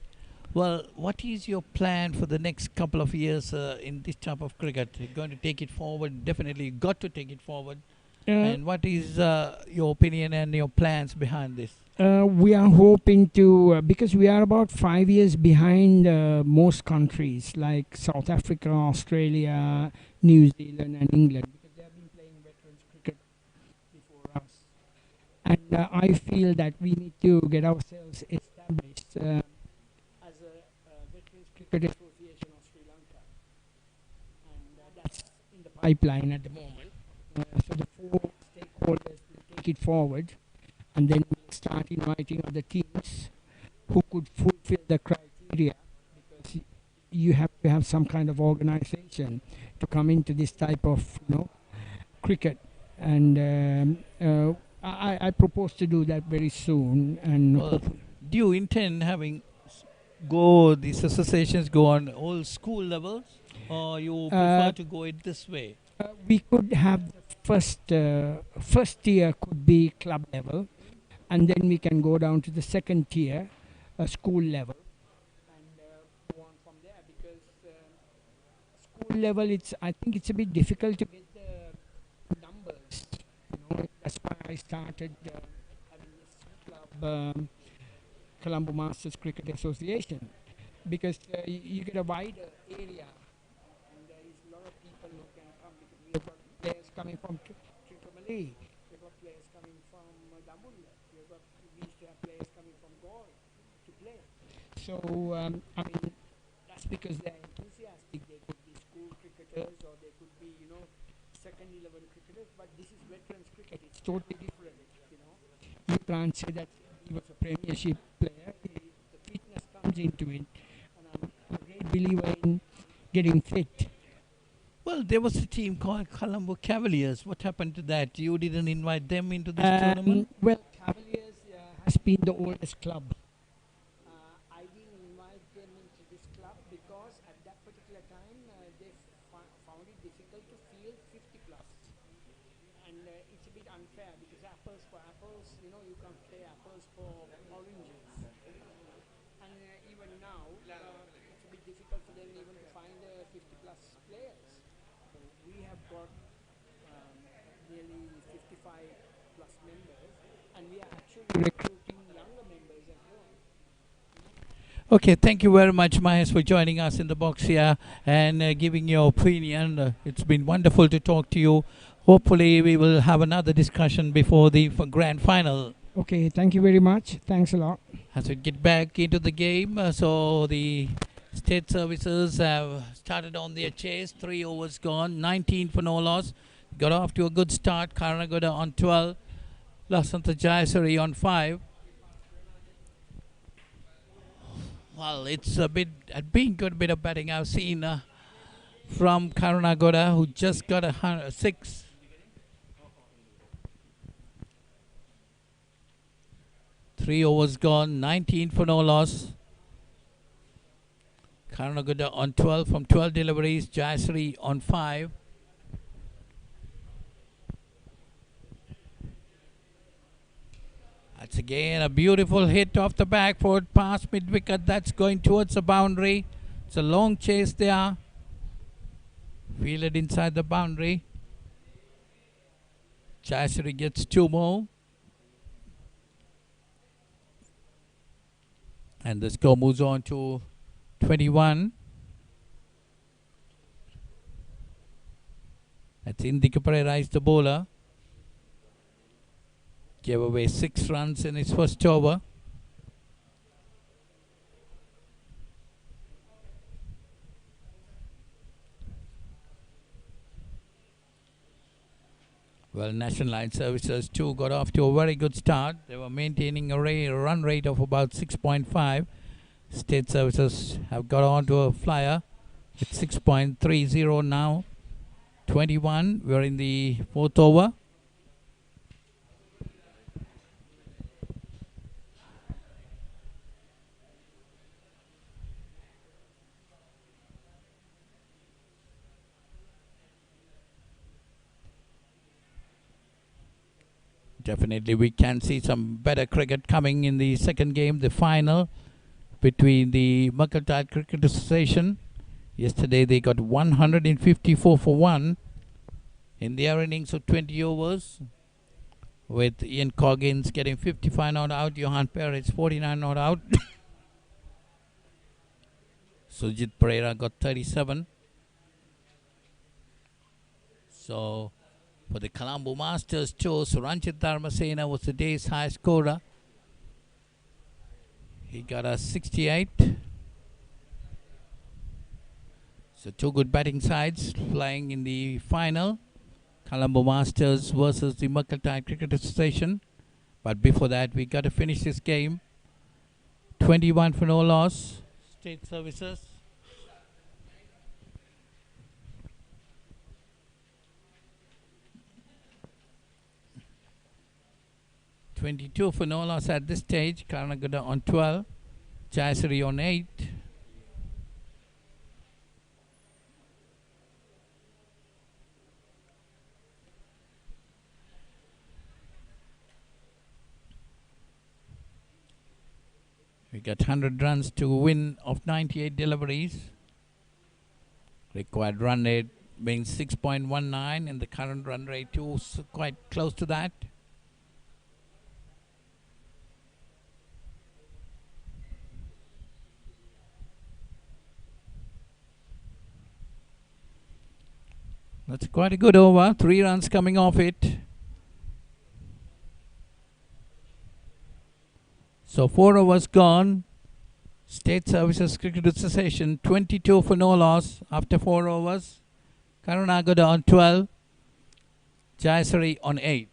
Well, what is your plan for the next couple of years in this type of cricket? You're going to take it forward? Definitely, you got to take it forward. And what is your opinion and your plans behind this? We are hoping to, because we are about 5 years behind most countries like South Africa, Australia, New Zealand, and England, because they have been playing veterans cricket before us. And I feel that we need to get ourselves established as a Veterans Cricket Association of Sri Lanka. And that's in the pipeline at the moment. So the four stakeholders will take it forward, and then we'll start inviting other teams who could fulfill the criteria, because you have to have some kind of organization to come into this type of cricket. And I propose to do that very soon. And Well, do you intend having these associations go on all school levels, or you prefer to go it this way? we could have the first tier could be club level, and then we can go down to the second tier, school level, and go on from there. Because school level, I think it's a bit difficult to get the numbers. That's why I started having this club, Colombo Masters Cricket Association, because you get a wider area, and there is a lot of people who can come, because we have got players coming from Tricomali, we have got players coming from Dambulla, we used to have players coming from Gaul to play. So I mean, that's because they're enthusiastic. They could be school cricketers, or they could be second 11 cricketers. But this is veterans cricket. It's totally different. You can't say that he was a premiership player. The fitness comes into it, and I'm a great believer in getting fit. Well, there was a team called Colombo Cavaliers. What happened to that? You didn't invite them into this tournament? Well, Cavaliers has been the oldest club. I didn't invite them into this club because at that particular time they found it difficult to field 50 plus. And it's a bit unfair, because apples for apples, you can't play apples for oranges. And even now, it's a bit difficult for them even to find 50 plus players. So we have got nearly 55 plus members, and we are actually recruiting younger members as well. Okay, thank you very much, Mahesh, for joining us in the box here and giving your opinion. It's been wonderful to talk to you. Hopefully, we will have another discussion before the grand final. Okay, thank you very much. Thanks a lot. As we get back into the game, so the state services have started on their chase. 3 overs gone, 19 for no loss. Got off to a good start. Karanagoda on 12, Lasanta Jayasuri on 5. Well, it's been good bit of batting I've seen from Karanagoda, who just got a 6. Three overs gone, 19 for no loss. Karanagoda on 12 from 12 deliveries. Jayasri on 5. That's again a beautiful hit off the back foot past mid wicket. That's going towards the boundary. It's a long chase there. Fielded inside the boundary. Jayasri gets 2 more. And the score moves on to 21. That's Indika Pereira is the bowler. Gave away 6 runs in his first over. Well, Nationalised Services too got off to a very good start. They were maintaining a run rate of about 6.5. State Services have got on to a flyer at 6.30 now. 21. We're in the 4th over. Definitely we can see some better cricket coming in the second game, the final between the Mercantile Cricket Association. Yesterday they got 154 for 1 in their innings of 20 overs, with Ian Coggins getting 55 not out, Johan Perez 49 not out. Sujit Pereira got 37. So for the Colombo Masters Tour, Suranjit Dharmasena was the day's high scorer. He got a 68. So two good batting sides playing in the final. Colombo Masters versus the Mercantile Cricket Association. But before that, we got to finish this game. 21 for no loss. State Services. $22 for no loss at this stage. Karnagada on 12. Jayasri on 8. We got 100 runs to win of 98 deliveries. Required run rate being 6.19, and the current run rate too is quite close to that. That's quite a good over. 3 runs coming off it. So 4 overs gone. State Services Cricket Association 22 for no loss after 4 overs. Karunagada on 12. Jayasri on 8.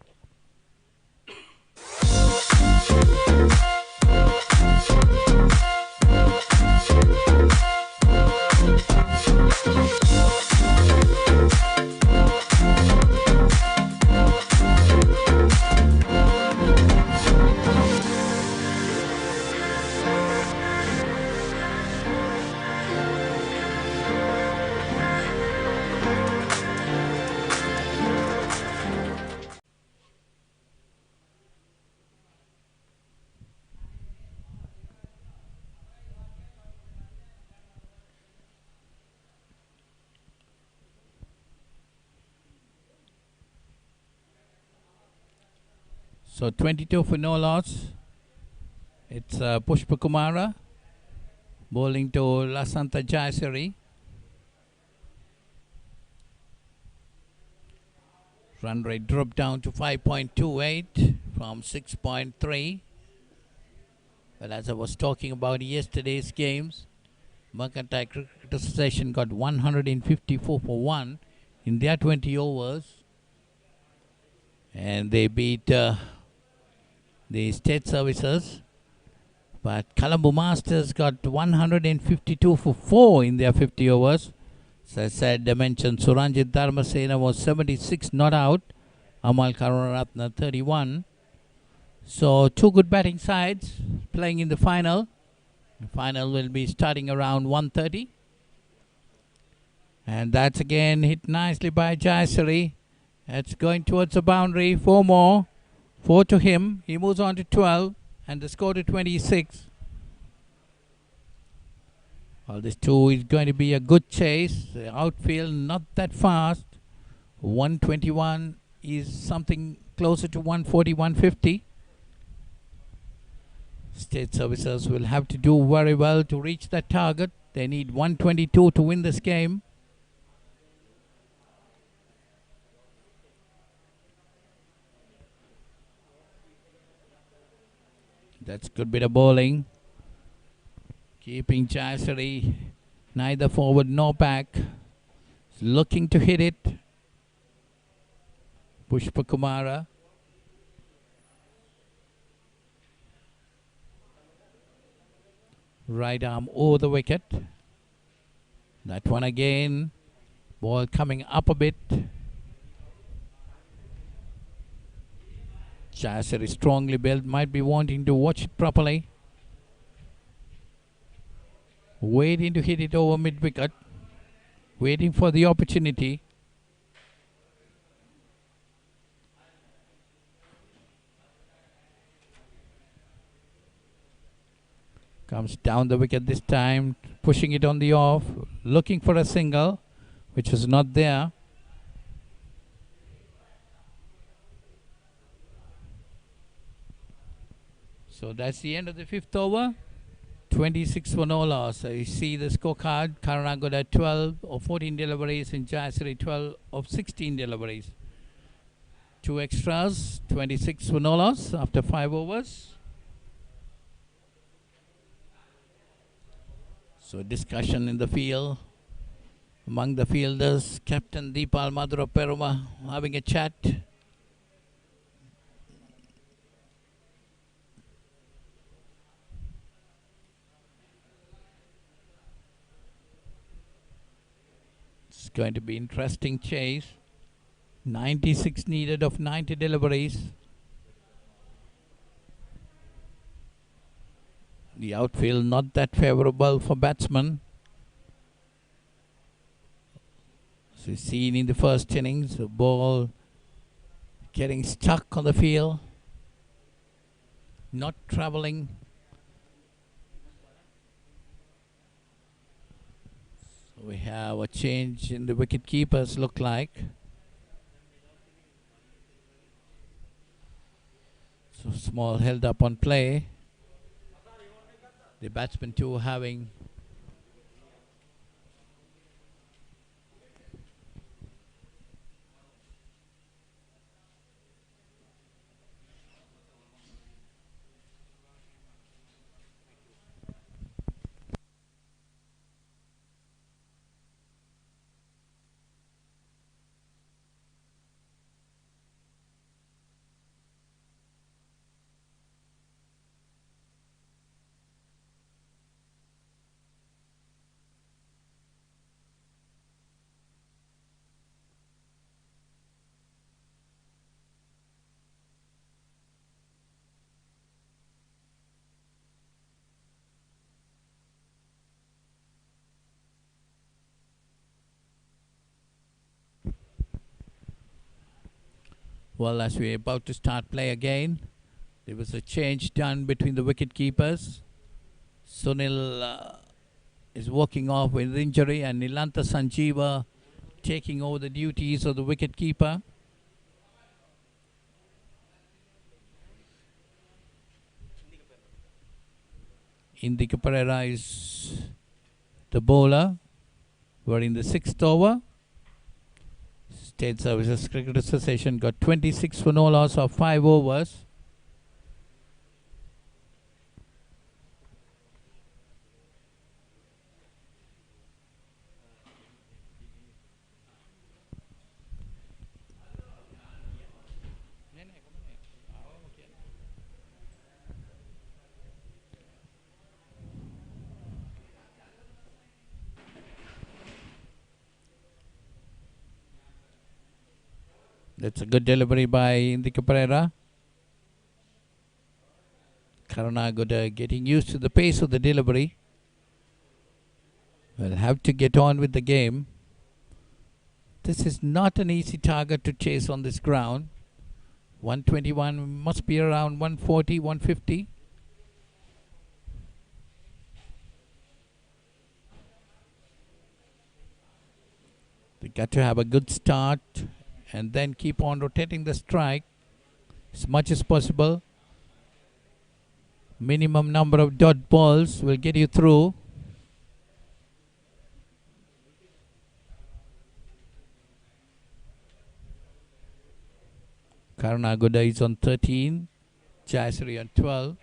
So 22 for no loss. It's Pushpa Kumara bowling to Lasanta Jayasri. Run rate dropped down to 5.28 from 6.3. But as I was talking about yesterday's games, Mercantile Cricket Association got 154 for 1 in their 20 overs. And they beat the State Services. But Colombo Masters got 152 for 4 in their 50 overs. As I said, I mentioned Suranjit Dharmasena was 76 not out. Amal Karunaratna 31. So 2 good batting sides playing in the final. The final will be starting around 1:30. And that's again hit nicely by Jayasri. It's going towards the boundary. 4 more. 4 to him. He moves on to 12. And the score to 26. Well, this 2 is going to be a good chase. The outfield not that fast. 121 is something closer to 140, 150. State Services will have to do very well to reach that target. They need 122 to win this game. That's good bit of bowling. Keeping Jayasri neither forward nor back. Looking to hit it. Pushpa Kumara. Right arm over the wicket. That one again. Ball coming up a bit. Jayasri strongly built. Might be wanting to watch it properly. Waiting to hit it over mid-wicket. Waiting for the opportunity. Comes down the wicket this time. Pushing it on the off. Looking for a single. Which was not there. So that's the end of the fifth over. 26 for no loss. So you see the scorecard. Karanagoda 12 of 14 deliveries and Jayasri 12 of 16 deliveries. 2 extras, 26 for no loss after 5 overs. So discussion in the field among the fielders. Captain Deepal Madhura Peruma having a chat. It's going to be interesting chase. 96 needed of 90 deliveries. The outfield not that favorable for batsmen. So seen in the first innings, the ball getting stuck on the field, not traveling. So we have a change in the wicket keepers look like. So Small held up on play. The batsman too having well, as we're about to start play again, there was a change done between the wicket keepers. Sunil is walking off with injury, and Nilanta Sanjeeva taking over the duties of the wicket keeper. Indika Pereira is the bowler. We're in the 6th over. State Services Cricket Association got 26 for no loss of 5 overs. That's a good delivery by Indika Pereira. Karanagoda getting used to the pace of the delivery. Will have to get on with the game. This is not an easy target to chase on this ground. 121 must be around 140, 150. They got to have a good start and then keep on rotating the strike as much as possible. Minimum number of dot balls will get you through. Karanagoda is on 13, Jayasri on 12.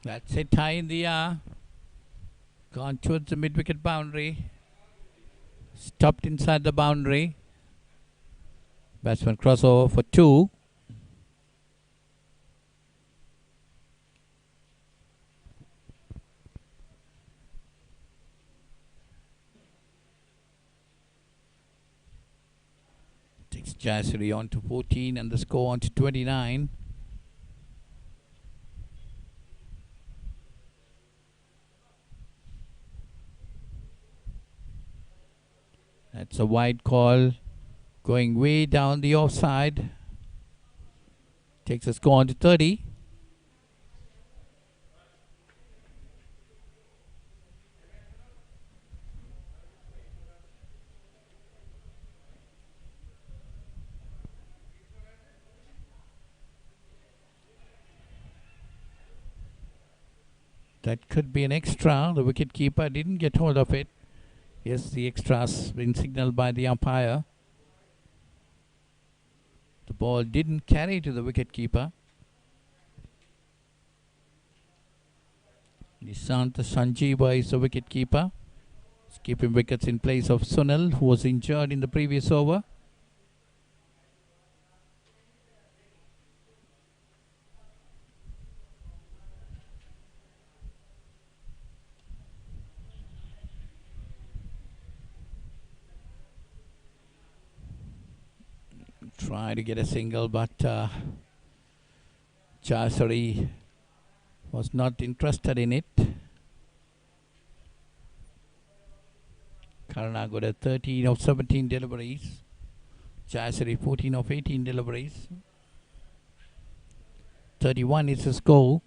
That's it, high in the air. Gone towards the mid-wicket boundary. Stopped inside the boundary. Batsman crossover for 2. Takes Jayasri on to 14 and the score on to 29. That's a wide call, going way down the offside. Takes a score on to 30. That could be an extra. The wicketkeeper didn't get hold of it. Yes, the extra's been signaled by the umpire. The ball didn't carry to the wicketkeeper. Nishant Sanjeeva is the wicketkeeper. He's keeping wickets in place of Sunil, who was injured in the previous over. Try to get a single, but Chasari was not interested in it. Karanagoda 13 of 17 deliveries. Chasari 14 of 18 deliveries. 31 is the score.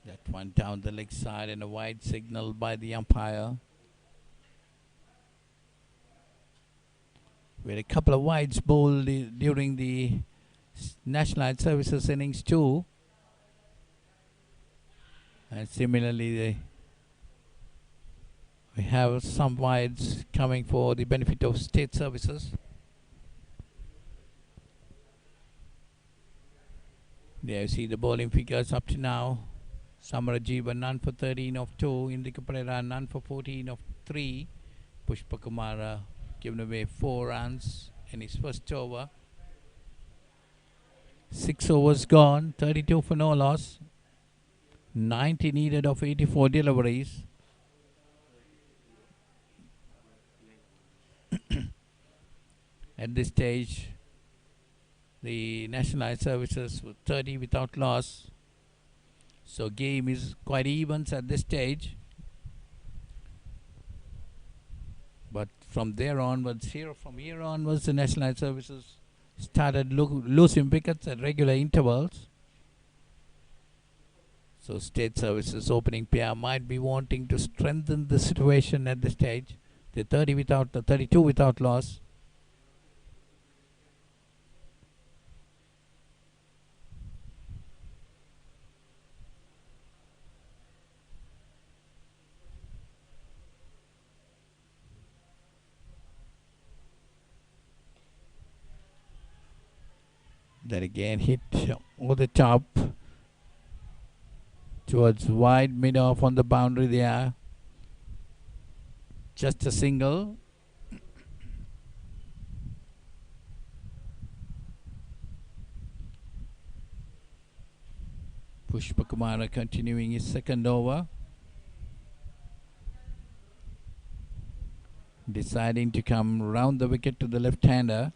That one down the leg side and a wide signal by the umpire. We had a couple of wides bowled during the Nationalised Services innings too. And similarly, we have some wides coming for the benefit of state services. There you see the bowling figures up to now. Samarajiva none for 13 of 2. Indika Pereira none for 14 of 3. Pushpakumara given away 4 runs in his first over. 6 overs gone, 32 for no loss. 90 needed of 84 deliveries. At this stage, the Nationalised Services were 30 without loss. So game is quite even at this stage. But from there onwards, from here onwards, the Nationalised Services started losing wickets at regular intervals. So State Services opening pair might be wanting to strengthen the situation at this stage. They're 32 without loss. That again hit over the top towards wide mid-off on the boundary there. Just a single. Pushpakumara continuing his second over. Deciding to come round the wicket to the left-hander.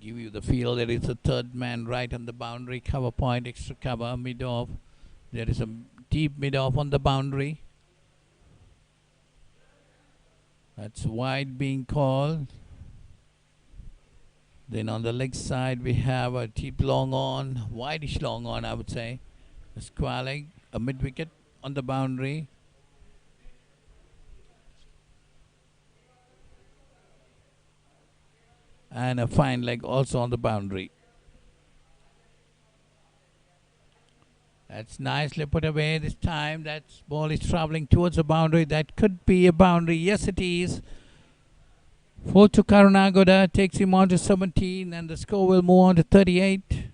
Give you the feel there is a third man right on the boundary, cover point, extra cover, mid-off. There is a deep mid-off on the boundary. That's wide being called. Then on the leg side we have a deep long on, wideish long on I would say. A square leg, a mid-wicket on the boundary. And a fine leg also on the boundary. That's nicely put away this time. That ball is travelling towards the boundary. That could be a boundary. Yes, it is. 4 to Karunagoda takes him on to 17 and the score will move on to 38.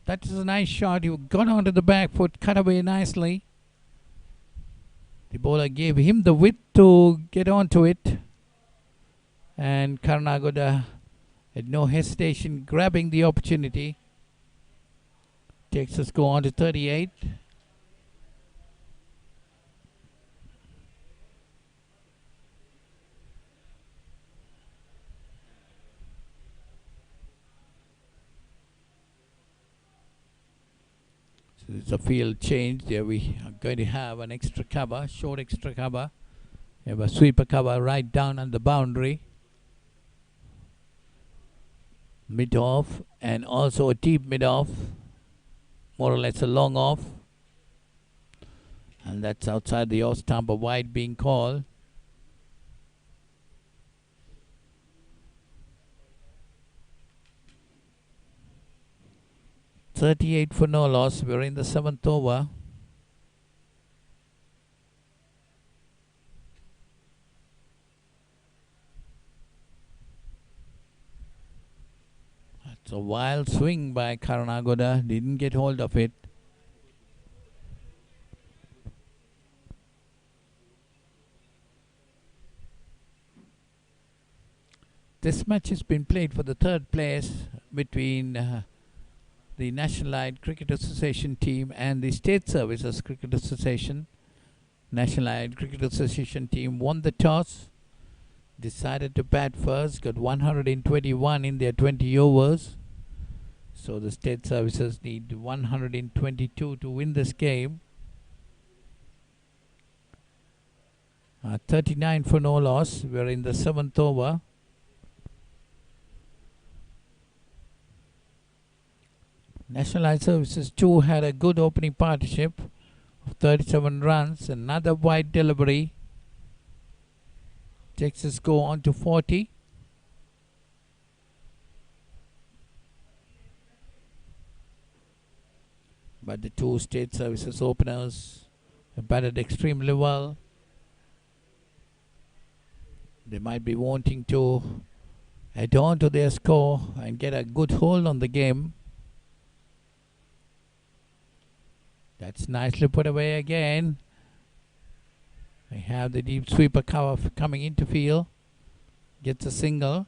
That is a nice shot. He got onto the back foot, cut away nicely. The bowler gave him the width to get onto it. And Karunagoda had no hesitation grabbing the opportunity. Takes us go on to 38. It's a field change. There we are going to have an extra cover, short extra cover. We have a sweeper cover right down on the boundary. Mid off and also a deep mid off. More or less a long off. And that's outside the off stump, a wide being called. .38 for no loss. We're in the 7th over. That's a wild swing by Karanagoda. Didn't get hold of it. This match has been played for the 3rd place between the Nationalised Cricket Association team and the State Services Cricket Association. Nationalised Cricket Association team won the toss, decided to bat first, got 121 in their 20 overs. So the State Services need 122 to win this game. 39 for no loss. We're in the 7th over. Nationalised Services 2 had a good opening partnership of 37 runs. Another wide delivery takes the score on to 40. But the two State Services openers have batted extremely well. They might be wanting to add on to their score and get a good hold on the game. That's nicely put away again. They have the deep sweeper cover coming into field. Gets a single.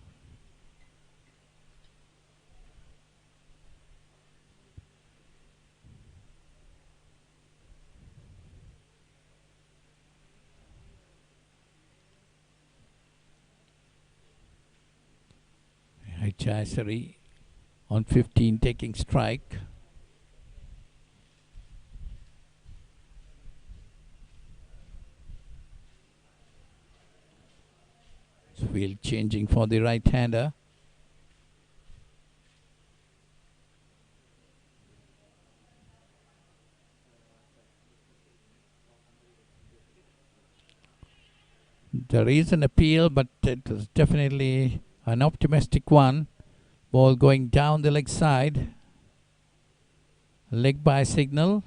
Chassery on 15 taking strike. Field changing for the right-hander. There is an appeal, but it was definitely an optimistic one. Ball going down the leg side. Leg by signal.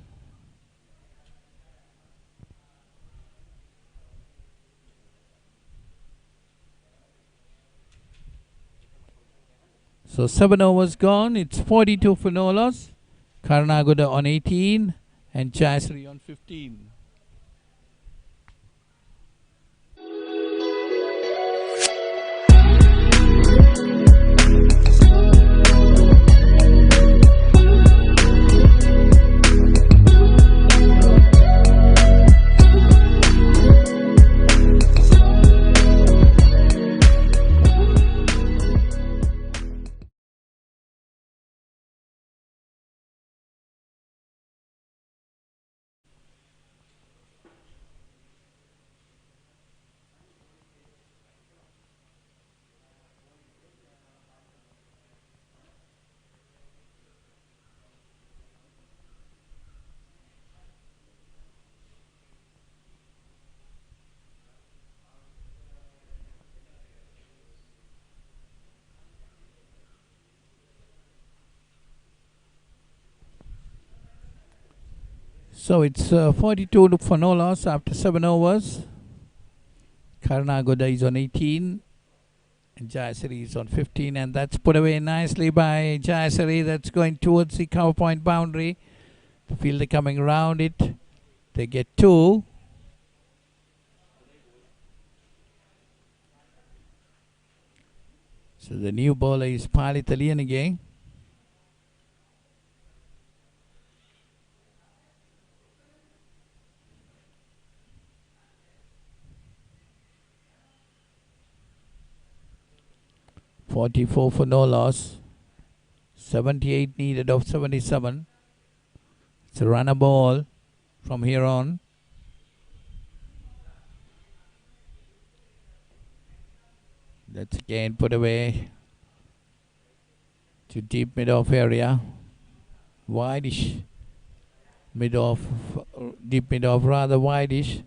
So 7 overs gone. It's 42 for no loss. Karanagoda on 18 and Chassery on 15. So it's 42 for no loss after 7 overs. Karanagoda is on 18 and Jayasri is on 15, and that's put away nicely by Jayasri. That's going towards the cover point boundary. The fielder coming around it. They get 2. So the new bowler is Palitalian again. .44 for no loss. 78 needed of 77. It's a runner ball from here on. That's again put away to deep mid-off area. Wideish mid-off, deep mid-off, rather wideish.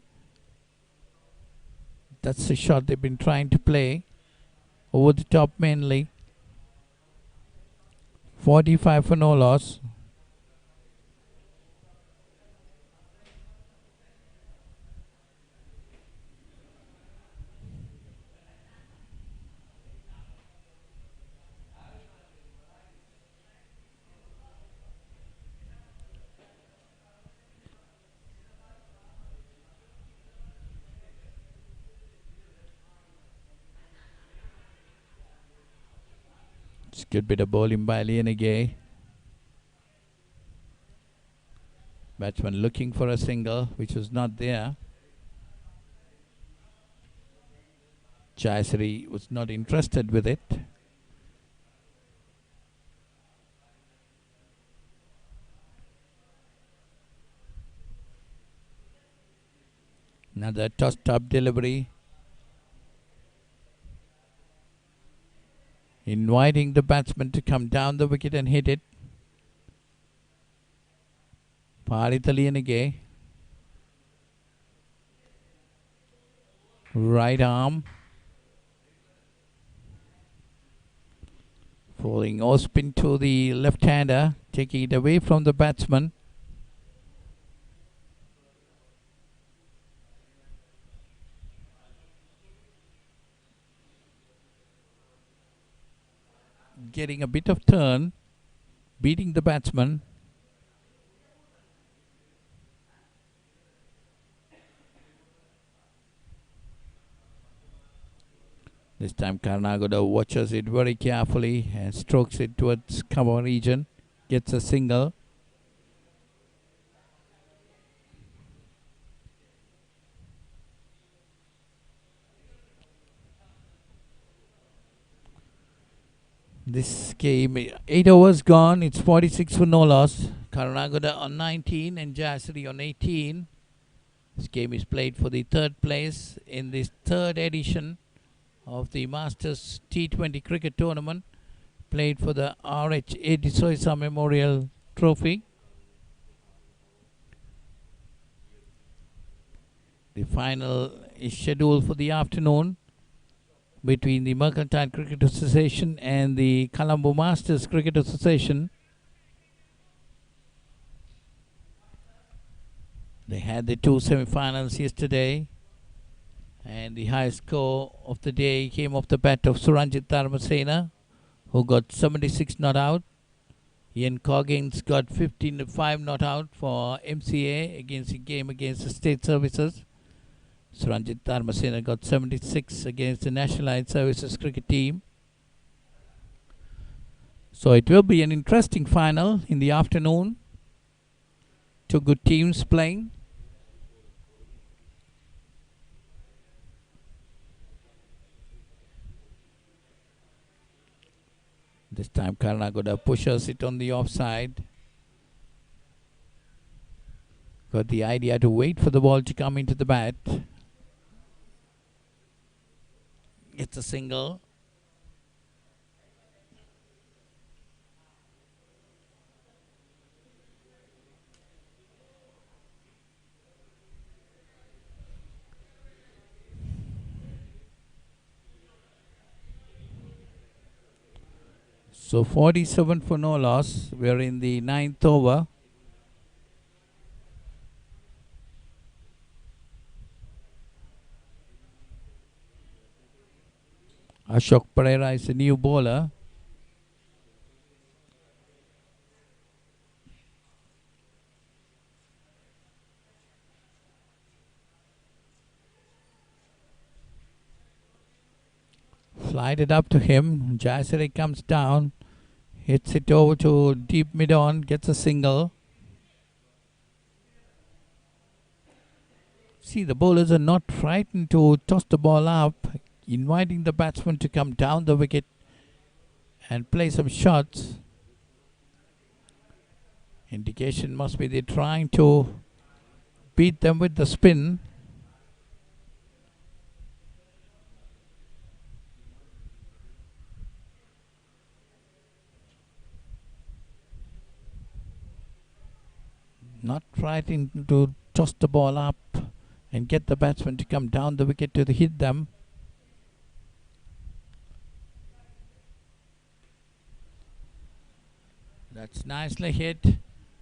That's the shot they've been trying to play. Over the top mainly. 45 for no loss. It's a good bit of bowling by Lienegay. Batsman looking for a single, which was not there. Jayasri was not interested with it. Another toss-top delivery. Inviting the batsman to come down the wicket and hit it. Paritha Lienegay. Right arm. Falling all spin to the left-hander, taking it away from the batsman. Getting a bit of turn, beating the batsman. This time Karnagoda watches it very carefully and strokes it towards cover region. Gets a single. This game, 8 overs gone. It's 46 for no loss. Karnagoda on 19 and Jayasri on 18. This game is played for the third place in this third edition of the Masters T20 cricket tournament, played for the R.H.A. de Souza Memorial Trophy. The final is scheduled for the afternoon between the Mercantile Cricket Association and the Colombo Masters Cricket Association. They had the two semi-finals yesterday, and the highest score of the day came off the bat of Suranjit Dharmasena, who got 76 not out. Ian Coggins got 15-5 not out for MCA against the game against the State Services. Suranjit Dharmasena got 76 against the Nationalised Services cricket team. So it will be an interesting final in the afternoon. Two good teams playing. This time Karnagoda pushes it on the offside. Got the idea to wait for the ball to come into the bat. It's a single. So 47 for no loss. We're in the 9th over. Ashok Pereira is the new bowler. Slide it up to him. Jayasri comes down, hits it over to deep mid-on, gets a single. See, the bowlers are not frightened to toss the ball up, inviting the batsman to come down the wicket and play some shots. Indication must be they're trying to beat them with the spin. Not trying to toss the ball up and get the batsman to come down the wicket to hit them. That's nicely hit.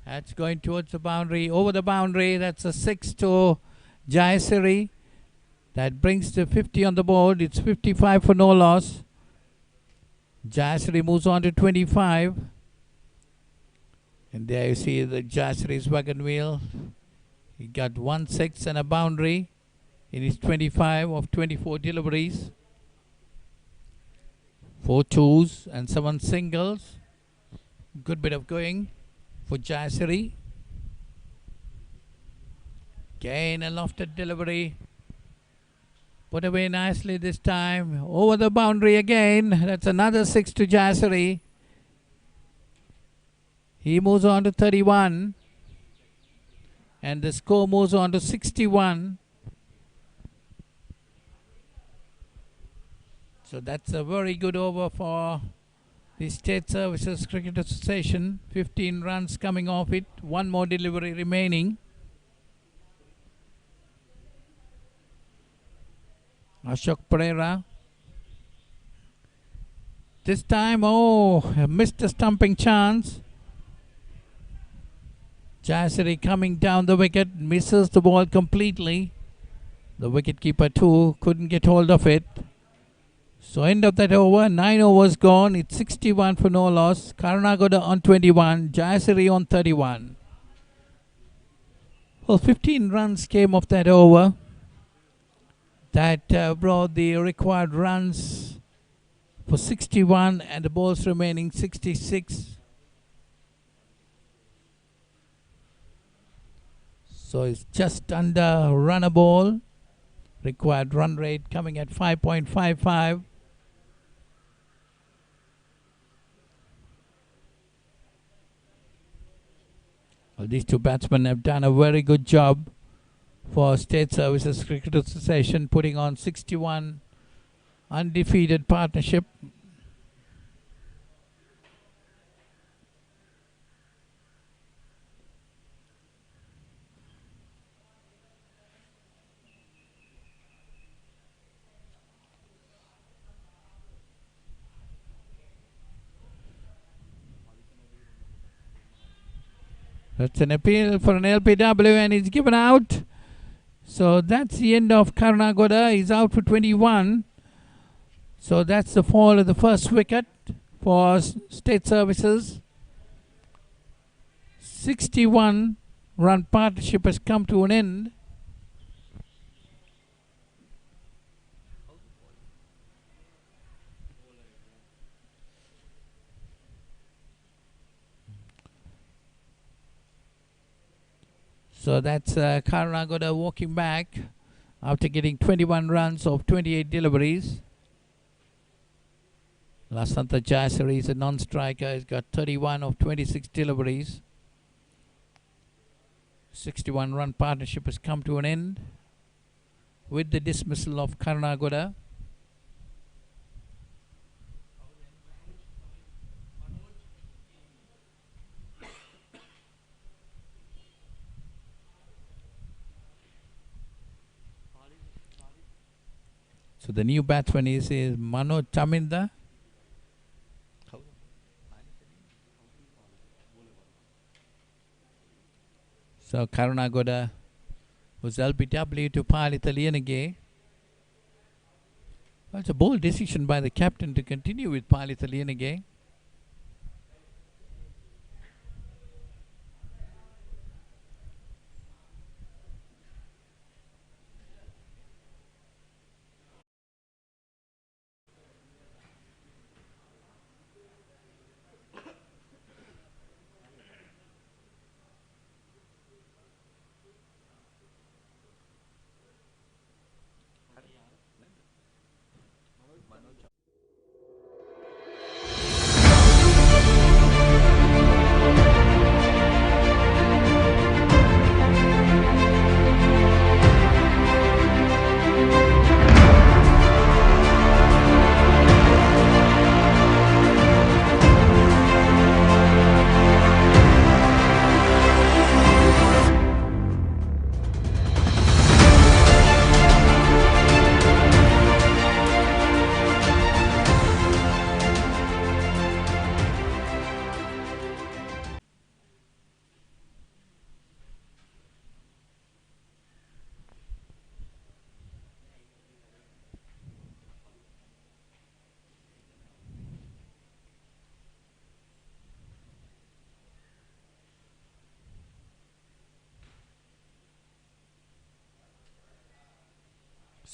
That's going towards the boundary, over the boundary. That's a 6 to Jayasiri. That brings the 50 on the board. It's 55 for no loss. Jayasiri moves on to 25. And there you see the Jayasiri's wagon wheel. He got 1 6 and a boundary in his 25 of 24 deliveries. 4 twos and 7 singles. Good bit of going for Jayasiri. Again a lofted delivery. Put away nicely this time. Over the boundary again. That's another 6 to Jayasiri. He moves on to 31. And the score moves on to 61. So that's a very good over for the State Services Cricket Association. 15 runs coming off it. 1 more delivery remaining. Ashok Pereira. This time, missed a stumping chance. Jayasiri coming down the wicket, misses the ball completely. The wicketkeeper too couldn't get hold of it. So end of that over, 9 overs gone. It's 61 for no loss. Karanagoda on 21, Jayasiri on 31. Well, 15 runs came off that over. That brought the required runs for 61 and the balls remaining 66. So it's just under run a ball. Required run rate coming at 5.55. Well, these two batsmen have done a very good job for State Services Cricket Association, putting on 61 undefeated partnership. That's an appeal for an LPW and he's given out. So that's the end of Karanagoda. He's out for 21. So that's the fall of the first wicket for State Services. 61 run partnership has come to an end. So that's Karanagoda walking back after getting 21 runs of 28 deliveries. Lasantha Jayasiri is a non-striker. He's got 31 of 26 deliveries. 61 run partnership has come to an end with the dismissal of Karanagoda. So the new batsman is Mano Chaminda. So Karanagoda was LBW to Palitalianage. Well, it's a bold decision by the captain to continue with Palitalianage.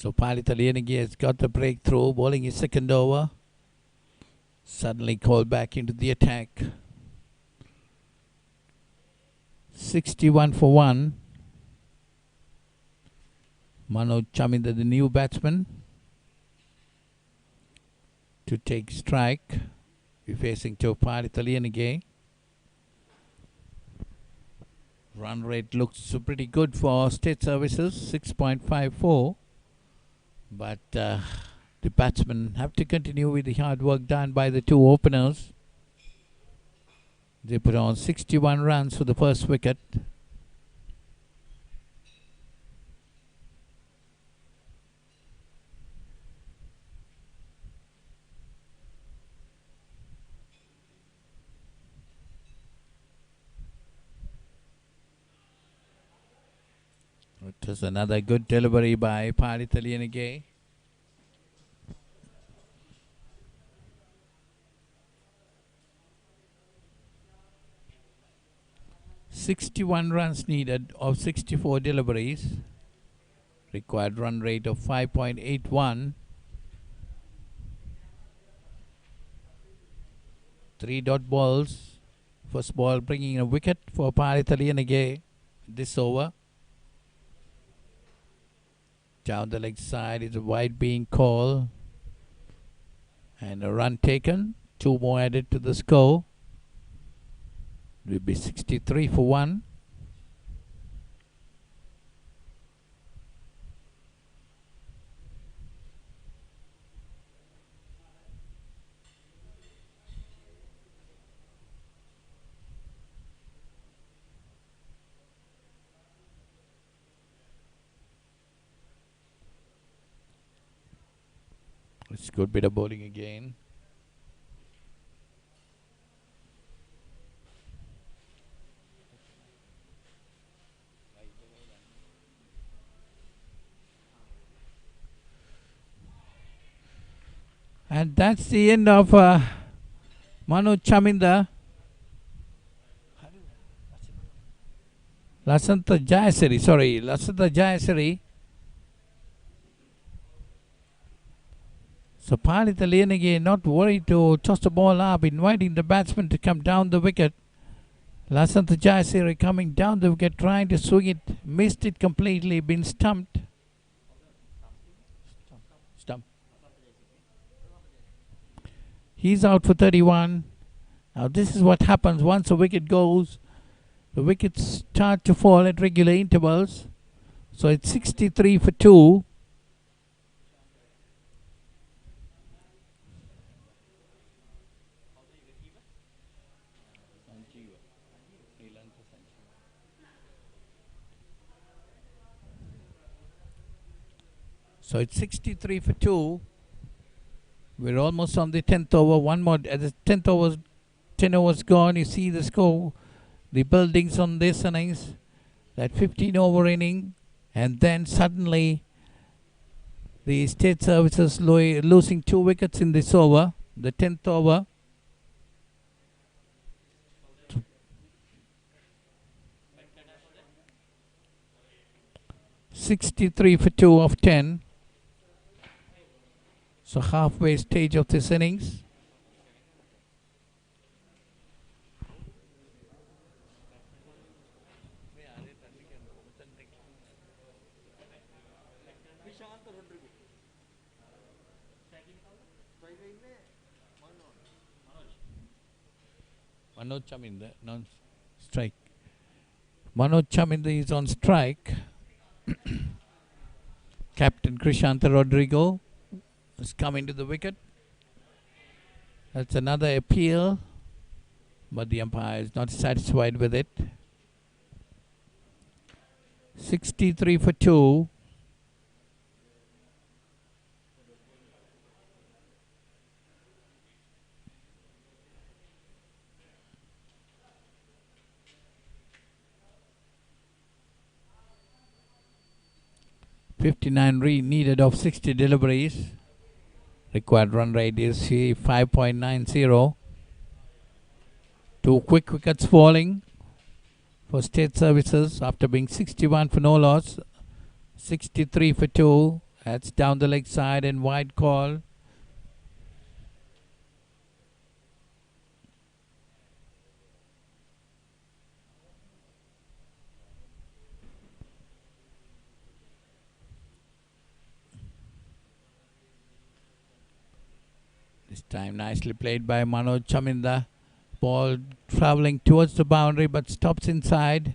So Palitalianigi has got the breakthrough, bowling his second over. Suddenly called back into the attack. 61 for 1. Manoj Chaminda, the new batsman, to take strike. We're facing to Palitalianigi. Run rate looks pretty good for State Services, 6.54. But the batsmen have to continue with the hard work done by the two openers. They put on 61 runs for the first wicket. It was another good delivery by Palitalianigi. .61 runs needed of 64 deliveries. Required run rate of 5.81. 3 dot balls. First ball bringing a wicket for Palitalianigi this over. Down the leg side is a wide being called. And a run taken. 2 more added to the score. It will be 63 for 1. It's a good bit of bowling again. And that's the end of Manoj Chaminda. Lasanta Jayasiri. So Palitalianigi not worried to toss the ball up, inviting the batsman to come down the wicket. Lasanta Jayasiri coming down the wicket, trying to swing it, missed it completely, been stumped. He's out for 31. Now this is what happens once a wicket goes. The wickets start to fall at regular intervals. So it's 63 for 2. So it's 63 for 2. We're almost on the 10th over. One more. At the 10th over, 10 overs gone. You see the score, the buildings on this innings. That 15 over inning, and then suddenly the State Services losing 2 wickets in this over, the 10th over. .63 for 2 of 10. So halfway stage of this innings. Manoj Chaminda on strike. Manoj Chaminda is on strike. Captain Krishanta Rodrigo has come into the wicket. That's another appeal, but the umpire is not satisfied with it. 63 for 2. .59 needed of 60 deliveries. Required run rate is 5.90. 2 quick wickets falling for State Services after being 61 for no loss. 63 for 2 That's down the leg side and wide call. This time nicely played by Manoj Chaminda. Ball traveling towards the boundary but stops inside.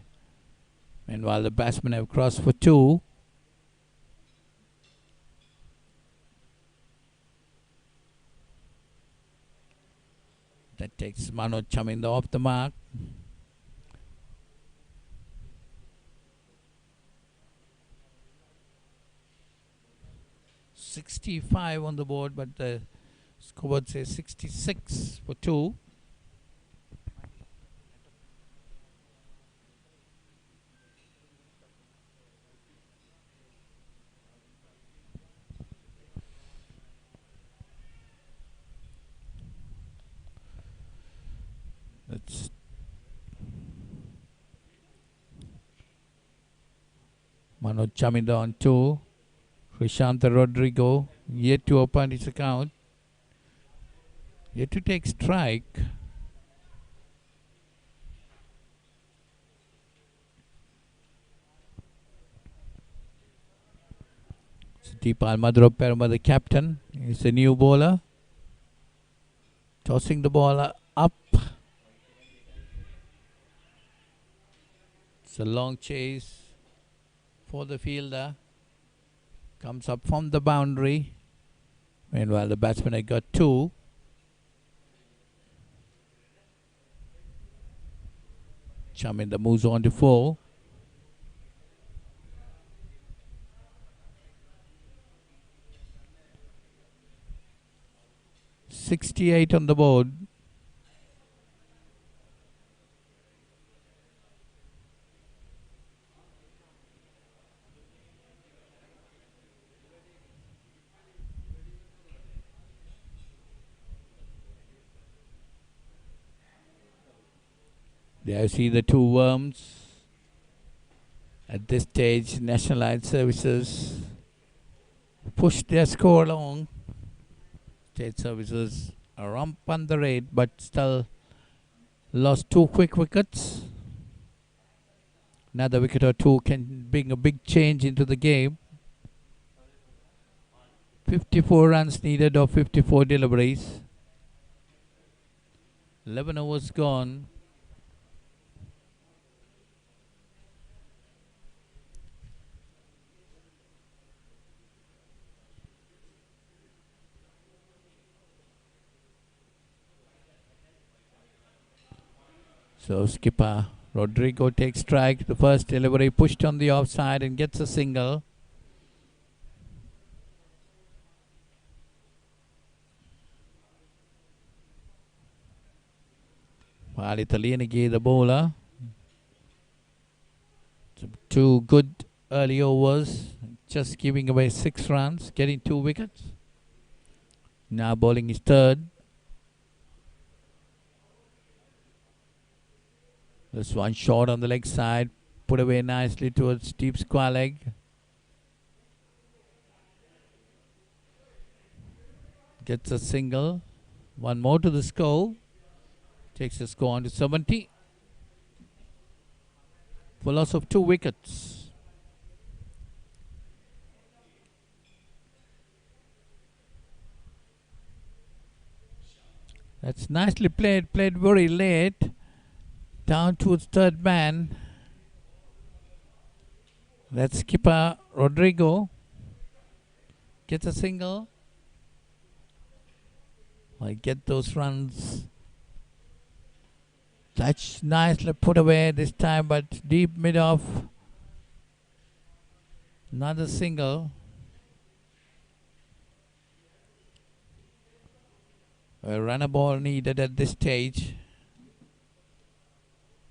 Meanwhile, the batsmen have crossed for 2. That takes Manoj Chaminda off the mark. .65 on the board, but the scoreboard says 66 for 2. That's Manoj Chaminda on 2. Krishanta Rodrigo yet to open his account. Yet to take strike. Deepal Madhuroperma, the captain, is the new bowler. Tossing the ball up. It's a long chase for the fielder. Comes up from the boundary. Meanwhile, the batsman had got 2. Chaminda moves on to 4. .68 on the board. There you see the 2 worms. At this stage, Nationalised Services push their score along. State Services are up on the rate, but still lost 2 quick wickets. Another wicket or 2 can bring a big change into the game. 54 runs needed of 54 deliveries. 11 overs gone. So skipper Rodrigo takes strike. The first delivery pushed on the offside and gets a single. Valitalianigi, the bowler. 2 good early overs. Just giving away 6 runs. Getting 2 wickets. Now bowling his third. This one short on the leg side. Put away nicely towards deep square leg. Gets a single. 1 more to the score. Takes the score on to 70. For loss of 2 wickets. That's nicely played. Played very late. Down towards third man. That's skipper Rodrigo. Gets a single. I get those runs. That's nicely put away this time, but deep mid off. Another single. A runner ball needed at this stage.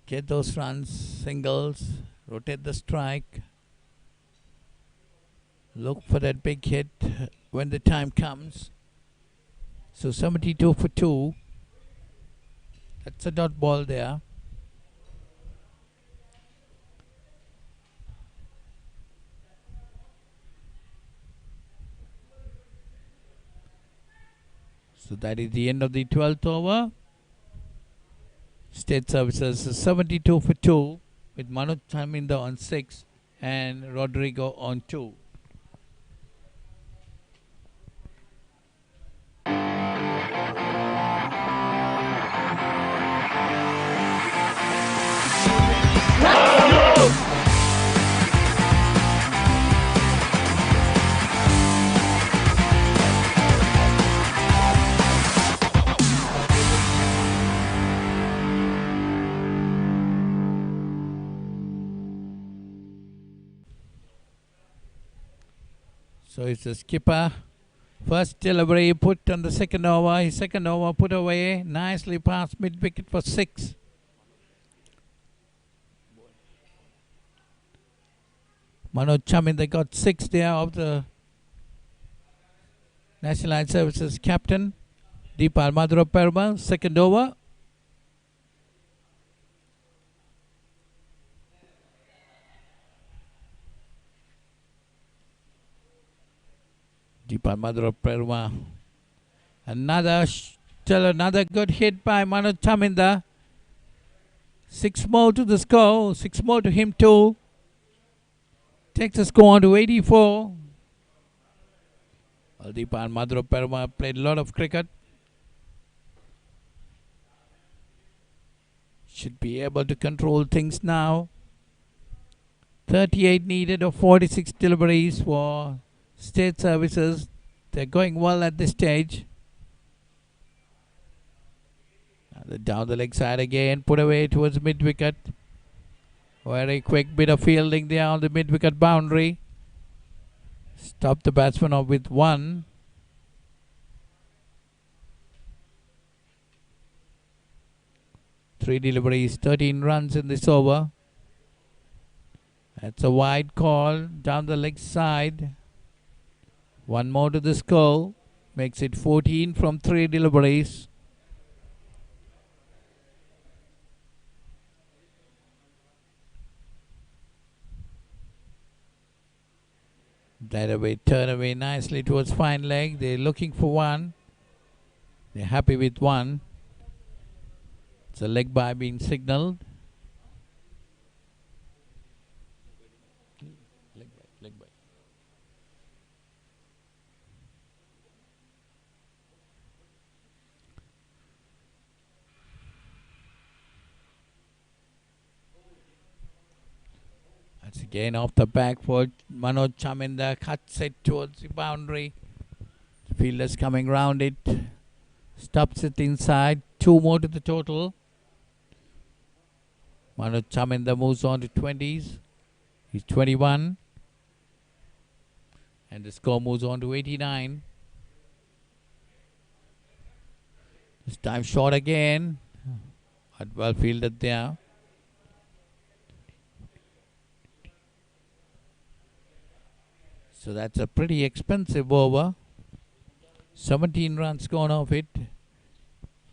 Get those runs, singles, rotate the strike. Look for that big hit when the time comes. So 72 for 2. That's a dot ball there. So that is the end of the 12th over. State Services 72 for 2 with Manoj Chaminda on 6 and Rodrigo on 2. So it's the skipper. First delivery put on the second over. His second over put away. Nicely past mid wicket for 6. Manoj Chaminda got 6 there of the Nationalised Services captain. Deepal Madhura Perma, second over. Deepal Madhura Perma. Still another good hit by Manoj Chaminda. 6 more to the score. 6 more to him too. Takes the score on to 84. Well, Deepal Madhura Perma played a lot of cricket. Should be able to control things now. 38 needed of 46 deliveries for State Services. They're going well at this stage. Down the leg side again, put away towards mid wicket. Very quick bit of fielding there on the mid wicket boundary. Stop the batsman off with 1. Three deliveries, 13 runs in this over. That's a wide call down the leg side. 1 more to the score. Makes it 14 from 3 deliveries. That away, turn away nicely towards fine leg. They're looking for 1. They're happy with 1. It's a leg by being signalled. Leg by. That's again off the back foot. Manoj Chaminda cuts it towards the boundary. The fielder's coming round it. Stops it inside. 2 more to the total. Manoj Chaminda moves on to 20s. He's 21. And the score moves on to 89. This time short again. Well fielded there. So that's a pretty expensive over. 17 runs gone off it.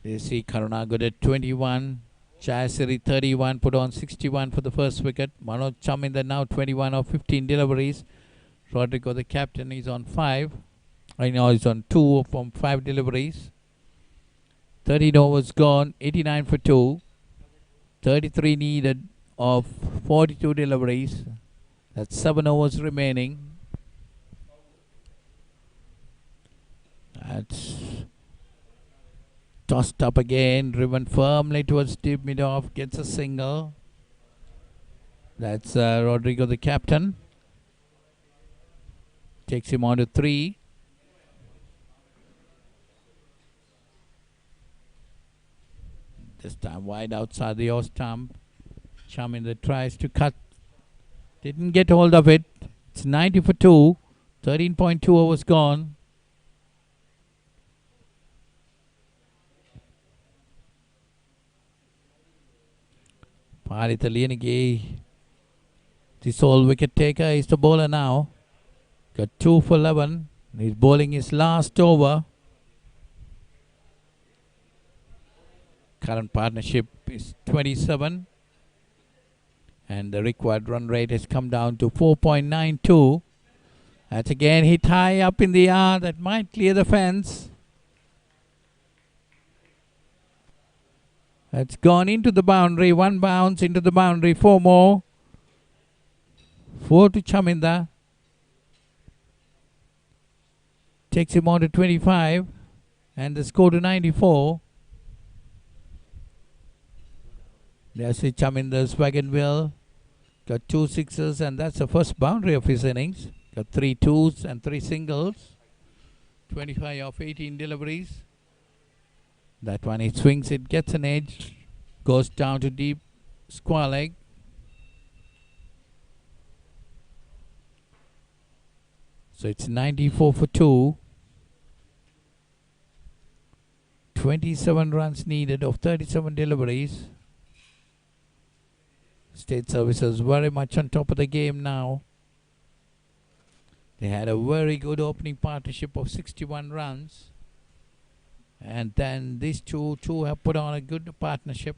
They see Karunagood at 21. Jayasiri 31, put on 61 for the first wicket. Manoj Chaminda now 21 of 15 deliveries. Rodrigo, the captain, is on 5. I know he's on 2 from 5 deliveries. 13 overs gone, 89 for 2. 33 needed of 42 deliveries. That's 7 overs remaining. That's tossed up again, driven firmly towards deep mid-off, gets a single. That's Rodrigo, the captain. Takes him on to 3. This time wide outside the off stump. Chaminda tries to cut. Didn't get hold of it. It's 90 for 2. 13.2 overs gone. Paritha Lienige, the sole wicket taker, is the bowler now. Got 2 for 11. He's bowling his last over. Current partnership is 27. And the required run rate has come down to 4.92. That's again hit high up in the air. That might clear the fence. It's gone into the boundary. One bounce into the boundary. Four more. Four to Chaminda. Takes him on to 25. And the score to 94. There's the Chaminda's wagon wheel. Got 2 sixes, and that's the first boundary of his innings. Got 3 twos and 3 singles. 25 of 18 deliveries. That one, he swings it, gets an edge, goes down to deep square leg. So it's 94 for 2. 27 runs needed of 37 deliveries. State Services very much on top of the game now. They had a very good opening partnership of 61 runs. And then these two have put on a good partnership.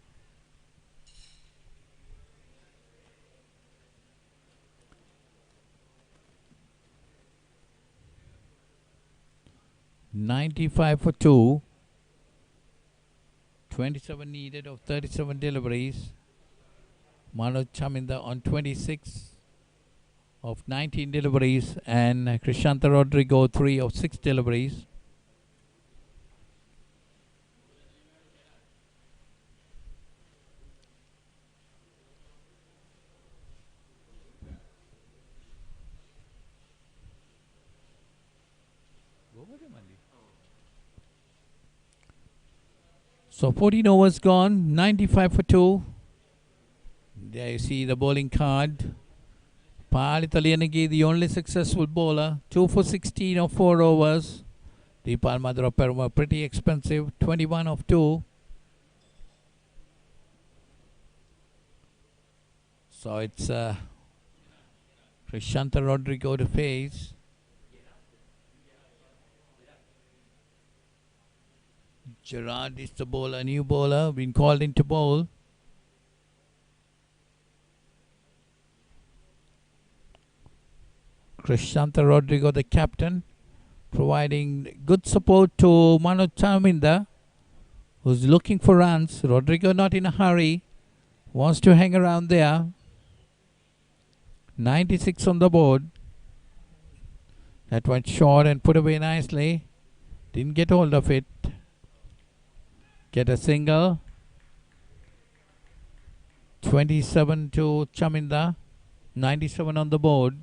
$95 for 2. 27 needed of 37 deliveries. Manoj Chaminda on 26 of 19 deliveries, and Krishanta Rodrigo 3 of 6 deliveries. So 14 overs gone, 95 for 2. There you see the bowling card. Palitalianagi, the only successful bowler, 2 for 16 of 4 overs. Deepal Madhura Perma, pretty expensive, 21 of 2. So it's Krishanta Rodrigo to face. Gerard is the bowler, new bowler, been called into bowl. Krishanta Rodrigo, the captain, providing good support to Manoj Chaminda, who's looking for runs. Rodrigo not in a hurry, wants to hang around there. 96 on the board. That went short and put away nicely. Didn't get hold of it. Get a single. 27 to Chaminda. 97 on the board.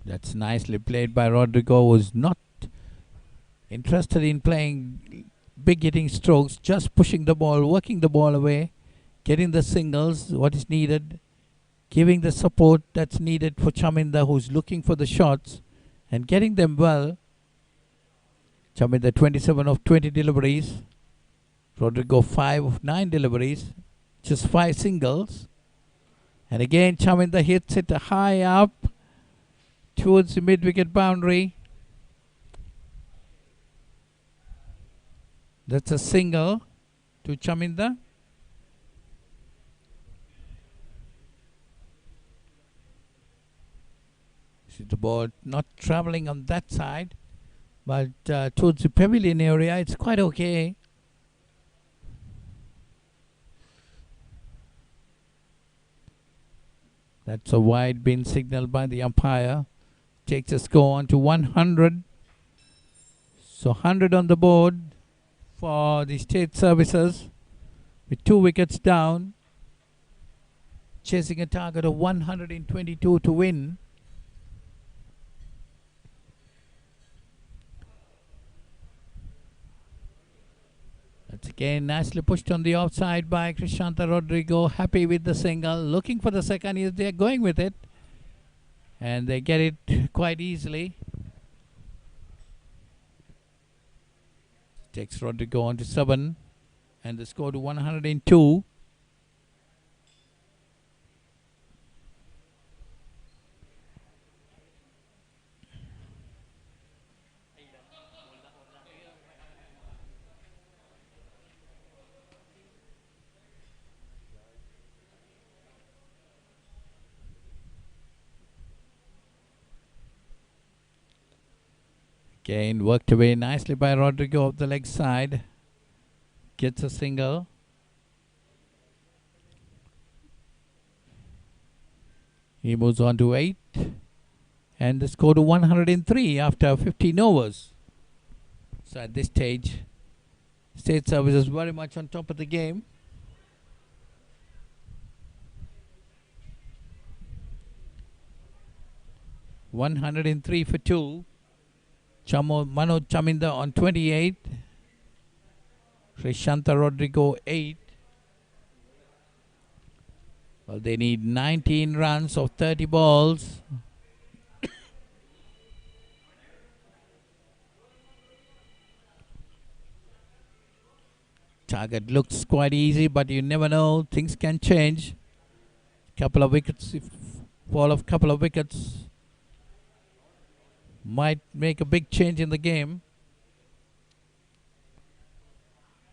That's nicely played by Rodrigo, who's not interested in playing big hitting strokes, just pushing the ball, working the ball away, getting the singles, what is needed, giving the support that's needed for Chaminda, who's looking for the shots, and getting them well. Chaminda 27 of 20 deliveries. Rodrigo 5 of 9 deliveries, just 5 singles. And again, Chaminda hits it high up towards the mid-wicket boundary. That's a single to Chaminda. See the ball not traveling on that side, but towards the pavilion area, it's quite okay. That's a wide bin signaled by the umpire. Takes a score on to 100. So 100 on the board for the State Services with 2 wickets down. Chasing a target of 122 to win. That's again nicely pushed on the offside by Krishanta Rodrigo. Happy with the single. Looking for the second. They're going with it. And they get it quite easily. Takes Rodrigo on to 7. And the score to 102. Again, worked away nicely by Rodrigo off the leg side. Gets a single. He moves on to 8. And the score to 103 after 15 overs. So at this stage, State Service is very much on top of the game. (103 for 2). Manoj Chaminda on 28. Srishanta Rodrigo 8. Well, they need 19 runs of 30 balls. Target looks quite easy, but you never know. Things can change. Couple of wickets, if fall of couple of wickets might make a big change in the game.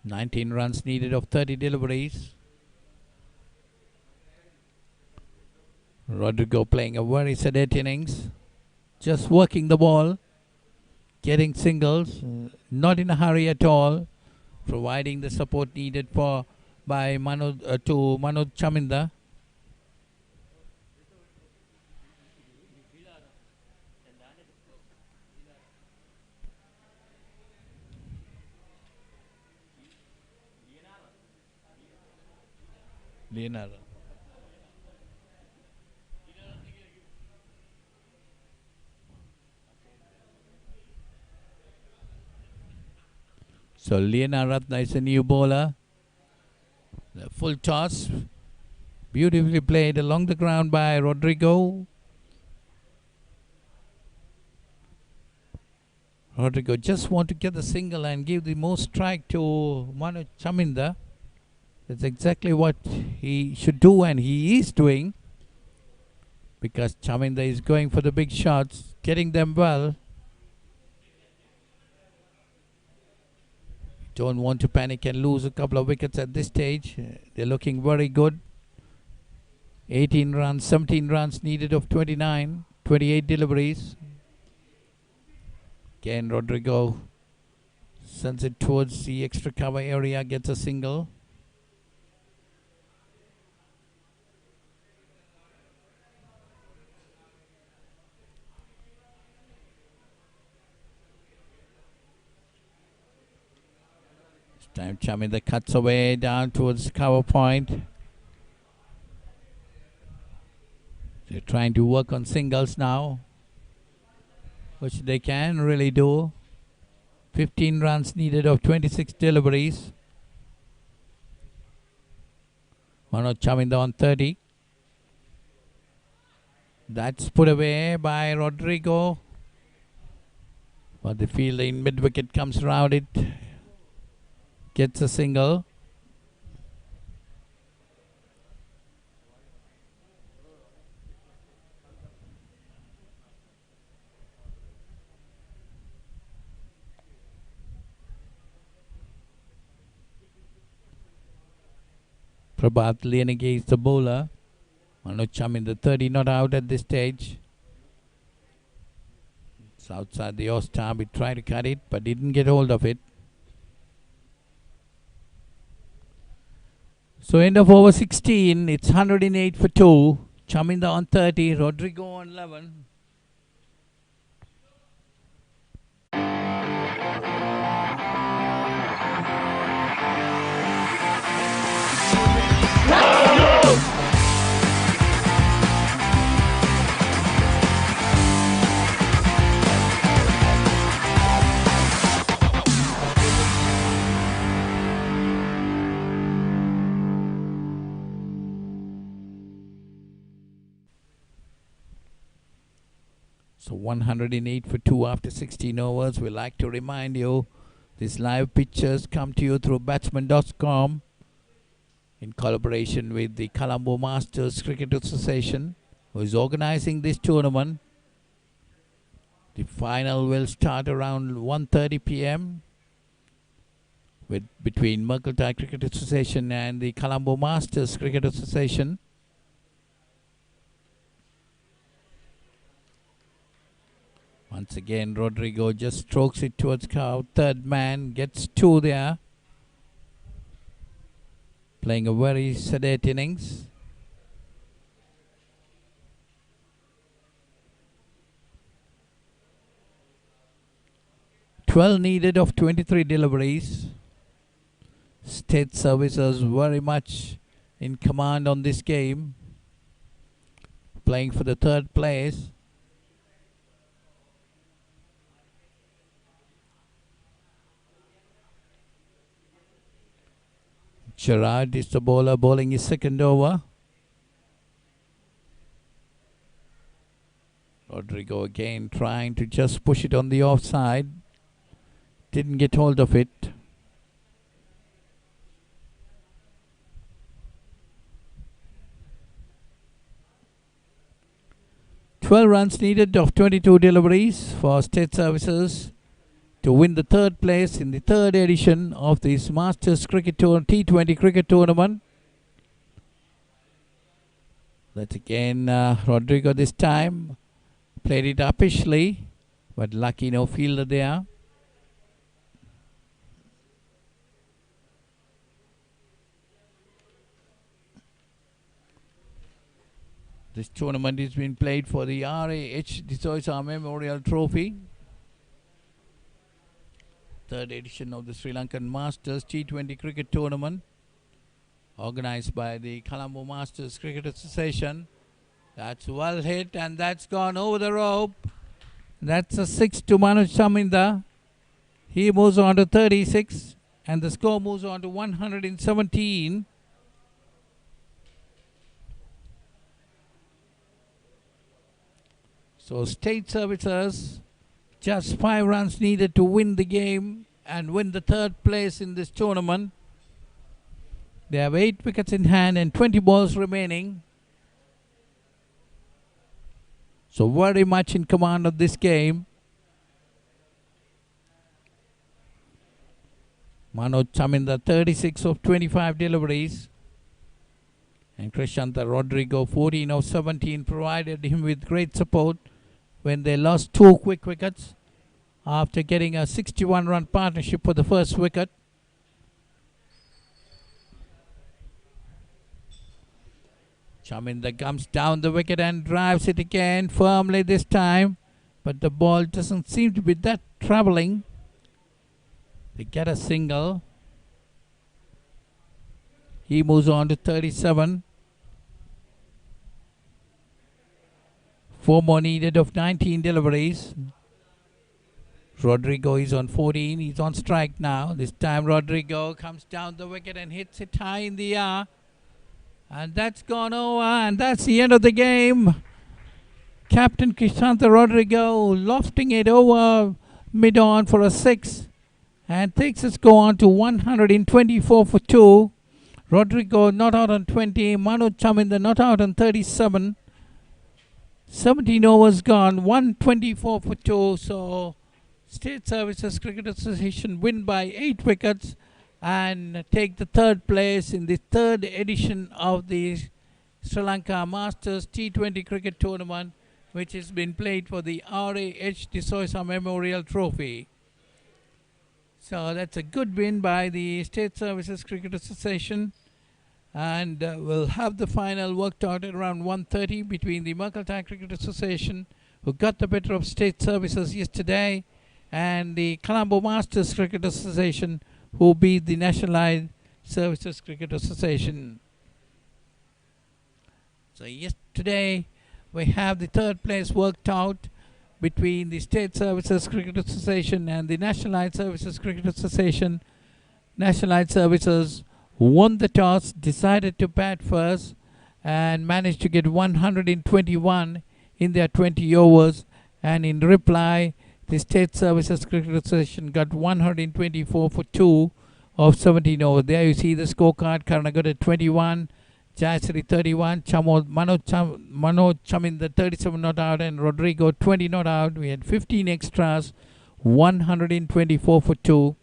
19 runs needed of 30 deliveries. Rodrigo playing a very sedate innings. Just working the ball. Getting singles. Not in a hurry at all. Providing the support needed by Manoj Chaminda. Leonardo. So Leonardo is a new bowler. The full toss. Beautifully played along the ground by Rodrigo. Rodrigo just want to get the single and give the most strike to Manoj Chaminda. That's exactly what he should do, and he is doing. Because Chaminda is going for the big shots, getting them well. Don't want to panic and lose a couple of wickets at this stage. They're looking very good. 18 runs, 17 runs needed of 29, 28 deliveries. Again, Rodrigo sends it towards the extra cover area, gets a single. This time Chaminda cuts away down towards cover point. They're trying to work on singles now, which they can really do. 15 runs needed of 26 deliveries. Manoj Chaminda on 30. That's put away by Rodrigo. But the fielder in mid-wicket comes around it. Gets a single. Prabhat Lienige is the bowler. Manoj Chaminda 30 not out at this stage. It's outside the off-stump. He tried to cut it but didn't get hold of it. So end of over 16. It's 108 for 2. Chaminda on 30. Rodrigo on 11. So 108 for 2 after 16 overs. We like to remind you, these live pictures come to you through Batsman.com in collaboration with the Colombo Masters Cricket Association, who is organizing this tournament. The final will start around 1:30 p.m. between Mercantile Cricket Association and the Colombo Masters Cricket Association. Once again, Rodrigo just strokes it towards cow. Third man gets 2 there. Playing a very sedate innings. "12 needed of 23 deliveries." State Services very much in command on this game. Playing for the 3rd place. Gerard is the bowler, bowling his 2nd over. Rodrigo again trying to just push it on the offside. Didn't get hold of it. "12 runs needed of 22 deliveries for State Services to win the 3rd place in the 3rd edition of this Masters Cricket Tour T20 cricket tournament. That's again Rodrigo this time. Played it uppishly, but lucky no fielder there. This tournament is being played for the RAH D'Souza Memorial Trophy. 3rd edition of the Sri Lankan Masters T20 cricket tournament, organized by the Colombo Masters Cricket Association. That's well hit and that's gone over the rope. That's a 6 to Manoj Chaminda. He moves on to 36 and the score moves on to 117. So State Services, just 5 runs needed to win the game and win the 3rd place in this tournament. They have 8 wickets in hand and 20 balls remaining. So very much in command of this game. Manoj Chaminda 36 of 25 deliveries. And Krishanta Rodrigo 14 of 17 provided him with great support when they lost 2 quick wickets after getting a 61-run partnership for the first wicket. Chaminda comes down the wicket and drives it again firmly this time, but the ball doesn't seem to be that travelling. They get a single. He moves on to 37. 4 more needed of 19 deliveries. Rodrigo is on 14. He's on strike now. This time Rodrigo comes down the wicket and hits it high in the air. And that's gone over, and that's the end of the game. Captain Krishanta Rodrigo lofting it over mid-on for a 6 and takes his score on to 124 for 2. Rodrigo not out on 20. Manoj Chaminda not out on 37. 17 overs gone, 124 for 2. So State Services Cricket Association win by 8 wickets and take the 3rd place in the 3rd edition of the Sri Lanka Masters T20 cricket tournament, which has been played for the RAH D'Souza Memorial Trophy. So that's a good win by the State Services Cricket Association. And we'll have the final worked out at around 1:30 between the Mercantile Cricket Association, who got the better of State Services yesterday, and the Colombo Masters Cricket Association, who beat the Nationalised Services Cricket Association. So yesterday we have the 3rd place worked out between the State Services Cricket Association and the Nationalised Services Cricket Association. Nationalised Services won the toss, decided to bat first, and managed to get 121 in their 20 overs. And in reply, the State Services Cricket Association got 124 for 2 of 17 overs. There you see the scorecard. Karnagada 21, Jayasri 31, Manoj Chaminda 37 not out, and Rodrigo 20 not out. We had 15 extras, 124 for 2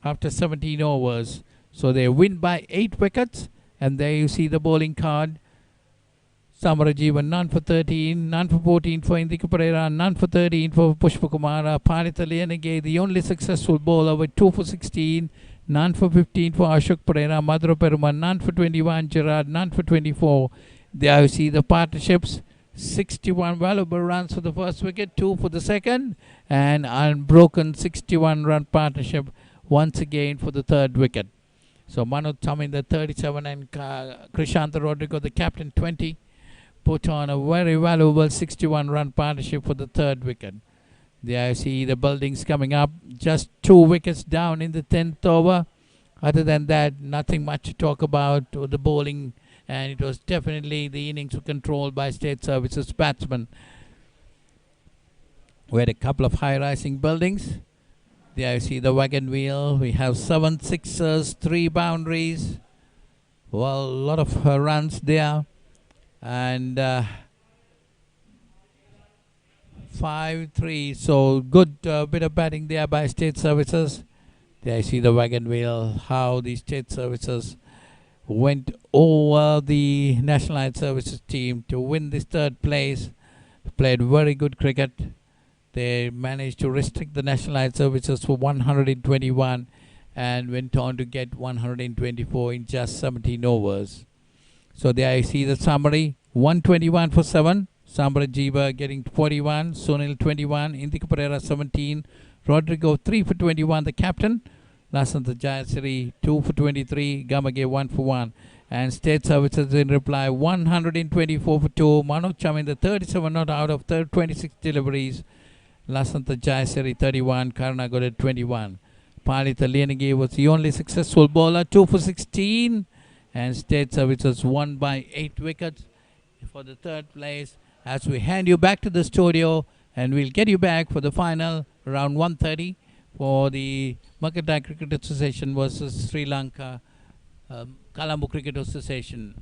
after 17 overs. So they win by 8 wickets, and there you see the bowling card. Samarajivan, none for 13, none for 14 for Indika Pereira, none for 13 for Pushpakumara. Panita Lianage, the only successful bowler with 2 for 16, none for 15 for Ashok Pereira, Madhura Perumal, none for 21, Gerard, none for 24. There you see the partnerships. 61 valuable runs for the first wicket, 2 for the second, and unbroken 61 run partnership once again for the third wicket. So Manoj Chaminda 37 and Krishanta Rodrigo, the captain, 20, put on a very valuable 61 run partnership for the third wicket. There you see the buildings coming up, just 2 wickets down in the 10th over. Other than that, nothing much to talk about. The bowling, and it was definitely the innings were controlled by State Services batsmen. We had a couple of high-rising buildings. There you see the wagon wheel. We have 7 sixers, 3 boundaries. Well, a lot of runs there. And 5-3. So good bit of batting there by State Services. There you see the wagon wheel, how the State Services went over the Nationalised Services team to win this third place. Played very good cricket. They managed to restrict the Nationalised Services for 121 and went on to get 124 in just 17 overs. So there you see the summary. 121 for 7. Samarajiva getting 41. Sunil 21. Indika Pereira 17. Rodrigo 3 for 21. The captain. Lasantha Jayasiri 2 for 23. Gamage 1 for 1. And State Services in reply 124 for 2. Manoj Chaminda 37 not out of 26 deliveries. Lasantha Jayasiri 31. Karnagoda 21. Palita Lianagi was the only successful bowler, 2 for 16. And State Services won by 8 wickets for the third place. As we hand you back to the studio, and we'll get you back for the final around 1:30 for the Mercantile Cricket Association versus Sri Lanka Colombo Cricket Association.